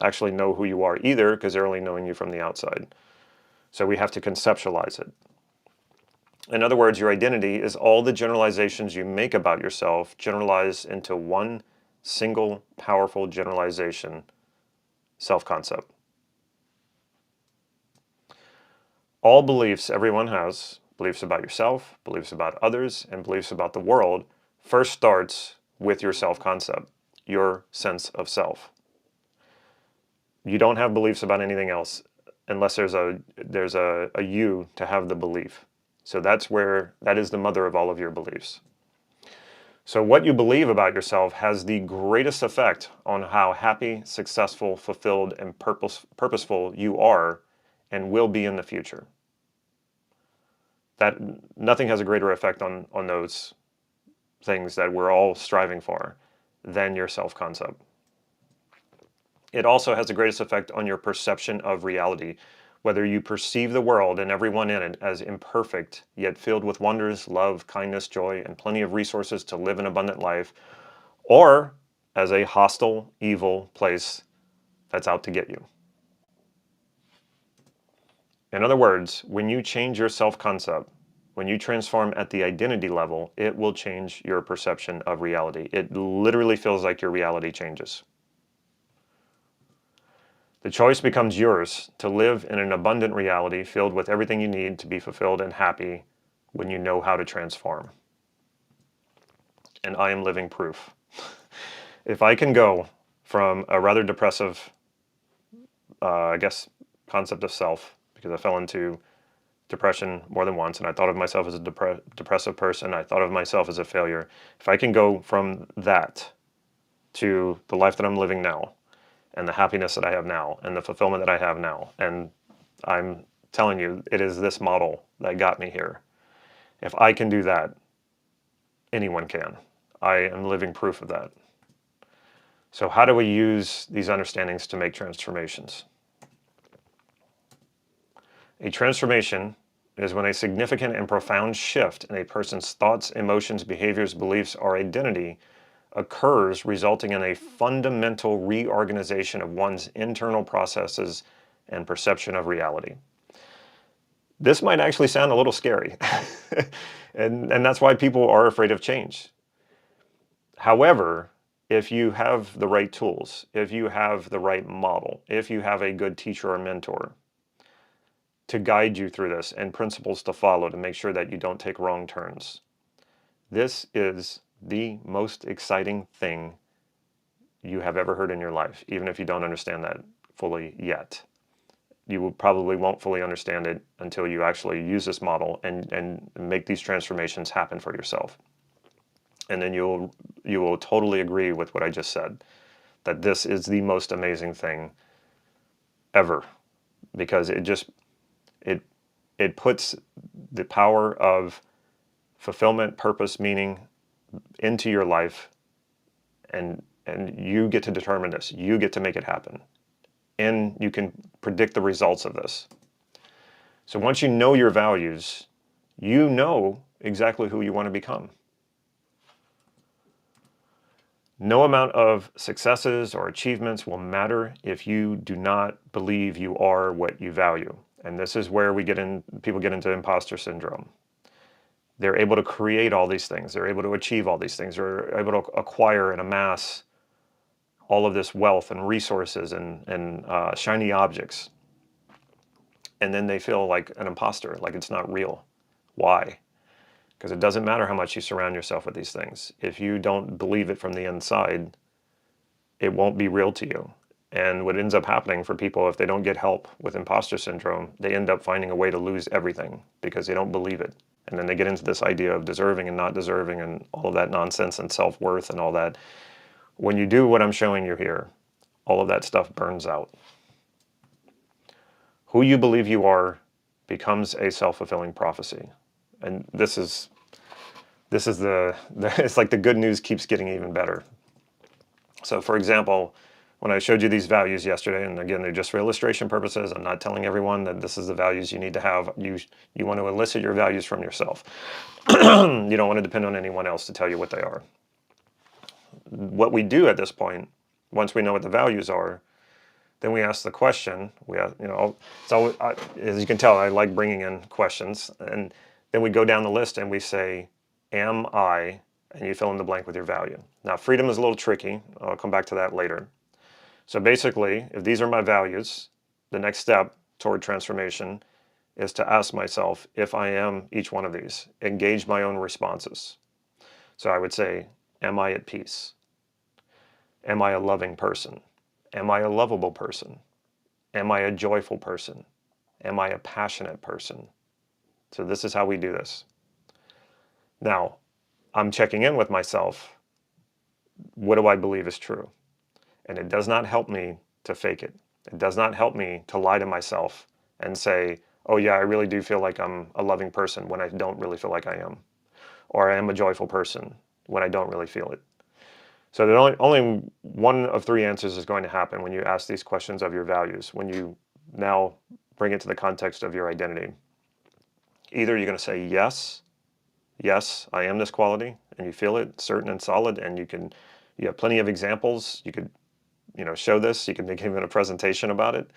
actually know who you are either because they're only knowing you from the outside. So we have to conceptualize it. In other words, your identity is all the generalizations you make about yourself generalized into one single powerful generalization, self-concept. All beliefs everyone has, beliefs about yourself, beliefs about others, and beliefs about the world, first starts with your self-concept, your sense of self. You don't have beliefs about anything else unless there's a you to have the belief. So that is the mother of all of your beliefs. So what you believe about yourself has the greatest effect on how happy, successful, fulfilled, and purposeful you are and will be in the future. That nothing has a greater effect on those things that we're all striving for than your self-concept. It also has the greatest effect on your perception of reality, whether you perceive the world and everyone in it as imperfect, yet filled with wonders, love, kindness, joy, and plenty of resources to live an abundant life, or as a hostile, evil place that's out to get you. In other words, when you change your self-concept, when you transform at the identity level, it will change your perception of reality. It literally feels like your reality changes. The choice becomes yours to live in an abundant reality filled with everything you need to be fulfilled and happy when you know how to transform. And I am living proof. If I can go from a rather depressive, concept of self, because I fell into depression more than once, and I thought of myself as a depressive person, I thought of myself as a failure. If I can go from that to the life that I'm living now, and the happiness that I have now, and the fulfillment that I have now, and I'm telling you, it is this model that got me here. If I can do that, anyone can. I am living proof of that. So how do we use these understandings to make transformations? A transformation is when a significant and profound shift in a person's thoughts, emotions, behaviors, beliefs, or identity occurs, resulting in a fundamental reorganization of one's internal processes and perception of reality. This might actually sound a little scary, and that's why people are afraid of change. However, if you have the right tools, if you have the right model, if you have a good teacher or mentor to guide you through this and principles to follow to make sure that you don't take wrong turns, this is the most exciting thing you have ever heard in your life, even if you don't understand that fully yet. You probably won't fully understand it until you actually use this model and make these transformations happen for yourself. And then you will totally agree with what I just said, that this is the most amazing thing ever, because it puts the power of fulfillment, purpose, meaning into your life, and you get to determine this. You get to make it happen. And you can predict the results of this. So once you know your values, you know exactly who you want to become. No amount of successes or achievements will matter if you do not believe you are what you value. And this is where people get into imposter syndrome. they're able to create all these things. They're able to achieve all these things. They're able to acquire and amass all of this wealth and resources and shiny objects. And then they feel like an imposter, like it's not real. Why? Because it doesn't matter how much you surround yourself with these things. If you don't believe it from the inside, it won't be real to you. And what ends up happening for people, if they don't get help with imposter syndrome, they end up finding a way to lose everything because they don't believe it. And then they get into this idea of deserving and not deserving and all of that nonsense and self-worth and all that. When you do what I'm showing you here, all of that stuff burns out. Who you believe you are becomes a self-fulfilling prophecy. And this is the it's like the good news keeps getting even better. So for example, when I showed you these values yesterday, and again, they're just for illustration purposes, I'm not telling everyone that this is the values you need to have. You want to elicit your values from yourself. You don't want to depend on anyone else to tell you what they are. What we do at this point, once we know what the values are, then we ask the question. We ask, so as you can tell, I like bringing in questions, and then we go down the list and we say, "Am I?" and you fill in the blank with your value. Now, freedom is a little tricky. I'll come back to that later. So basically, if these are my values, the next step toward transformation is to ask myself if I am each one of these, engage my own responses. So I would say, am I at peace? Am I a loving person? Am I a lovable person? Am I a joyful person? Am I a passionate person? So this is how we do this. Now, I'm checking in with myself. What do I believe is true? And it does not help me to fake it. It does not help me to lie to myself and say, oh yeah, I really do feel like I'm a loving person when I don't really feel like I am. Or I am a joyful person when I don't really feel it. So that only one of three answers is going to happen when you ask these questions of your values, when you now bring it to the context of your identity. Either you're going to say, yes, I am this quality, and you feel it certain and solid, and you have plenty of examples. You could, show this. You could make even a presentation about it.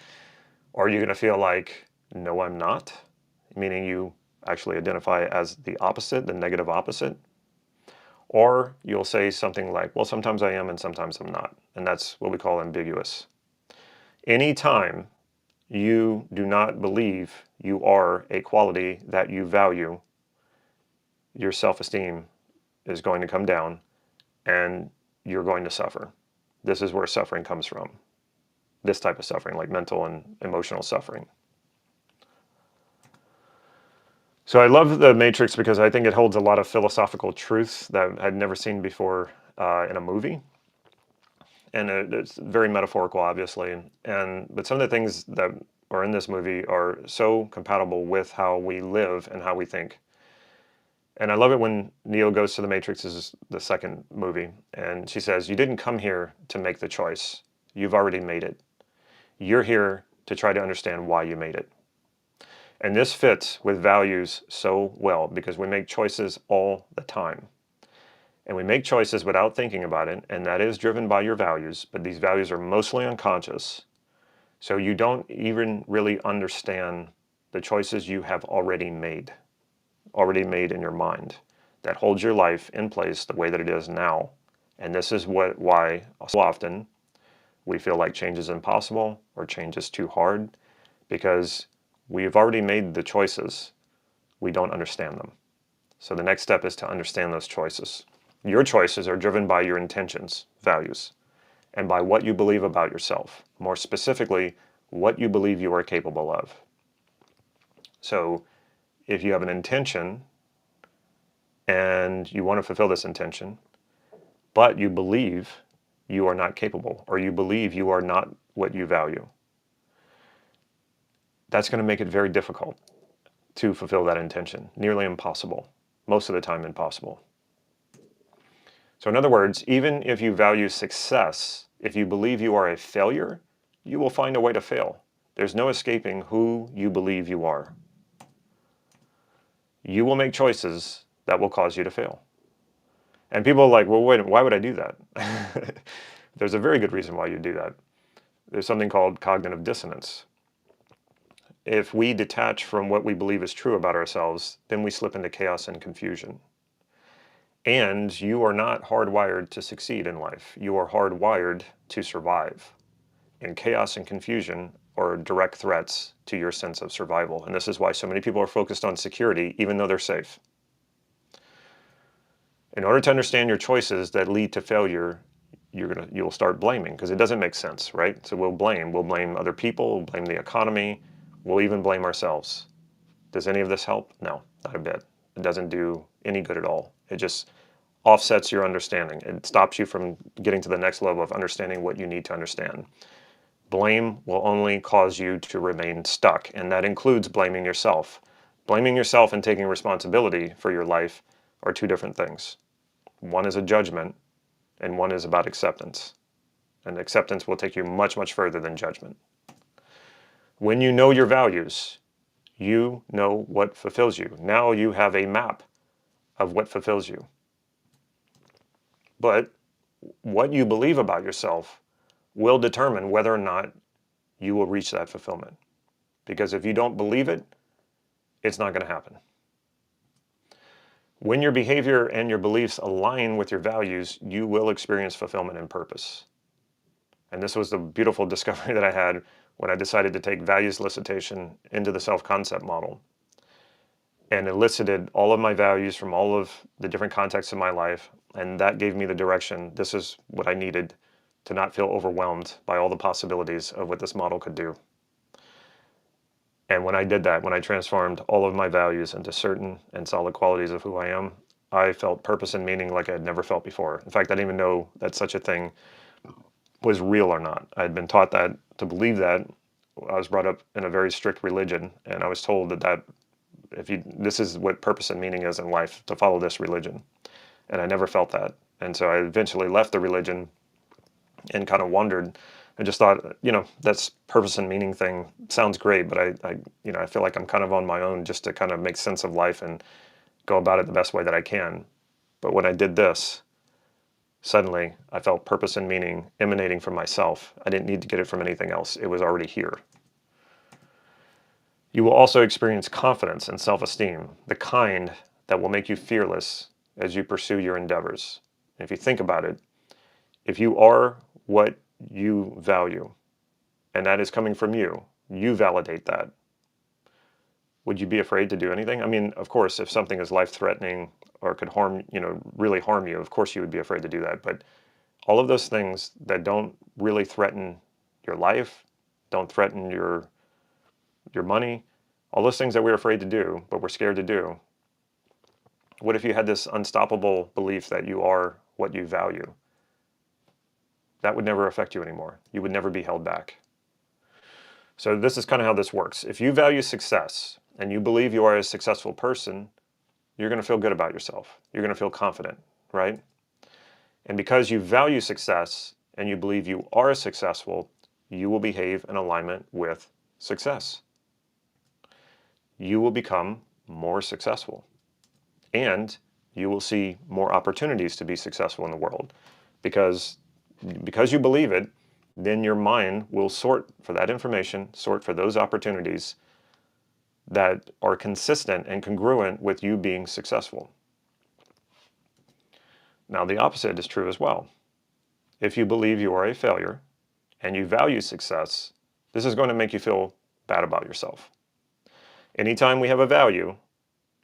Or you're going to feel like, no, I'm not, meaning you actually identify as the opposite, the negative opposite. Or you'll say something like, well, sometimes I am and sometimes I'm not. And that's what we call ambiguous. Anytime you do not believe you are a quality that you value, your self-esteem is going to come down and you're going to suffer. This is where suffering comes from. This type of suffering, like mental and emotional suffering. So I love the Matrix because I think it holds a lot of philosophical truths that I'd never seen before in a movie. And it's very metaphorical, obviously. But some of the things that are in this movie are so compatible with how we live and how we think. And I love it when Neo goes to the Matrix. This is the second movie. And she says, you didn't come here to make the choice. You've already made it. You're here to try to understand why you made it. And this fits with values so well because we make choices all the time. And we make choices without thinking about it, and that is driven by your values, but these values are mostly unconscious. So you don't even really understand the choices you have already made in your mind that holds your life in place the way that it is now. And this is why so often we feel like change is impossible or change is too hard, because we've already made the choices. We don't understand them. So the next step is to understand those choices. Your choices are driven by your intentions, values, and by what you believe about yourself. More specifically, what you believe you are capable of. So if you have an intention and you want to fulfill this intention, but you believe you are not capable, or you believe you are not what you value, that's going to make it very difficult to fulfill that intention. Nearly impossible. Most of the time impossible. So in other words, even if you value success, if you believe you are a failure, you will find a way to fail. There's no escaping who you believe you are. You will make choices that will cause you to fail. And people are like, well, wait, why would I do that? There's a very good reason why you do that. There's something called cognitive dissonance. if we detach from what we believe is true about ourselves, then we slip into chaos and confusion. And you are not hardwired to succeed in life. You are hardwired to survive. And chaos and confusion are direct threats to your sense of survival. And this is why so many people are focused on security, even though they're safe. In order to understand your choices that lead to failure, you'll start blaming, because it doesn't make sense, right? So we'll blame other people, we'll blame the economy, we'll even blame ourselves. Does any of this help? No, not a bit. It doesn't do any good at all. It just offsets your understanding. It stops you from getting to the next level of understanding what you need to understand. Blame will only cause you to remain stuck, and that includes blaming yourself. Blaming yourself and taking responsibility for your life are two different things. One is a judgment, and one is about acceptance. And acceptance will take you much, much further than judgment. When you know your values, you know what fulfills you. Now you have a map of what fulfills you. But what you believe about yourself will determine whether or not you will reach that fulfillment. Because if you don't believe it, it's not going to happen. When your behavior and your beliefs align with your values, you will experience fulfillment and purpose. And this was the beautiful discovery that I had when I decided to take values elicitation into the self-concept model and elicited all of my values from all of the different contexts of my life. And that gave me the direction. This is what I needed to not feel overwhelmed by all the possibilities of what this model could do. And when I did that, when I transformed all of my values into certain and solid qualities of who I am, I felt purpose and meaning like I had never felt before. In fact, I didn't even know that such a thing was real or not. I had been taught that, to believe that. I was brought up in a very strict religion, and I was told that this is what purpose and meaning is in life, to follow this religion. And I never felt that. And so I eventually left the religion and kind of wondered. I just thought, that's purpose and meaning thing sounds great, but I feel like I'm kind of on my own just to kind of make sense of life and go about it the best way that I can. But when I did this, suddenly I felt purpose and meaning emanating from myself. I didn't need to get it from anything else. It was already here. You will also experience confidence and self-esteem, the kind that will make you fearless as you pursue your endeavors. And if you think about it, if you are what you value, and that is coming from you, you validate that. Would you be afraid to do anything? I mean, of course, if something is life-threatening or could really harm you, of course you would be afraid to do that. But all of those things that don't really threaten your life, don't threaten your money, all those things that we're afraid to do, but we're scared to do. What if you had this unstoppable belief that you are what you value? That would never affect you anymore. You would never be held back. So this is kind of how this works. If you value success and you believe you are a successful person, you're going to feel good about yourself. You're going to feel confident, right? And because you value success and you believe you are successful, you will behave in alignment with success. You will become more successful. And you will see more opportunities to be successful in the world. Because you believe it, then your mind will sort for that information, sort for those opportunities that are consistent and congruent with you being successful. Now, the opposite is true as well. If you believe you are a failure and you value success, this is going to make you feel bad about yourself. Anytime we have a value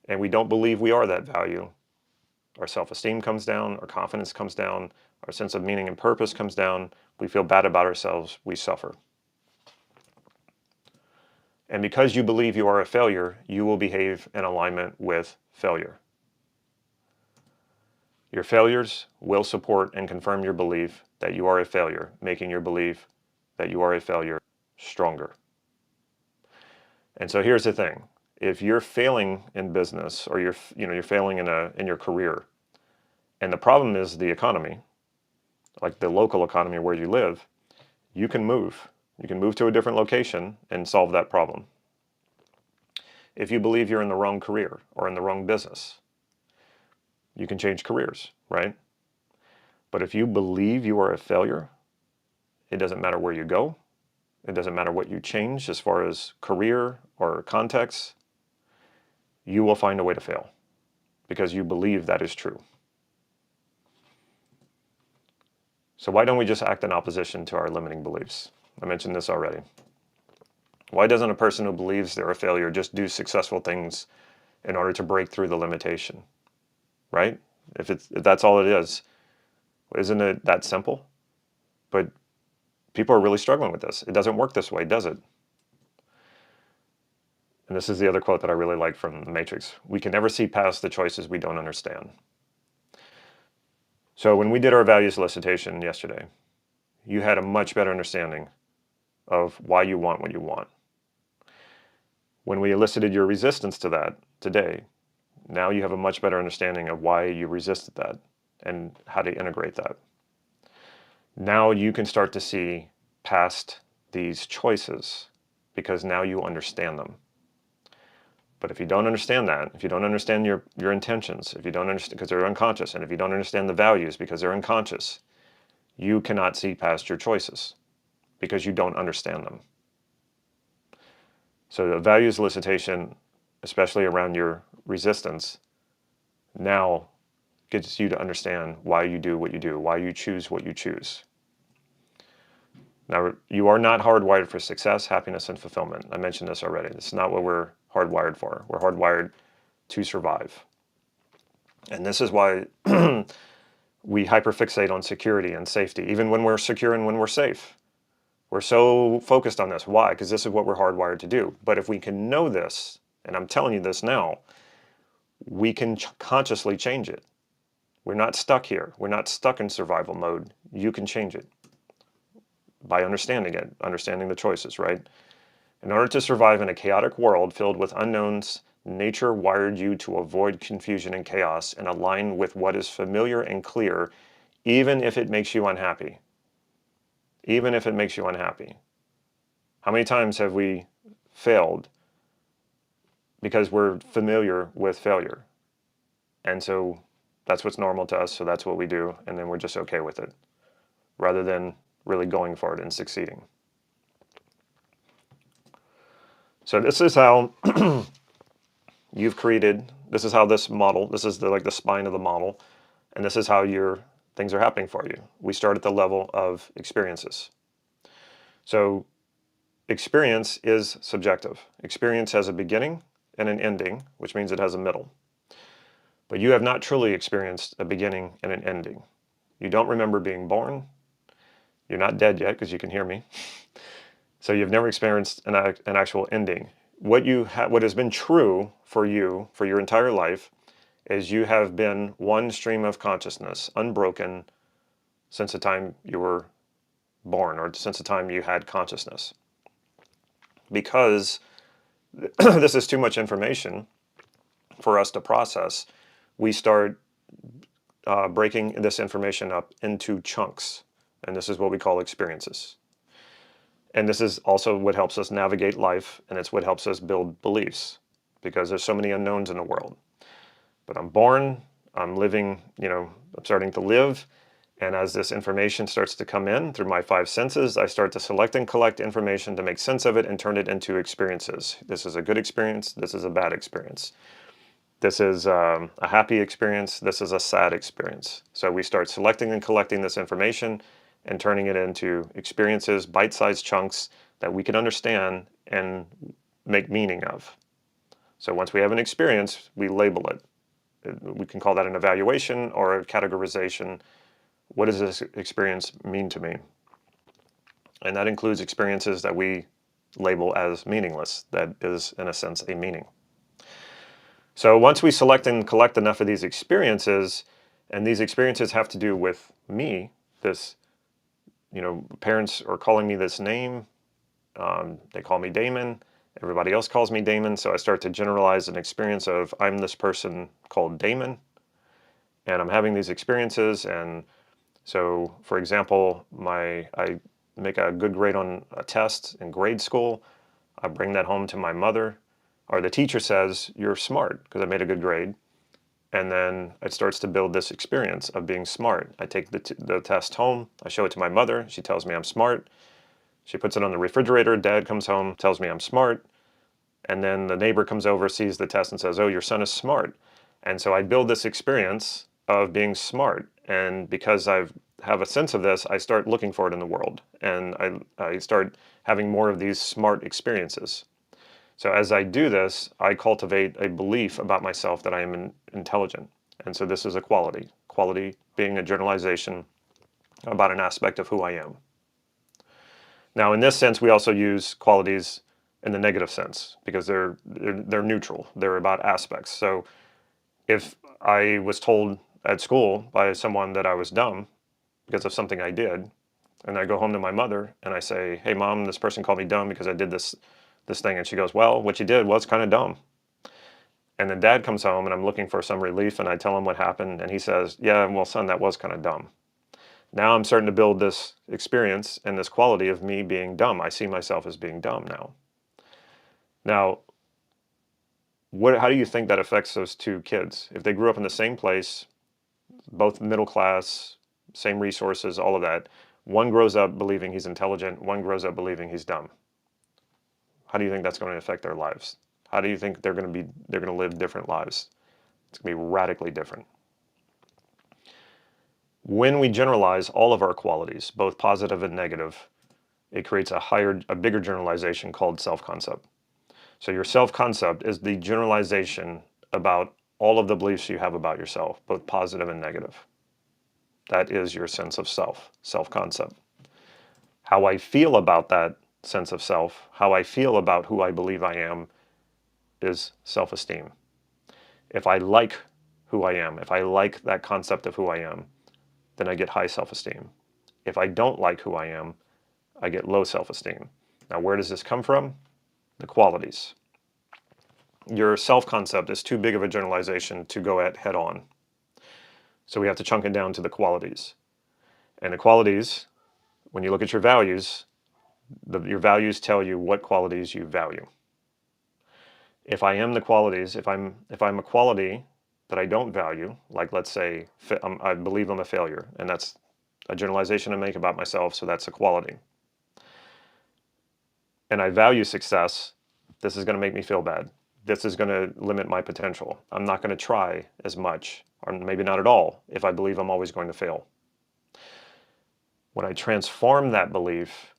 and we don't believe we are that value, our self-esteem comes down, our confidence comes down, our sense of meaning and purpose comes down, we feel bad about ourselves, we suffer. And because you believe you are a failure, you will behave in alignment with failure. Your failures will support and confirm your belief that you are a failure, making your belief that you are a failure stronger. And so here's the thing. If you're failing in business or you're failing in your career, and the problem is the economy, like the local economy where you live, you can move. You can move to a different location and solve that problem. If you believe you're in the wrong career or in the wrong business, you can change careers, right? But if you believe you are a failure, it doesn't matter where you go, it doesn't matter what you change as far as career or context, you will find a way to fail because you believe that is true. So why don't we just act in opposition to our limiting beliefs? I mentioned this already. Why doesn't a person who believes they're a failure just do successful things in order to break through the limitation, right? If that's all it is, isn't it that simple? But people are really struggling with this. It doesn't work this way, does it? And this is the other quote that I really like from The Matrix. We can never see past the choices we don't understand. So when we did our values elicitation yesterday, you had a much better understanding of why you want what you want. When we elicited your resistance to that today, now you have a much better understanding of why you resisted that and how to integrate that. Now you can start to see past these choices because now you understand them. But if you don't understand that, if you don't understand your intentions, if you don't understand because they're unconscious, and if you don't understand the values because they're unconscious, you cannot see past your choices because you don't understand them. So the values elicitation, especially around your resistance, now gets you to understand why you do what you do, why you choose what you choose. Now, you are not hardwired for success, happiness, and fulfillment. I mentioned this already. This is not what we're hardwired for. We're hardwired to survive. And this is why we hyperfixate on security and safety, even when we're secure and when we're safe. We're so focused on this. Why? Because this is what we're hardwired to do. But if we can know this, and I'm telling you this now, we can consciously change it. We're not stuck here. We're not stuck in survival mode. You can change it by understanding it, understanding the choices, right? In order to survive in a chaotic world filled with unknowns, nature wired you to avoid confusion and chaos and align with what is familiar and clear, even if it makes you unhappy. Even if it makes you unhappy. How many times have we failed because we're familiar with failure? And so that's what's normal to us, so that's what we do, and then we're just okay with it, rather than really going for it and succeeding. So this is how you've created, this is how this model, this is like the spine of the model, and this is how your things are happening for you. We start at the level of experiences. So experience is subjective. Experience has a beginning and an ending, which means it has a middle. But you have not truly experienced a beginning and an ending. You don't remember being born. You're not dead yet because you can hear me. So you've never experienced an actual ending. What has been true for you for your entire life is you have been one stream of consciousness, unbroken, since the time you were born or since the time you had consciousness. Because this is too much information for us to process, we start breaking this information up into chunks. And this is what we call experiences. And this is also what helps us navigate life, and it's what helps us build beliefs, because there's so many unknowns in the world. But I'm born, I'm living, I'm starting to live, and as this information starts to come in through my 5 senses, I start to select and collect information to make sense of it and turn it into experiences. This is a good experience, this is a bad experience. This is a happy experience, this is a sad experience. So we start selecting and collecting this information and turning it into experiences, bite-sized chunks that we can understand and make meaning of. So once we have an experience, we label it. We can call that an evaluation or a categorization. What does this experience mean to me? And that includes experiences that we label as meaningless. That is, in a sense, a meaning. So once we select and collect enough of these experiences, and these experiences have to do with me, this, parents are calling me this name. They call me Damon. Everybody else calls me Damon. So I start to generalize an experience of I'm this person called Damon, and I'm having these experiences. And so, for example, I make a good grade on a test in grade school. I bring that home to my mother, or the teacher says, "You're smart," because I made a good grade. And then it starts to build this experience of being smart. I take the test home, I show it to my mother, she tells me I'm smart. She puts it on the refrigerator. Dad comes home, tells me I'm smart. And then the neighbor comes over, sees the test and says, oh, your son is smart. And so I build this experience of being smart. And because I have a sense of this, I start looking for it in the world. And I start having more of these smart experiences. So as I do this, I cultivate a belief about myself that I am intelligent. And so this is a quality. Quality being a generalization about an aspect of who I am. Now, in this sense, we also use qualities in the negative sense because they're neutral. They're about aspects. So if I was told at school by someone that I was dumb because of something I did, and I go home to my mother and I say, hey, Mom, this person called me dumb because I did this thing. And she goes, well, what you did was kind of dumb. And then Dad comes home and I'm looking for some relief and I tell him what happened. And he says, yeah, well, son, that was kind of dumb. Now I'm starting to build this experience and this quality of me being dumb. I see myself as being dumb now. Now, how do you think that affects those two kids? If they grew up in the same place, both middle class, same resources, all of that, one grows up believing he's intelligent, one grows up believing he's dumb. How do you think that's going to affect their lives? How do you think they're going to live different lives? It's going to be radically different. When we generalize all of our qualities, both positive and negative, it creates a bigger generalization called self-concept. So your self-concept is the generalization about all of the beliefs you have about yourself, both positive and negative. That is your sense of self-concept. How I feel about that sense of self, how I feel about who I believe I am, is self-esteem. If I like who I am, if I like that concept of who I am, then I get high self-esteem. If I don't like who I am, I get low self-esteem. Now, where does this come from? The qualities. Your self-concept is too big of a generalization to go at head on. So we have to chunk it down to the qualities. And the qualities, when you look at your values, your values tell you what qualities you value. If I am the qualities, if I'm a quality that I don't value, like let's say I believe I'm a failure, and that's a generalization I make about myself, so that's a quality. And I value success, this is going to make me feel bad. This is going to limit my potential. I'm not going to try as much, or maybe not at all, if I believe I'm always going to fail. When I transform that belief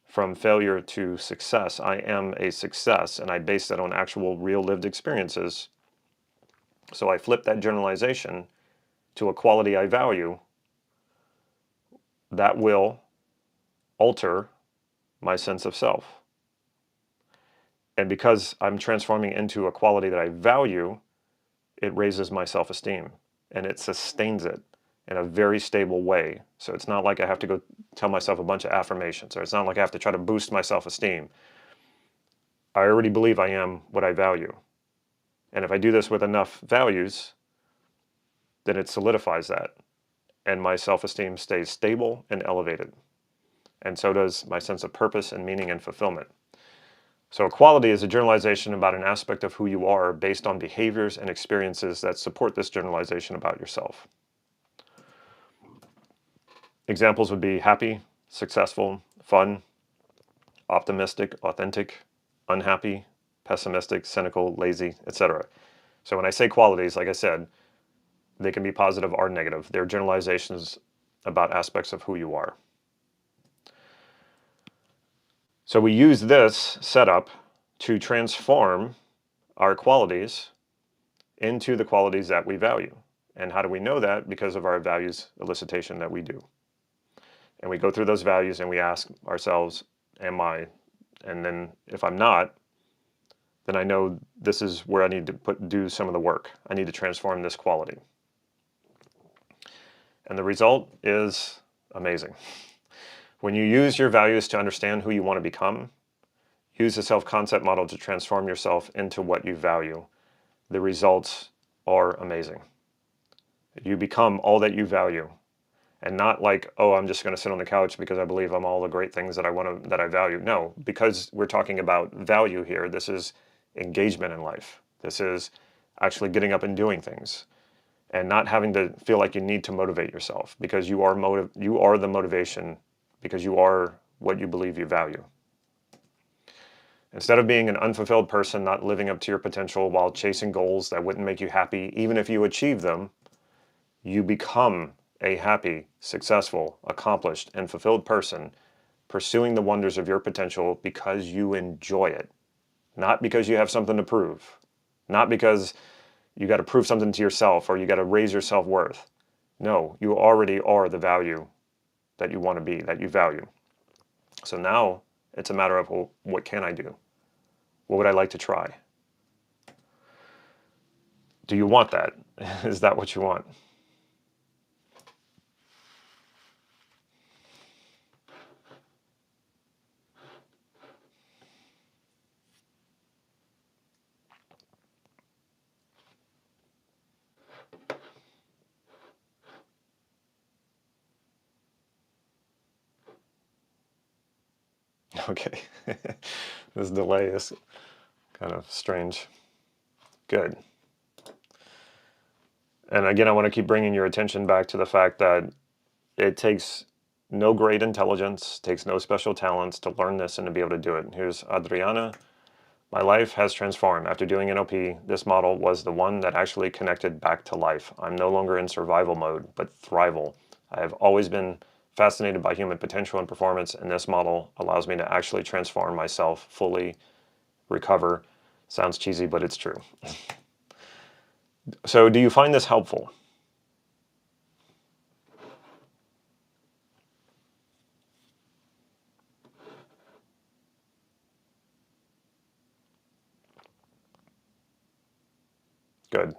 from failure to success, I am a success, and I base that on actual real lived experiences. So I flip that generalization to a quality I value. That will alter my sense of self. And because I'm transforming into a quality that I value, it raises my self-esteem and it sustains it in a very stable way. So it's not like I have to go tell myself a bunch of affirmations, or it's not like I have to try to boost my self-esteem. I already believe I am what I value. And if I do this with enough values, then it solidifies that. And my self-esteem stays stable and elevated. And so does my sense of purpose and meaning and fulfillment. So a quality is a generalization about an aspect of who you are based on behaviors and experiences that support this generalization about yourself. Examples would be happy, successful, fun, optimistic, authentic, unhappy, pessimistic, cynical, lazy, etc. So when I say qualities, like I said, they can be positive or negative. They're generalizations about aspects of who you are. So we use this setup to transform our qualities into the qualities that we value. And how do we know that? Because of our values elicitation that we do. And we go through those values and we ask ourselves, am I? And then if I'm not, then I know this is where I need to do some of the work. I need to transform this quality. And the result is amazing. When you use your values to understand who you want to become, use the self-concept model to transform yourself into what you value, the results are amazing. You become all that you value, and not like, oh, I'm just going to sit on the couch because I believe I'm all the great things that I value. No, because we're talking about value here. This is engagement in life. This is actually getting up and doing things, and not having to feel like you need to motivate yourself, because you are the motivation, because you are what you believe you value. Instead of being an unfulfilled person, not living up to your potential while chasing goals that wouldn't make you happy, even if you achieve them, you become a happy, successful, accomplished, and fulfilled person pursuing the wonders of your potential because you enjoy it, not because you have something to prove, not because you got to prove something to yourself or you got to raise your self-worth. No, you already are the value that you want to be, that you value. So now it's a matter of, well, what can I do? What would I like to try? Do you want that? Is that what you want? Okay. This delay is kind of strange. Good. And again, I want to keep bringing your attention back to the fact that it takes no great intelligence, takes no special talents to learn this and to be able to do it. Here's Adriana. My life has transformed. After doing NLP, this model was the one that actually connected back to life. I'm no longer in survival mode, but thrival. I have always been fascinated by human potential and performance, and this model allows me to actually transform myself, fully recover. Sounds cheesy, but it's true. So do you find this helpful? Good.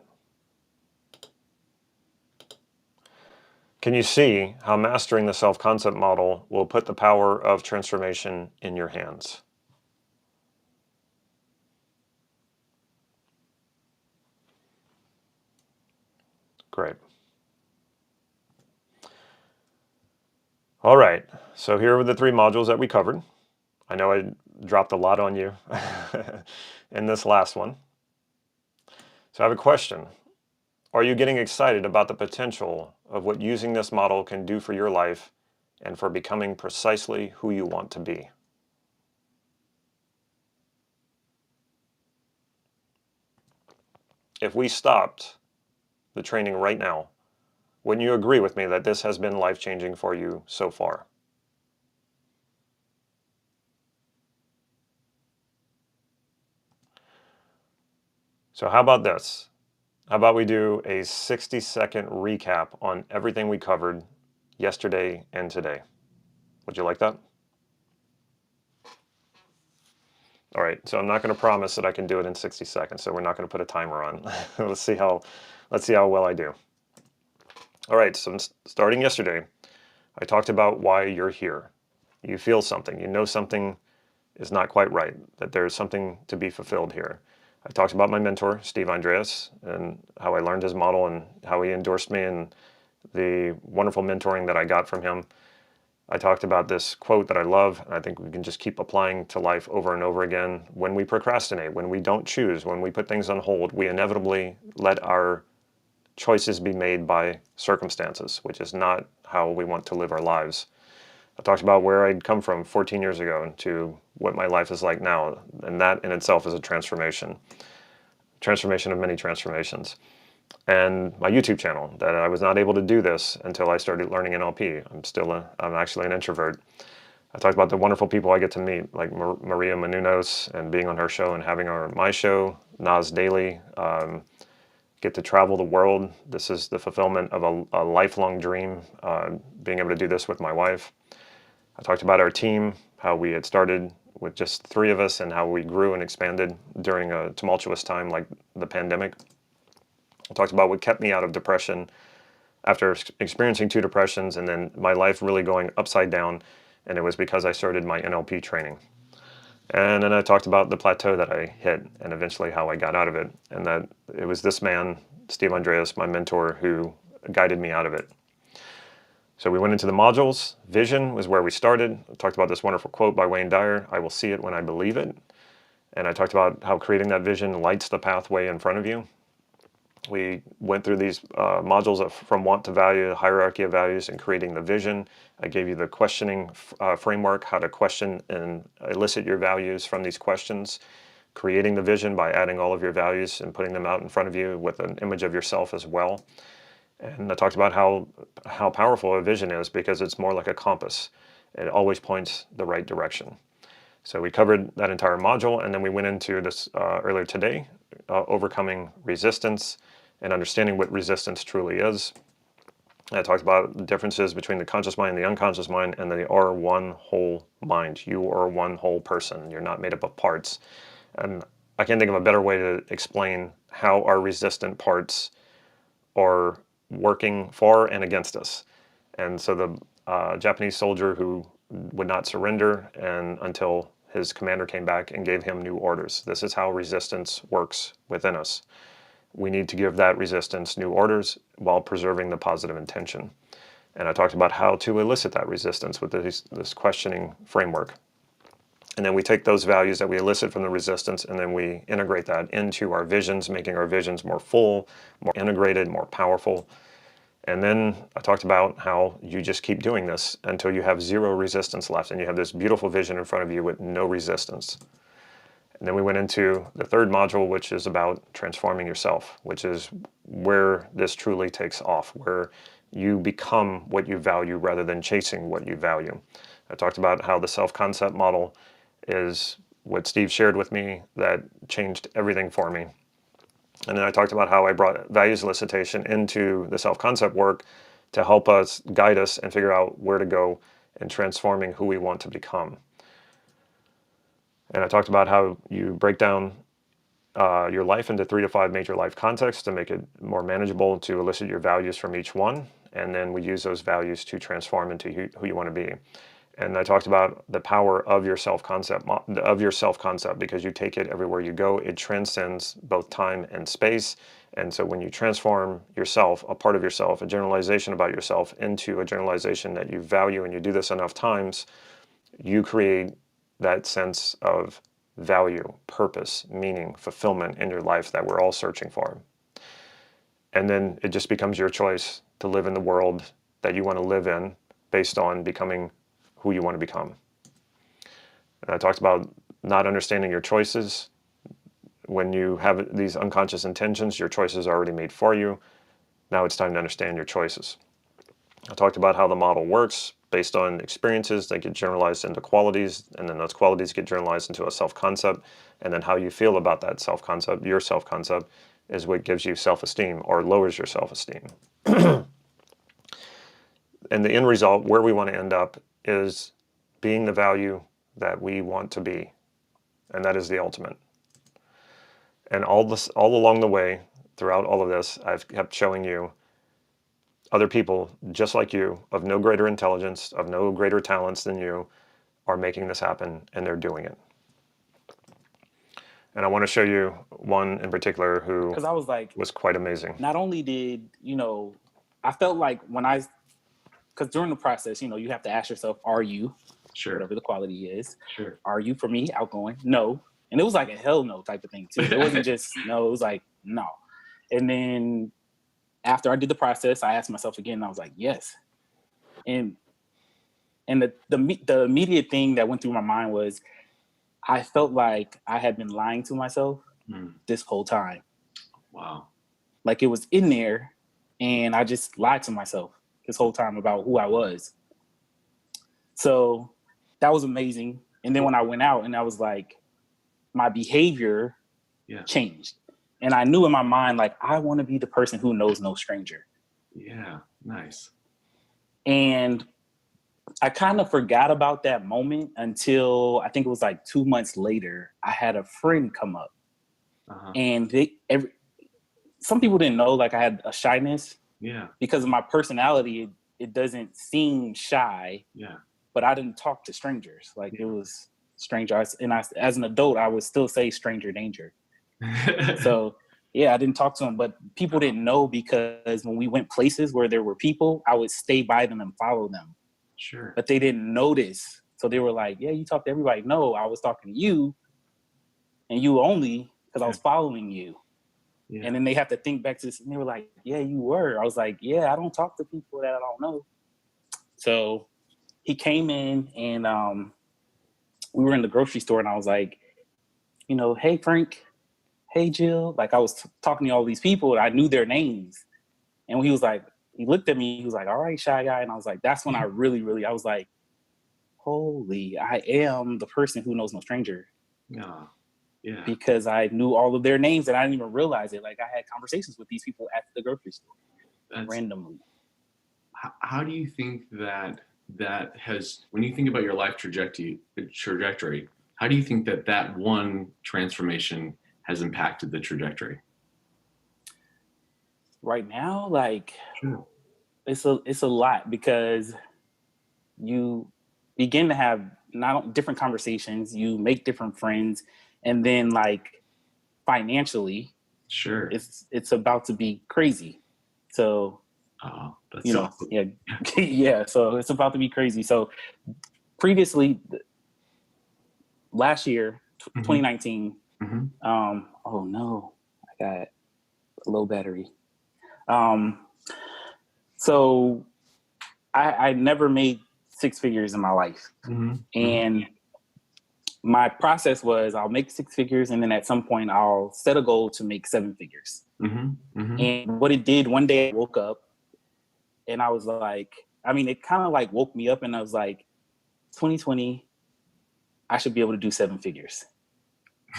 Can you see how mastering the self-concept model will put the power of transformation in your hands? Great. All right, so here are the 3 modules that we covered. I know I dropped a lot on you in this last one. So I have a question. Are you getting excited about the potential of what using this model can do for your life and for becoming precisely who you want to be? If we stopped the training right now, wouldn't you agree with me that this has been life-changing for you so far? So how about this? How about we do a 60-second recap on everything we covered yesterday and today? Would you like that? All right, so I'm not going to promise that I can do it in 60 seconds, so we're not going to put a timer on. Let's see how well I do. All right, so starting yesterday, I talked about why you're here. You feel something, you know something is not quite right, that there's something to be fulfilled here. I talked about my mentor, Steve Andreas, and how I learned his model and how he endorsed me and the wonderful mentoring that I got from him. I talked about this quote that I love, and I think we can just keep applying to life over and over again. When we procrastinate, when we don't choose, when we put things on hold, we inevitably let our choices be made by circumstances, which is not how we want to live our lives. I talked about where I'd come from 14 years ago to what my life is like now, and that in itself is a transformation of many transformations. And my YouTube channel, that I was not able to do this until I started learning NLP. I'm actually an introvert. I talked about the wonderful people I get to meet, like Maria Menounos, and being on her show and having my show, Nas Daily, get to travel the world. This is the fulfillment of a lifelong dream, being able to do this with my wife. I talked about our team, how we had started with just 3 of us and how we grew and expanded during a tumultuous time like the pandemic. I talked about what kept me out of depression after experiencing 2 depressions and then my life really going upside down, and it was because I started my NLP training. And then I talked about the plateau that I hit and eventually how I got out of it, and that it was this man, Steve Andreas, my mentor, who guided me out of it. So we went into the modules. Vision was where we started. I talked about this wonderful quote by Wayne Dyer, "I will see it when I believe it." And I talked about how creating that vision lights the pathway in front of you. We went through these modules of from want to value, hierarchy of values, and creating the vision. I gave you the questioning framework, how to question and elicit your values from these questions, creating the vision by adding all of your values and putting them out in front of you with an image of yourself as well. And I talked about how powerful a vision is because it's more like a compass. It always points the right direction. So we covered that entire module, and then we went into this earlier today, overcoming resistance and understanding what resistance truly is. I talked about the differences between the conscious mind and the unconscious mind, and they are one whole mind. You are one whole person. You're not made up of parts. And I can't think of a better way to explain how our resistant parts are working for and against us. And so the Japanese soldier who would not surrender and until his commander came back and gave him new orders. This is how resistance works within us. We need to give that resistance new orders while preserving the positive intention. And I talked about how to elicit that resistance with this questioning framework. And then we take those values that we elicit from the resistance and then we integrate that into our visions, making our visions more full, more integrated, more powerful. And then I talked about how you just keep doing this until you have zero resistance left and you have this beautiful vision in front of you with no resistance. And then we went into the third module, which is about transforming yourself, which is where this truly takes off, where you become what you value rather than chasing what you value. I talked about how the self-concept model is what Steve shared with me that changed everything for me. And then I talked about how I brought values elicitation into the self-concept work to help us, guide us, and figure out where to go in transforming who we want to become. And I talked about how you break down your life into 3 to 5 major life contexts to make it more manageable to elicit your values from each one. And then we use those values to transform into who you want to be. And I talked about the power of your self-concept, because you take it everywhere you go. It transcends both time and space. And so when you transform yourself, a part of yourself, a generalization about yourself into a generalization that you value, and you do this enough times, you create that sense of value, purpose, meaning, fulfillment in your life that we're all searching for. And then it just becomes your choice to live in the world that you want to live in based on becoming who you want to become. And I talked about not understanding your choices. When you have these unconscious intentions, your choices are already made for you. Now it's time to understand your choices. I talked about how the model works based on experiences that get generalized into qualities, and then those qualities get generalized into a self-concept, and then how you feel about that self-concept, your self-concept, is what gives you self-esteem or lowers your self-esteem. And the end result, where we want to end up, is being the value that we want to be. And that is the ultimate. And all along the way, throughout all of this, I've kept showing you other people just like you, of no greater intelligence, of no greater talents than you, are making this happen, and they're doing it. And I want to show you one in particular who Because I was like, was quite amazing. not only did, I felt like because during the process, you have to ask yourself, are you, Sure. whatever the quality is, Sure. are you, for me, outgoing? No. And it was like a hell no type of thing too. It wasn't just no, it was like no. And then after I did the process, I asked myself again, and I was like, yes. And the immediate thing that went through my mind was, I felt like I had been lying to myself this whole time. Wow. Like it was in there, and I just lied to myself this whole time about who I was. So that was amazing. And then when I went out, and I was like, my behavior changed. And I knew in my mind, like, I want to be the person who knows no stranger. Yeah, nice. And I kind of forgot about that moment until I think it was like 2 months later. I had a friend come up, and some people didn't know, like, I had a shyness. Yeah. Because of my personality, it doesn't seem shy. Yeah. But I didn't talk to strangers. Like it was stranger. And as an adult, I would still say stranger danger. So yeah, I didn't talk to them, but people didn't know, because when we went places where there were people, I would stay by them and follow them. Sure. But they didn't notice. So they were like, yeah, you talk to everybody. No, I was talking to you, and you only, because I was following you. Yeah. And then they have to think back to this, and they were like, yeah, you were. I was like, yeah, I don't talk to people that I don't know. So he came in, and we were in the grocery store, and I was like, you know, hey, Frank, hey, Jill. Like, I was talking to all these people, and I knew their names. And he was like, he looked at me, he was like, all right, shy guy. And I was like, that's when I really, I was like, holy, I am the person who knows no stranger. Yeah. Yeah. Because I knew all of their names and I didn't even realize it. Like, I had conversations with these people at the grocery store randomly. How do you think that has, when you think about your life trajectory, how do you think that one transformation has impacted the trajectory? Right now, like, Sure. it's a lot, because you begin to have different conversations, you make different friends, and then, like, financially, Sure, it's about to be crazy. So, that's you know, awesome. yeah, yeah. So it's about to be crazy. So previously, last year, 2019. Oh no, I got a low battery. So I never made six figures in my life, and my process was I'll make six figures, and then at some point I'll set a goal to make seven figures. And what it did, one day I woke up and I was like, I mean, it kind of like woke me up, and I was like, 2020, I should be able to do seven figures.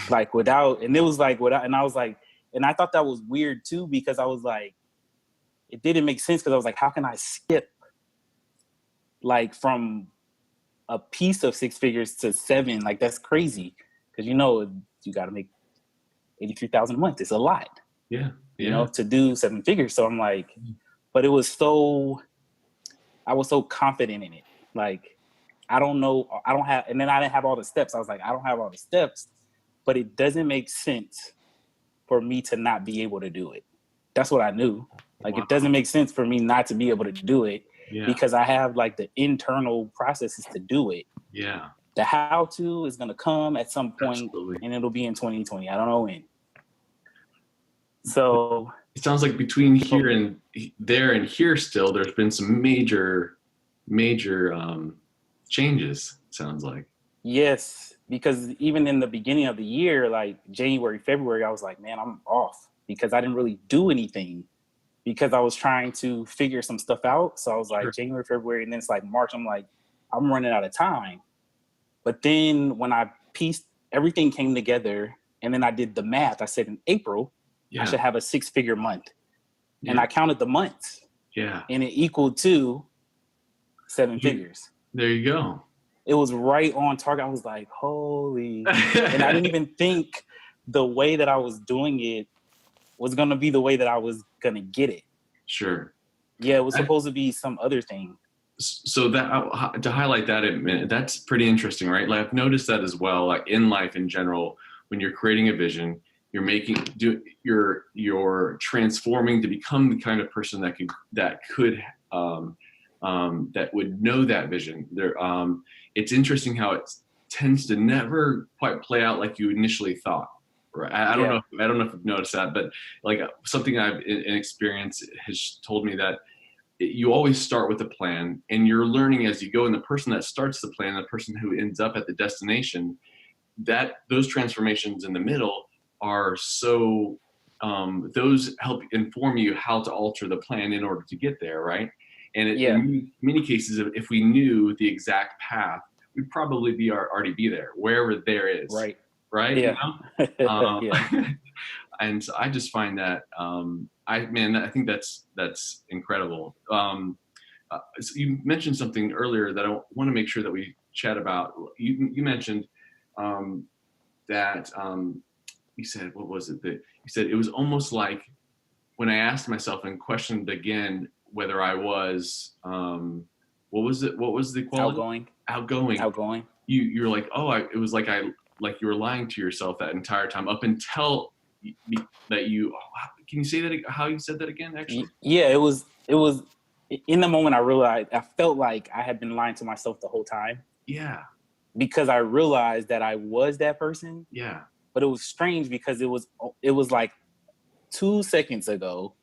Like, without, and it was like, without, and I was like, and I thought that was weird too, because I was like, it didn't make sense, because I was like, how can I skip like from a piece of six figures to seven? Like, that's crazy, because you got to make 83,000 a month. It's a lot, you know, to do seven figures. So I'm like, but I was so confident in it. Like, I don't have, and then I didn't have all the steps. I was like, I don't have all the steps, but it doesn't make sense for me to not be able to do it. That's what I knew. Like, it doesn't make sense for me not to be able to do it, because I have like the internal processes to do it. Yeah. The how to is going to come at some point. Absolutely. And it'll be in 2020. I don't know when. So it sounds like between here and there and here still, there's been some major changes, sounds like. Yes, because even in the beginning of the year, like January, February, I was like, man, I'm off, because I didn't really do anything, because I was trying to figure some stuff out. So I was like, January, February, and then it's like March. I'm like, I'm running out of time. But then when I pieced, everything came together, and then I did the math. I said in April, I should have a six-figure month. And I counted the months. Yeah. And it equaled to seven figures. There you go. It was right on target. I was like, holy. And I didn't even think the way that I was doing it was going to be the way that I was going to get it. Sure. Yeah, it was supposed to be some other thing. So that, to highlight that a minute, that's pretty interesting, right? Like, I've noticed that as well, like in life in general, when you're creating a vision, you're transforming to become the kind of person that would know that vision. It's interesting how it tends to never quite play out like you initially thought. Right? I don't know if you've noticed that, but like something I've in experience has told me that you always start with a plan, and you're learning as you go. And the person that starts the plan, the person who ends up at the destination, those transformations in the middle are so, those help inform you how to alter the plan in order to get there, right? And in many cases, if we knew the exact path, we'd probably already be there, wherever there is. Right. Yeah. You know? And so I just find that, I think that's incredible. So you mentioned something earlier that I want to make sure that we chat about. You mentioned that you said, what was it? That you said it was almost like when I asked myself and questioned again whether I was, what was it? What was the quality? Outgoing. You're like, it was like you were lying to yourself that entire time up until that you. Can you say that? How you said that again? Actually. Yeah, it was in the moment I realized, I felt like I had been lying to myself the whole time. Yeah. Because I realized that I was that person. Yeah. But it was strange, because it was like 2 seconds ago,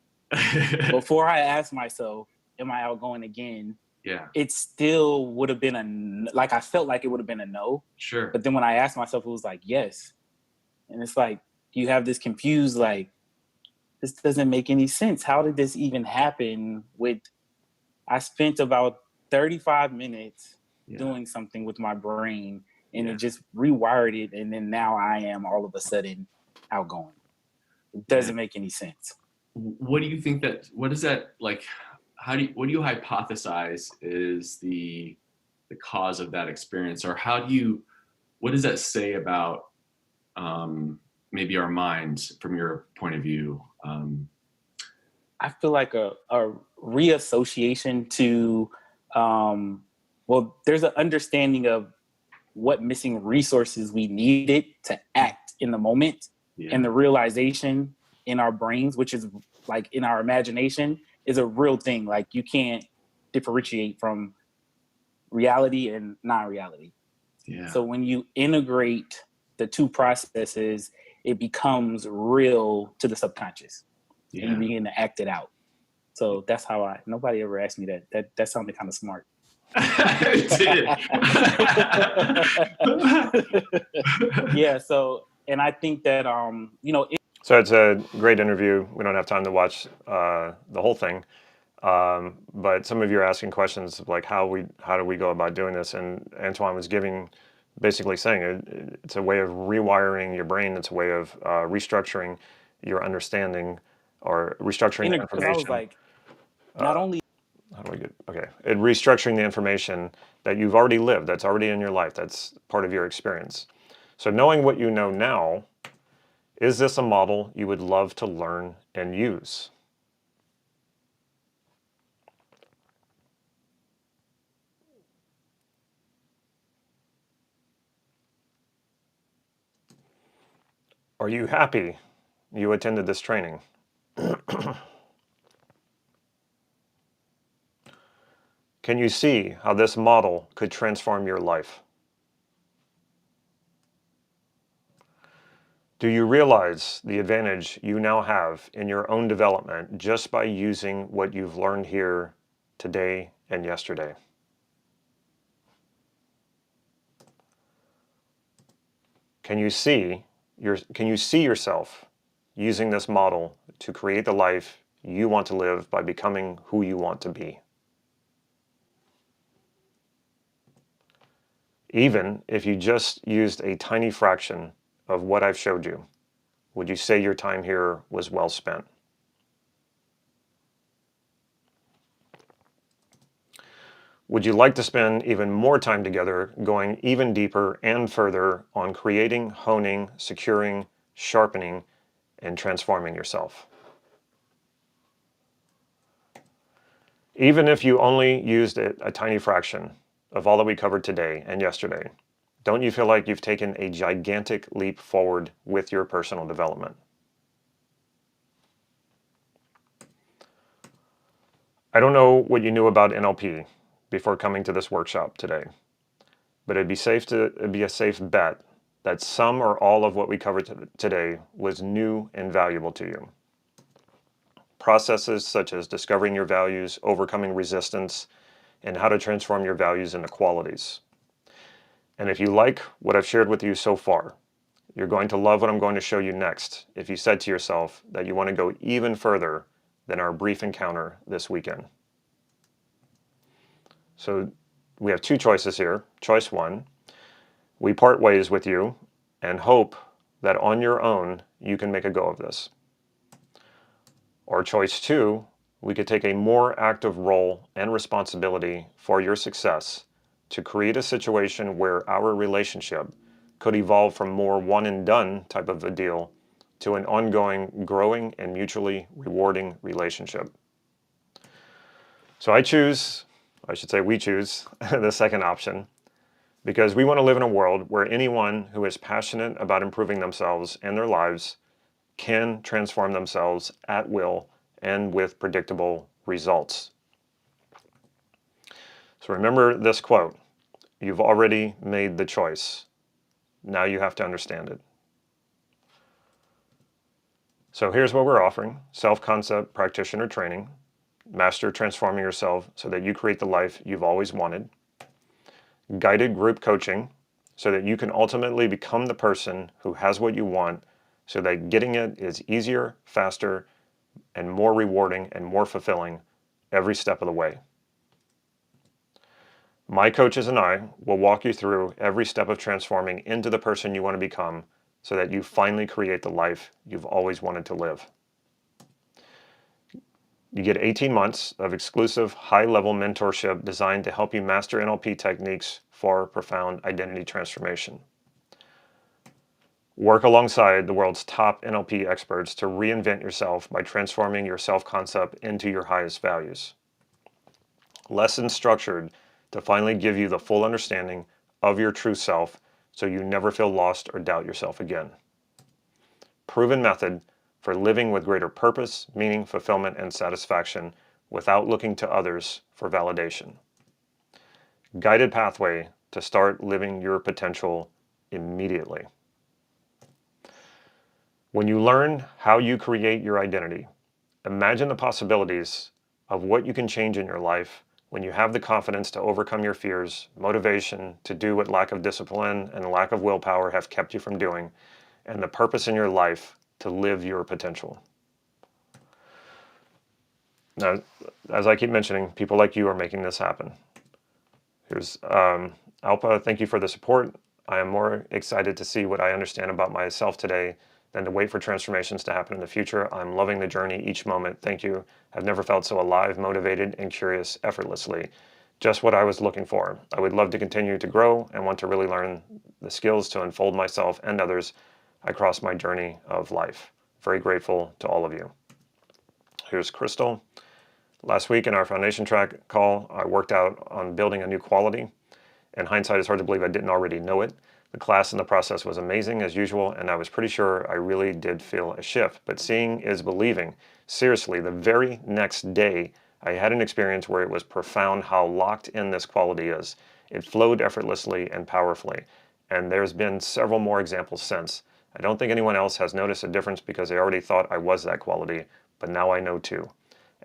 before I asked myself, am I outgoing again? Yeah, It still would have been like, I felt like it would have been a no. sure. But then when I asked myself, it was like, yes. And it's like, you have this confused, like, this doesn't make any sense. How did this even happen? I spent about 35 minutes doing something with my brain, and it just rewired it. And then now I am all of a sudden outgoing. It doesn't make any sense. What do you think what is that like? What do you hypothesize is the cause of that experience, or what does that say about maybe our minds from your point of view? I feel like a reassociation to, there's an understanding of what missing resources we needed to act in the moment, and the realization in our brains, which is like in our imagination, is a real thing. Like, you can't differentiate from reality and non-reality. Yeah. So when you integrate the two processes, it becomes real to the subconscious, and you begin to act it out. So that's how nobody ever asked me that. That sounded kind of smart. Yeah. So, and I think that, So it's a great interview. We don't have time to watch the whole thing. But some of you are asking questions like how do we go about doing this? And Antoine was basically saying it's a way of rewiring your brain. It's a way of restructuring your understanding, or restructuring the information. Because I was like, not only. How do we get, okay. Restructuring the information that you've already lived, that's already in your life, that's part of your experience. So knowing what you know now, is this a model you would love to learn and use? Are you happy you attended this training? Can you see how this model could transform your life? Do you realize the advantage you now have in your own development just by using what you've learned here today and yesterday? Can you see yourself using this model to create the life you want to live by becoming who you want to be? Even if you just used a tiny fraction of what I've showed you, would you say your time here was well spent? Would you like to spend even more time together going even deeper and further on creating, honing, securing, sharpening, and transforming yourself? Even if you only used a tiny fraction of all that we covered today and yesterday, don't you feel like you've taken a gigantic leap forward with your personal development? I don't know what you knew about NLP before coming to this workshop today, but it'd be a safe bet that some or all of what we covered today was new and valuable to you. Processes such as discovering your values, overcoming resistance, and how to transform your values into qualities. And if you like what I've shared with you so far, you're going to love what I'm going to show you next if you said to yourself that you want to go even further than our brief encounter this weekend. So we have two choices here. Choice one, we part ways with you and hope that on your own you can make a go of this. Or choice two, we could take a more active role and responsibility for your success to create a situation where our relationship could evolve from more one and done type of a deal to an ongoing, growing, and mutually rewarding relationship. So we choose the second option, because we want to live in a world where anyone who is passionate about improving themselves and their lives can transform themselves at will and with predictable results. So remember this quote: you've already made the choice. Now you have to understand it. So here's what we're offering: self-concept practitioner training, master transforming yourself so that you create the life you've always wanted, guided group coaching so that you can ultimately become the person who has what you want, so that getting it is easier, faster, and more rewarding and more fulfilling every step of the way. My coaches and I will walk you through every step of transforming into the person you want to become so that you finally create the life you've always wanted to live. You get 18 months of exclusive high-level mentorship designed to help you master NLP techniques for profound identity transformation. Work alongside the world's top NLP experts to reinvent yourself by transforming your self-concept into your highest values. Lessons structured to finally give you the full understanding of your true self so you never feel lost or doubt yourself again. Proven method for living with greater purpose, meaning, fulfillment, and satisfaction without looking to others for validation. Guided pathway to start living your potential immediately. When you learn how you create your identity, imagine the possibilities of what you can change in your life when you have the confidence to overcome your fears, motivation to do what lack of discipline and lack of willpower have kept you from doing, and the purpose in your life to live your potential. Now, as I keep mentioning, people like you are making this happen. Here's Alpa, thank you for the support. I am more excited to see what I understand about myself today than to wait for transformations to happen in the future. I'm loving the journey each moment. Thank you. I've never felt so alive, motivated, and curious effortlessly. Just what I was looking for. I would love to continue to grow and want to really learn the skills to unfold myself and others across my journey of life. Very grateful to all of you. Here's Crystal. Last week in our foundation track call, I worked out on building a new quality. In hindsight, it's hard to believe I didn't already know it. The class and the process was amazing as usual, and I was pretty sure I really did feel a shift. But seeing is believing. Seriously, the very next day, I had an experience where it was profound how locked in this quality is. It flowed effortlessly and powerfully. And there's been several more examples since. I don't think anyone else has noticed a difference because they already thought I was that quality, but now I know too.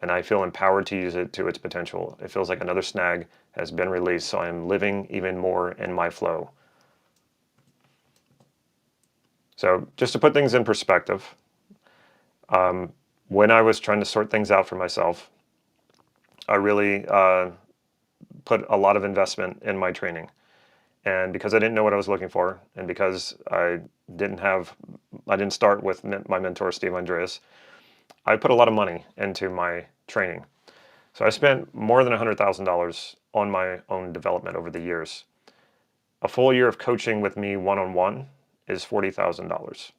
And I feel empowered to use it to its potential. It feels like another snag has been released, so I am living even more in my flow. So just to put things in perspective, when I was trying to sort things out for myself, I really put a lot of investment in my training. And because I didn't know what I was looking for, and because I didn't start with my mentor, Steve Andreas, I put a lot of money into my training. So I spent more than $100,000 on my own development over the years. A full year of coaching with me one-on-one is $40,000.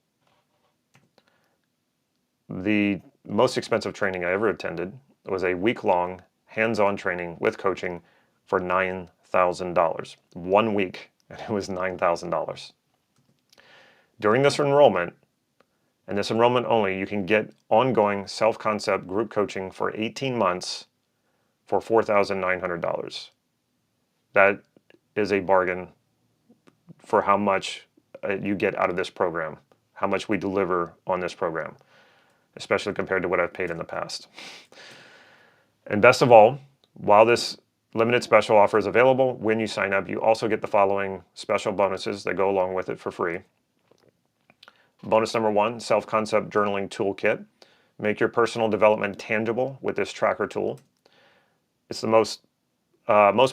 The most expensive training I ever attended was a week-long hands-on training with coaching for $9,000. 1 week, and it was $9,000. During this enrollment, and this enrollment only, you can get ongoing self-concept group coaching for 18 months for $4,900. That is a bargain for how much you get out of this program, how much we deliver on this program, especially compared to what I've paid in the past. And best of all, while this limited special offer is available, when you sign up, you also get the following special bonuses that go along with it for free. Bonus number 1, self-concept journaling toolkit. Make your personal development tangible with this tracker tool. It's the most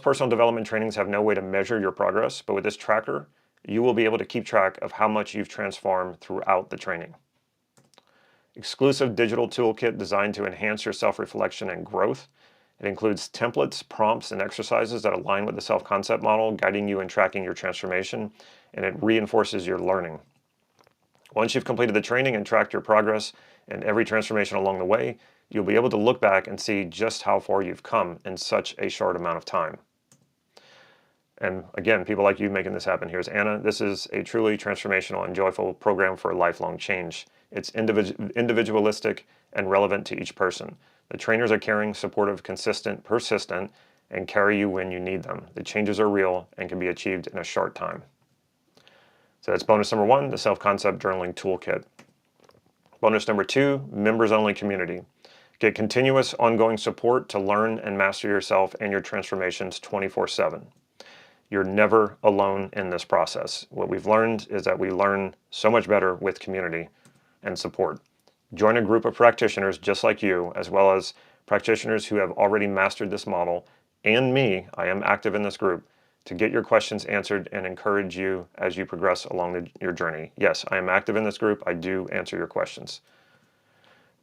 personal development trainings have no way to measure your progress, but with this tracker, you will be able to keep track of how much you've transformed throughout the training. Exclusive digital toolkit designed to enhance your self-reflection and growth. It includes templates, prompts, and exercises that align with the self-concept model, guiding you and tracking your transformation, and it reinforces your learning. Once you've completed the training and tracked your progress and every transformation along the way, you'll be able to look back and see just how far you've come in such a short amount of time. And again, people like you making this happen. Here's Anna. This is a truly transformational and joyful program for lifelong change. It's individualistic and relevant to each person. The trainers are caring, supportive, consistent, persistent, and carry you when you need them. The changes are real and can be achieved in a short time. So that's bonus number 1, the self-concept journaling toolkit. Bonus number 2, members-only community. Get continuous ongoing support to learn and master yourself and your transformations 24/7. You're never alone in this process. What we've learned is that we learn so much better with community and support. Join a group of practitioners just like you, as well as practitioners who have already mastered this model, and me, I am active in this group, to get your questions answered and encourage you as you progress along your journey. Yes, I am active in this group. I do answer your questions.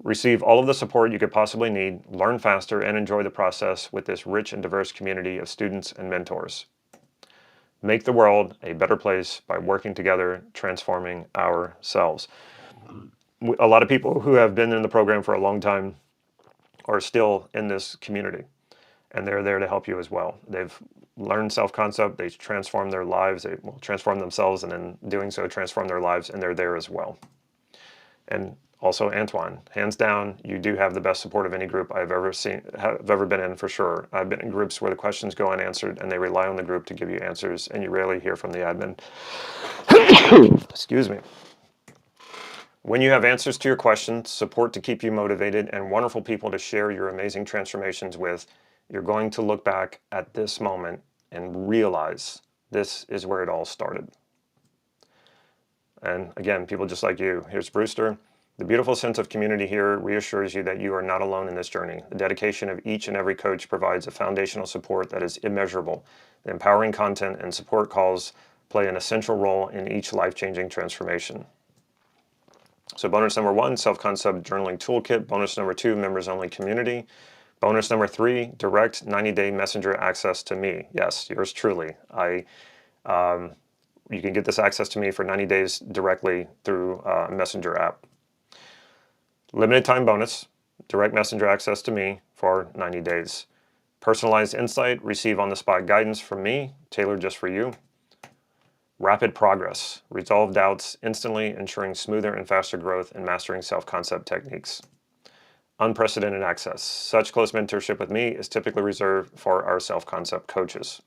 Receive all of the support you could possibly need, learn faster, and enjoy the process with this rich and diverse community of students and mentors. Make the world a better place by working together, transforming ourselves. A lot of people who have been in the program for a long time are still in this community, and they're there to help you as well. They've learned self-concept, they transform their lives, they will transform themselves, and in doing so, transform their lives, and they're there as well. And also, Antoine, hands down, you do have the best support of any group I've ever been in, for sure. I've been in groups where the questions go unanswered and they rely on the group to give you answers, and you rarely hear from the admin. Excuse me. When you have answers to your questions, support to keep you motivated, and wonderful people to share your amazing transformations with, you're going to look back at this moment and realize this is where it all started. And again, people just like you. Here's Brewster. The beautiful sense of community here reassures you that you are not alone in this journey. The dedication of each and every coach provides a foundational support that is immeasurable. The empowering content and support calls play an essential role in each life-changing transformation. So bonus number 1, self-concept journaling toolkit. Bonus number 2, members-only community. Bonus number 3, direct 90-day messenger access to me. Yes, yours truly. You can get this access to me for 90 days directly through a messenger app. Limited time bonus, direct messenger access to me for 90 days. Personalized insight, receive on-the-spot guidance from me, tailored just for you. Rapid progress, resolve doubts instantly, ensuring smoother and faster growth and mastering self-concept techniques. Unprecedented access. Such close mentorship with me is typically reserved for our self-concept coaches.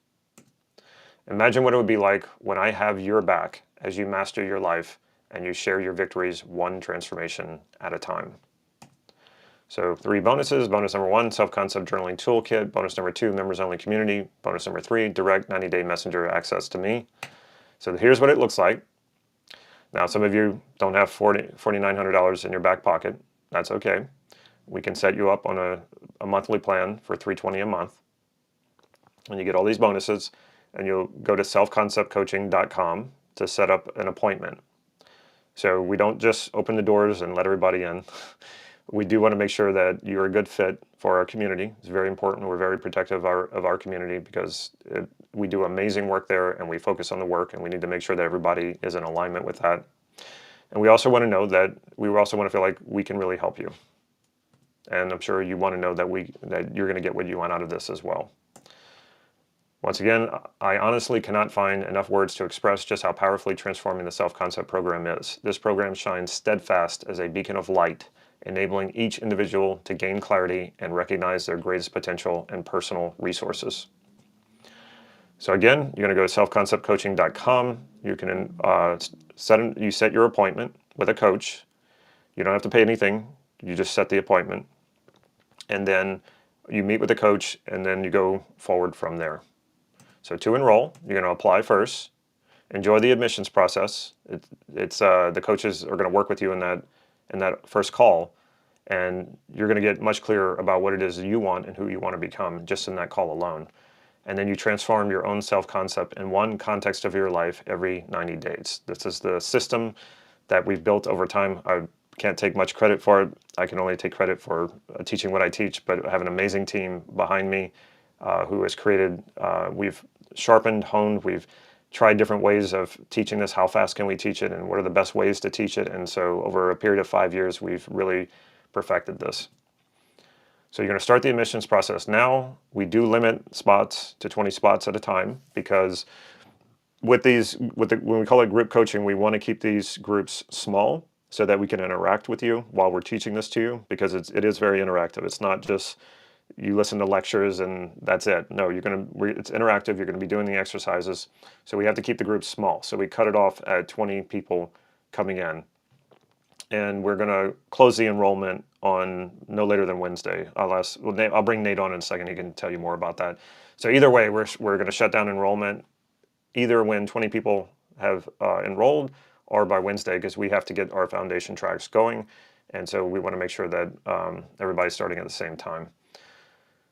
Imagine what it would be like when I have your back as you master your life and you share your victories one transformation at a time. So 3 bonuses. Bonus number 1, self-concept journaling toolkit. Bonus number 2, members-only community. Bonus number 3, direct 90-day messenger access to me. So here's what it looks like. Now, some of you don't have $4,900 in your back pocket. That's okay. We can set you up on a monthly plan for $320 a month. And you get all these bonuses, and you'll go to selfconceptcoaching.com to set up an appointment. So we don't just open the doors and let everybody in. We do want to make sure that you're a good fit for our community. It's very important. We're very protective of our community because we do amazing work there, and we focus on the work, and we need to make sure that everybody is in alignment with that. And we also want to know that we also want to feel like we can really help you. And I'm sure you want to know that you're going to get what you want out of this as well. Once again, I honestly cannot find enough words to express just how powerfully transforming the self-concept program is. This program shines steadfast as a beacon of light, enabling each individual to gain clarity and recognize their greatest potential and personal resources. So again, you're going to go to selfconceptcoaching.com. You can set your appointment with a coach. You don't have to pay anything. You just set the appointment. And then you meet with the coach, and then you go forward from there. So to enroll, you're going to apply first. Enjoy the admissions process. The coaches are going to work with you in that first call, and you're going to get much clearer about what it is you want and who you want to become just in that call alone. And then you transform your own self-concept in one context of your life every 90 days. This is the system that we've built over time. I can't take much credit for it. I can only take credit for teaching what I teach, but I have an amazing team behind me who has created, we've sharpened, honed, we've tried different ways of teaching this. How fast can we teach it, and what are the best ways to teach it? And so over a period of 5 years, we've really perfected this. So you're going to start the admissions process now. We do limit spots to 20 spots at a time because when we call it group coaching, we want to keep these groups small so that we can interact with you while we're teaching this to you, because it is very interactive. It's not just you listen to lectures and that's it. No, it's interactive. You're going to be doing the exercises. So we have to keep the groups small. So we cut it off at 20 people coming in. and we're going to close the enrollment on no later than Wednesday. I'll bring Nate on in a second. He can tell you more about that. So either way, we're going to shut down enrollment either when 20 people have enrolled or by Wednesday, because we have to get our foundation tracks going. And so we want to make sure that everybody's starting at the same time.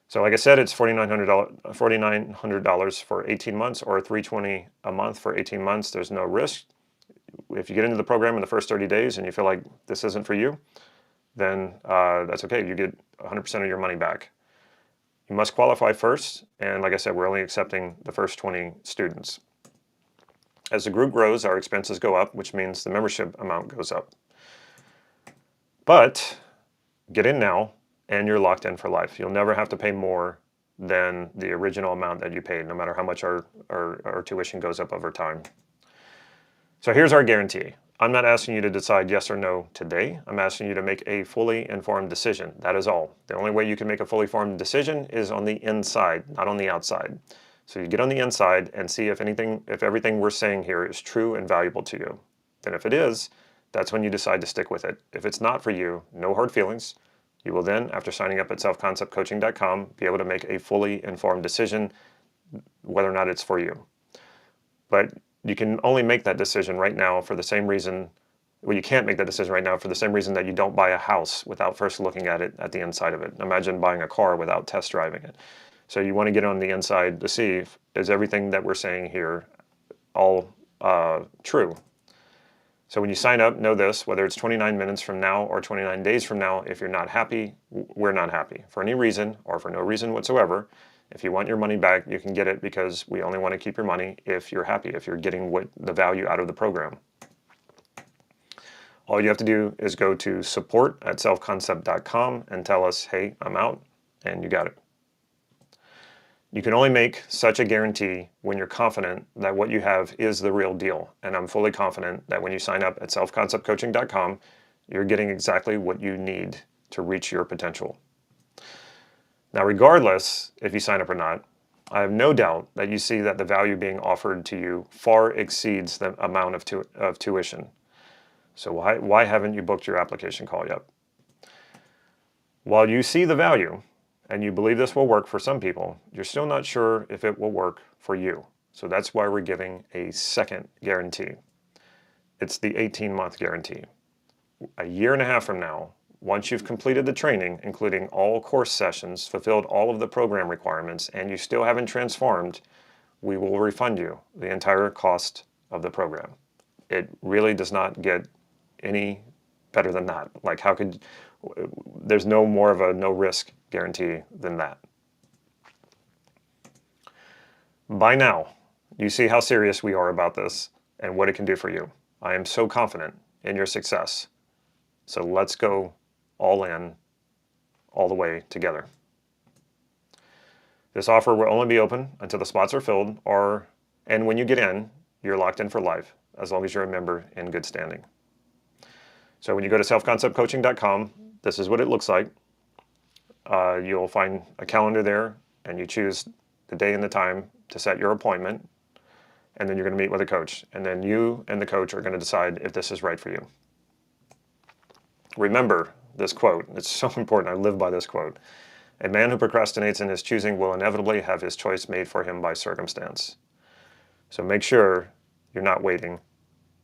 So like I said, it's $4,900 for 18 months or $320 a month for 18 months. There's no risk. If you get into the program in the first 30 days and you feel like this isn't for you, then that's okay. You get 100% of your money back. You must qualify first. And like I said, we're only accepting the first 20 students. As the group grows, our expenses go up, which means the membership amount goes up. But get in now and you're locked in for life. You'll never have to pay more than the original amount that you paid, no matter how much our tuition goes up over time. So here's our guarantee. I'm not asking you to decide yes or no today. I'm asking you to make a fully informed decision. That is all. The only way you can make a fully informed decision is on the inside, not on the outside. So you get on the inside and see if everything we're saying here is true and valuable to you. Then if it is, that's when you decide to stick with it. If it's not for you, no hard feelings. You will then, after signing up at selfconceptcoaching.com, be able to make a fully informed decision whether or not it's for you. But you can only make that decision right now for the same reason, well, you can't make that decision right now for the same reason that you don't buy a house without first looking at it at the inside of it. Imagine buying a car without test driving it. So you want to get on the inside to see is everything that we're saying here all true. So when you sign up, know this, whether it's 29 minutes from now or 29 days from now, if you're not happy, we're not happy. For any reason or for no reason whatsoever, if you want your money back, you can get it, because we only want to keep your money if you're happy, if you're getting the value out of the program. All you have to do is go to support@selfconcept.com and tell us, hey, I'm out, and you got it. You can only make such a guarantee when you're confident that what you have is the real deal. And I'm fully confident that when you sign up at selfconceptcoaching.com, you're getting exactly what you need to reach your potential. Now, regardless if you sign up or not, I have no doubt that you see that the value being offered to you far exceeds the amount of tuition. So why haven't you booked your application call yet? While you see the value, and you believe this will work for some people, you're still not sure if it will work for you. So that's why we're giving a second guarantee. It's the 18-month guarantee. A year and a half from now, once you've completed the training, including all course sessions, fulfilled all of the program requirements, and you still haven't transformed, we will refund you the entire cost of the program. It really does not get any better than that. Like, there's no more of a no risk guarantee than that. By now, you see how serious we are about this and what it can do for you. I am so confident in your success. So let's go all in, all the way together. This offer will only be open until the spots are filled, and when you get in, you're locked in for life, as long as you're a member in good standing. So when you go to selfconceptcoaching.com, this is what it looks like. You'll find a calendar there, and you choose the day and the time to set your appointment, and then you're going to meet with a coach. And then you and the coach are going to decide if this is right for you. Remember this quote. It's so important. I live by this quote. A man who procrastinates in his choosing will inevitably have his choice made for him by circumstance. So make sure you're not waiting.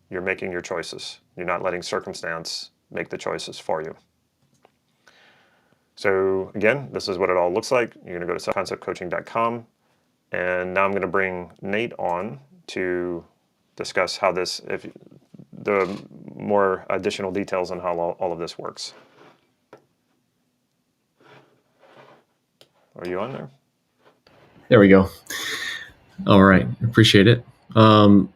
You're making your choices. You're not letting circumstance make the choices for you. So again, this is what it all looks like. You're going to go to selfconceptcoaching.com. And now I'm going to bring Nate on to discuss how the more additional details on how all of this works. Are you on there? There we go. All right. Appreciate it. Can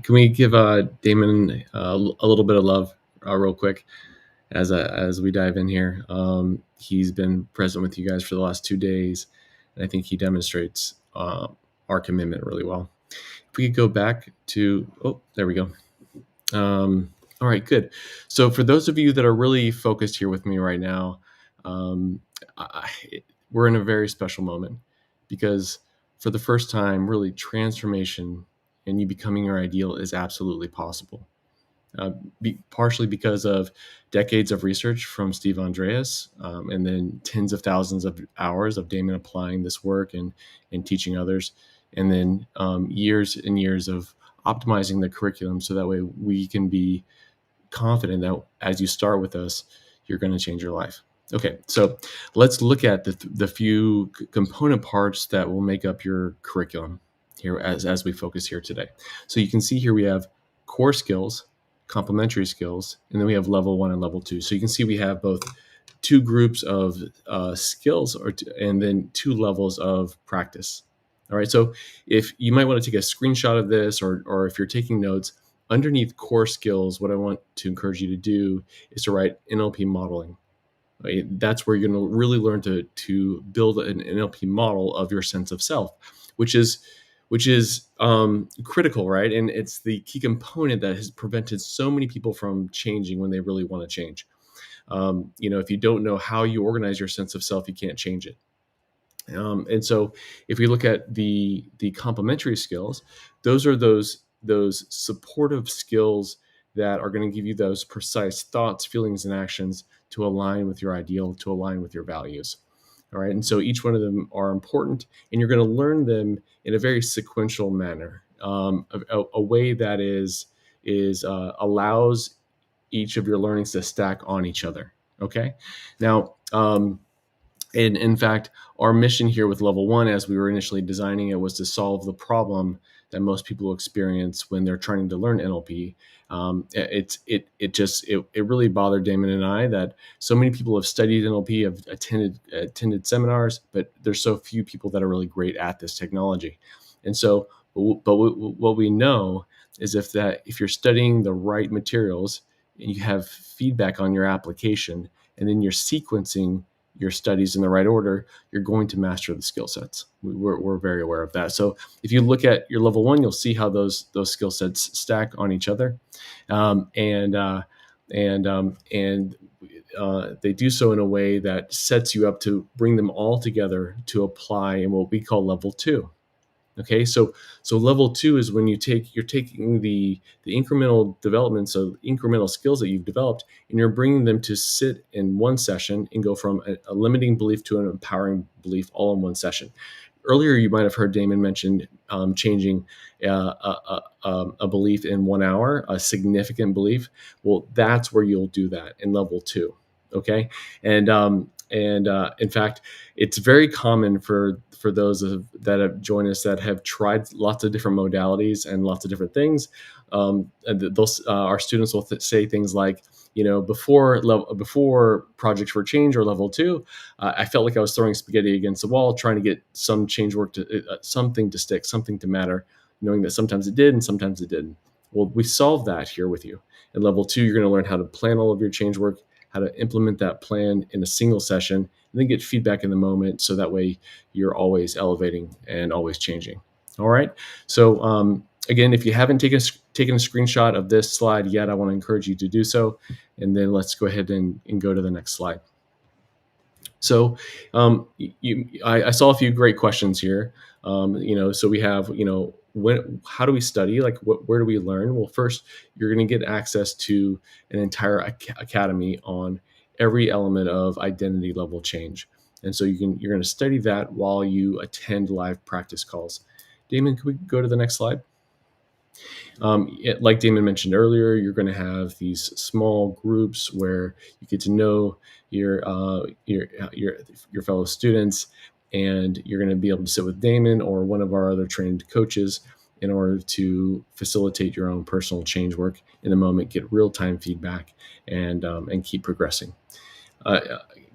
we give Damon a little bit of love real quick as we dive in here? He's been present with you guys for the last 2 days, and I think he demonstrates our commitment really well. If we could go back to, there we go. All right, good. So for those of you that are really focused here with me right now, we're in a very special moment, because for the first time, really, transformation and you becoming your ideal is absolutely possible. partially because of decades of research from Steve Andreas, and then tens of thousands of hours of Damon applying this work and teaching others, and then years and years of optimizing the curriculum so that way we can be confident that as you start with us, you're going to change your life. Okay, so let's look at the few component parts that will make up your curriculum here as we focus here today. So you can see here we have core skills, complementary skills, and then we have level 1 and level 2. So you can see we have both two groups of skills and then two levels of practice. All right, so if you might want to take a screenshot of this, or if you're taking notes, underneath core skills, what I want to encourage you to do is to write NLP modeling. Right? That's where you're going to really learn to build an NLP model of your sense of self, which is critical, right? And it's the key component that has prevented so many people from changing when they really want to change. If you don't know how you organize your sense of self, you can't change it. And so if we look at the complementary skills, those are those supportive skills that are going to give you those precise thoughts, feelings, and actions to align with your ideal, to align with your values. All right. And so each one of them are important, and you're going to learn them in a very sequential manner, a way that allows each of your learnings to stack on each other. Okay. Now, and in fact, our mission here with level 1, as we were initially designing it, was to solve the problem that most people experience when they're trying to learn NLP. It really bothered Damon and I that so many people have studied NLP, have attended seminars, but there's so few people that are really great at this technology. And so, but what we know is if you're studying the right materials and you have feedback on your application, and then you're sequencing your studies in the right order, you're going to master the skill sets. We're very aware of that. So if you look at your level 1, you'll see how those skill sets stack on each other, and they do so in a way that sets you up to bring them all together to apply in what we call level 2. Okay, so level 2 is when you're taking the incremental development, so incremental skills that you've developed, and you're bringing them to sit in one session and go from a limiting belief to an empowering belief all in one session. Earlier, you might have heard Damon mention changing a belief in 1 hour, a significant belief. Well, that's where you'll do that in level 2. Okay, and in fact, it's very common for those that have joined us that have tried lots of different modalities and lots of different things. Our students will say things like, before Project for Change or level 2, I felt like I was throwing spaghetti against the wall, trying to get some change work something to stick, something to matter, knowing that sometimes it did and sometimes it didn't. Well, we solved that here with you. In level 2, you're going to learn how to plan all of your change work, how to implement that plan in a single session, and then get feedback in the moment, so that way you're always elevating and always changing. All right. So again, if you haven't taken a screenshot of this slide yet, I want to encourage you to do so. And then let's go ahead and go to the next slide. So I saw a few great questions here. So we have, how do we study? Like, where do we learn? Well, first, you're going to get access to an entire academy on every element of identity level change. And so you're going to study that while you attend live practice calls. Damon, can we go to the next slide? Like Damon mentioned earlier, you're going to have these small groups where you get to know your fellow students, and you're going to be able to sit with Damon or one of our other trained coaches in order to facilitate your own personal change work in the moment, get real-time feedback, and keep progressing.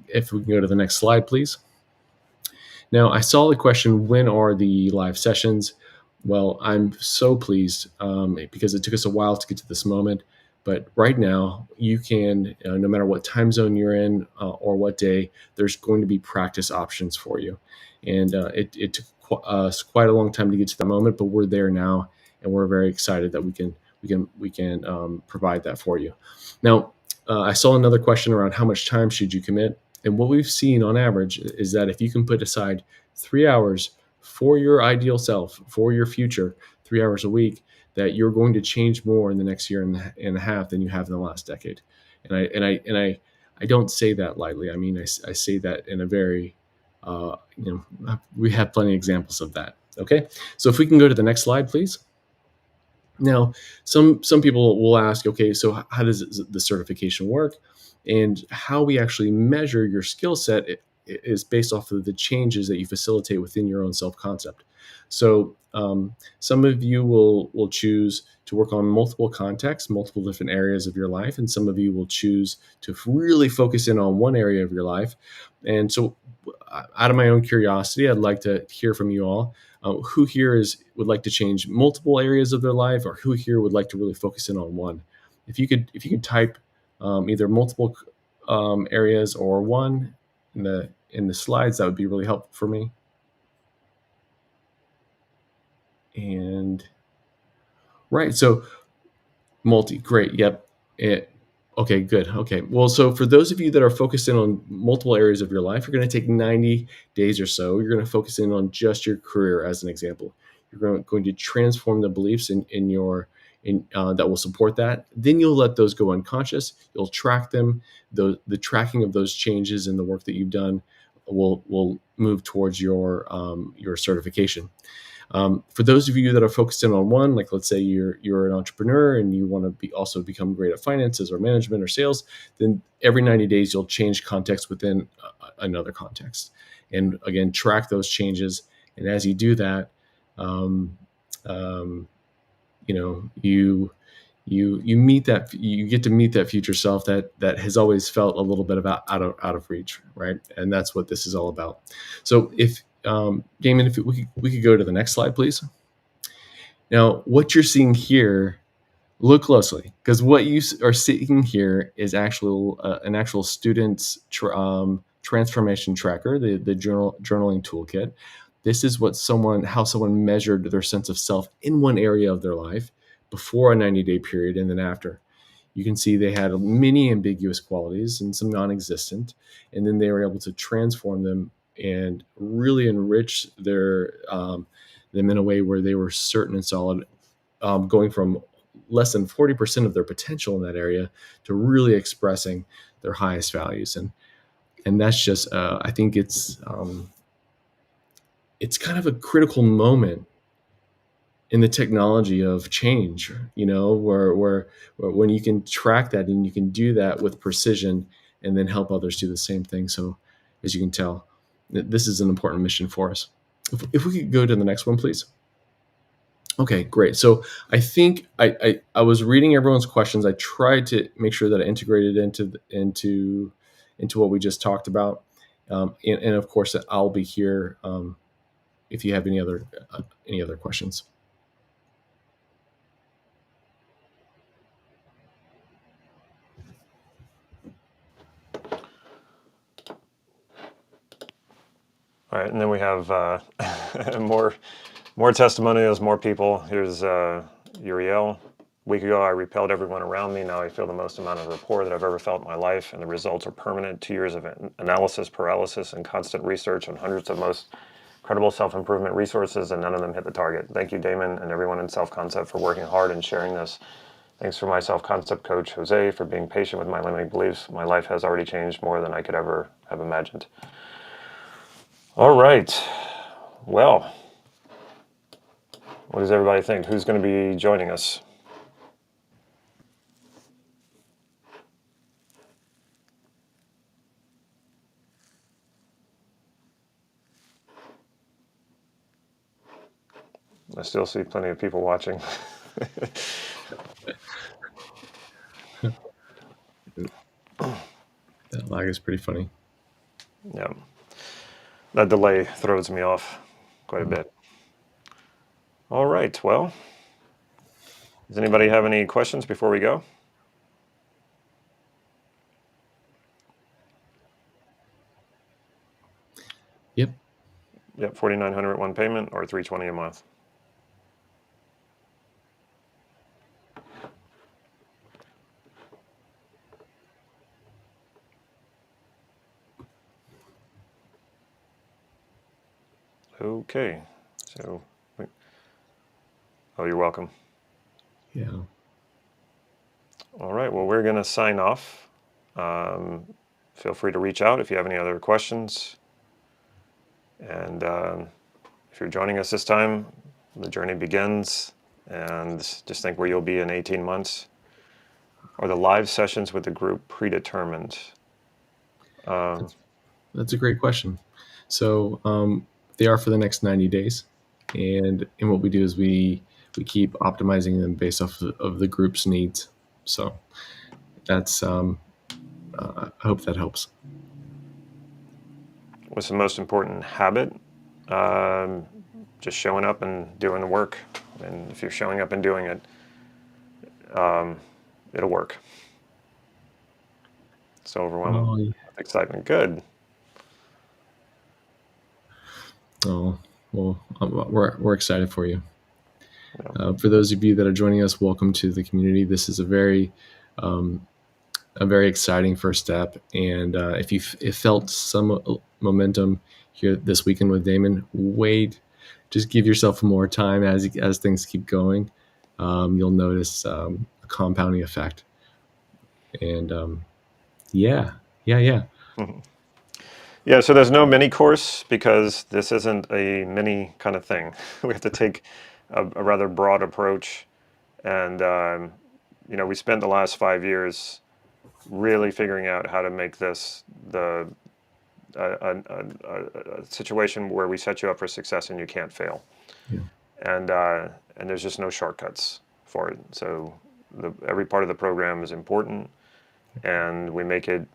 If we can go to the next slide, please. Now, I saw the question, when are the live sessions? Well, I'm so pleased because it took us a while to get to this moment. But right now, you can, no matter what time zone you're in or what day, there's going to be practice options for you. And it took us quite a long time to get to that moment, but we're there now, and we're very excited that we can provide that for you. Now, I saw another question around how much time should you commit, and what we've seen on average is that if you can put aside 3 hours for your ideal self, for your future, 3 hours a week, that you're going to change more in the next year and a half than you have in the last decade. I don't say that lightly. I mean, I say that in a very, we have plenty of examples of that. Okay, so if we can go to the next slide, please. Now, some people will ask, okay, so how does the certification work? And how we actually measure your skill set is based off of the changes that you facilitate within your own self-concept. So some of you will choose to work on multiple contexts, multiple different areas of your life, and some of you will choose to really focus in on one area of your life. And so out of my own curiosity, I'd like to hear from you all. Who here would like to change multiple areas of their life, or who here would like to really focus in on one? If you could type either multiple areas or one in the slides, that would be really helpful for me. And right, so multi, great, yep. Okay, good. Okay, well, so for those of you that are focused in on multiple areas of your life, you're going to take 90 days or so. You're going to focus in on just your career, as an example. You're going to transform the beliefs in that will support that. Then you'll let those go unconscious. You'll track them. The tracking of those changes in the work that you've done will move towards your certification. For those of you that are focused in on one, like let's say you're an entrepreneur and you want to also become great at finances or management or sales, then every 90 days you'll change context within another context, and again track those changes. And as you do that, you get to meet that future self that has always felt a little bit out of reach, right? And that's what this is all about. So if Damon, if we could go to the next slide, please. Now, what you're seeing here, look closely, because what you are seeing here is an actual student's transformation tracker, the journaling toolkit. This is how someone measured their sense of self in one area of their life before a 90-day period and then after. You can see they had many ambiguous qualities and some non-existent, and then they were able to transform them and really enrich them in a way where they were certain and solid, going from less than 40% of their potential in that area to really expressing their highest values. And that's just, I think it's kind of a critical moment in the technology of change, where when you can track that and you can do that with precision and then help others do the same thing. So as you can tell, this is an important mission for us. If we could go to the next one, please. Okay, great. So I think I was reading everyone's questions. I tried to make sure that I integrated into what we just talked about, and of course I'll be here if you have any other questions. All right, and then we have more testimonials, more people. Here's Uriel. A week ago, I repelled everyone around me. Now I feel the most amount of rapport that I've ever felt in my life, and the results are permanent. 2 years of analysis, paralysis, and constant research on hundreds of most credible self-improvement resources, and none of them hit the target. Thank you, Damon, and everyone in Self-Concept for working hard and sharing this. Thanks for my self-concept coach, Jose, for being patient with my limiting beliefs. My life has already changed more than I could ever have imagined. All right. Well, what does everybody think? Who's going to be joining us? I still see plenty of people watching. That lag is pretty funny. Yeah. That delay throws me off quite a bit. All right. Well, does anybody have any questions before we go? Yep. Yep, $4,900 one payment or $320 a month. Okay. So, oh, you're welcome. Yeah. All right. Well, we're going to sign off. Feel free to reach out if you have any other questions. And if you're joining us this time, the journey begins. And just think where you'll be in 18 months. Are the live sessions with the group predetermined? That's a great question. So they are for the next 90 days. And what we do is we keep optimizing them based off of the group's needs. So that's, I hope that helps. What's the most important habit? Just showing up and doing the work. And if you're showing up and doing it, it'll work. So overwhelming. Oh, yeah. Excitement. Good. Oh, well, we're excited for you. For those of you that are joining us, welcome to the community. This is a very exciting first step. And if you felt some momentum here this weekend with Damon, wait, just give yourself more time as things keep going. You'll notice a compounding effect. And yeah. Yeah, so there's no mini course because this isn't a mini kind of thing. We have to take a rather broad approach. And, we spent the last 5 years really figuring out how to make this a situation where we set you up for success and you can't fail. Yeah. And there's just no shortcuts for it. So every part of the program is important, and we make it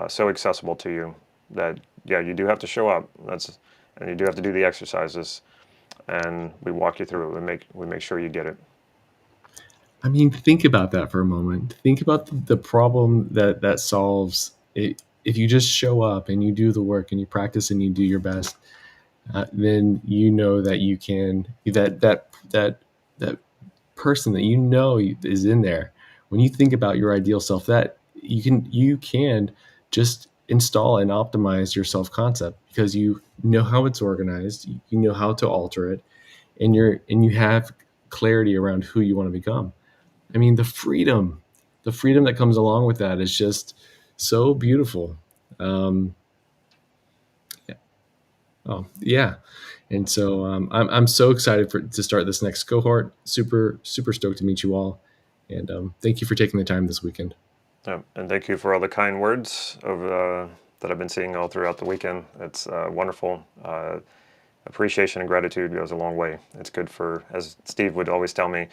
so accessible to you that, yeah, you do have to show up. And you do have to do the exercises, and we walk you through it. We make sure you get it. I mean, think about that for a moment. Think about the problem that solves it. If you just show up and you do the work and you practice and you do your best, then you know that you can, that person that you know is in there. When you think about your ideal self, that you can just install and optimize your self-concept because you know how it's organized, you know how to alter it, and you have clarity around who you want to become. I mean, the freedom that comes along with that is just so beautiful. Yeah. And so I'm so excited to start this next cohort. Super stoked to meet you all, and thank you for taking the time this weekend. And thank you for all the kind words that I've been seeing all throughout the weekend. It's wonderful. Appreciation and gratitude goes a long way. It's good for, as Steve would always tell me,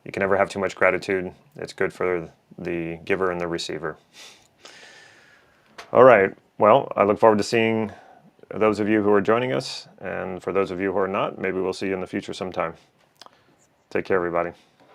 you can never have too much gratitude. It's good for the giver and the receiver. All right. Well, I look forward to seeing those of you who are joining us. And for those of you who are not, maybe we'll see you in the future sometime. Take care, everybody.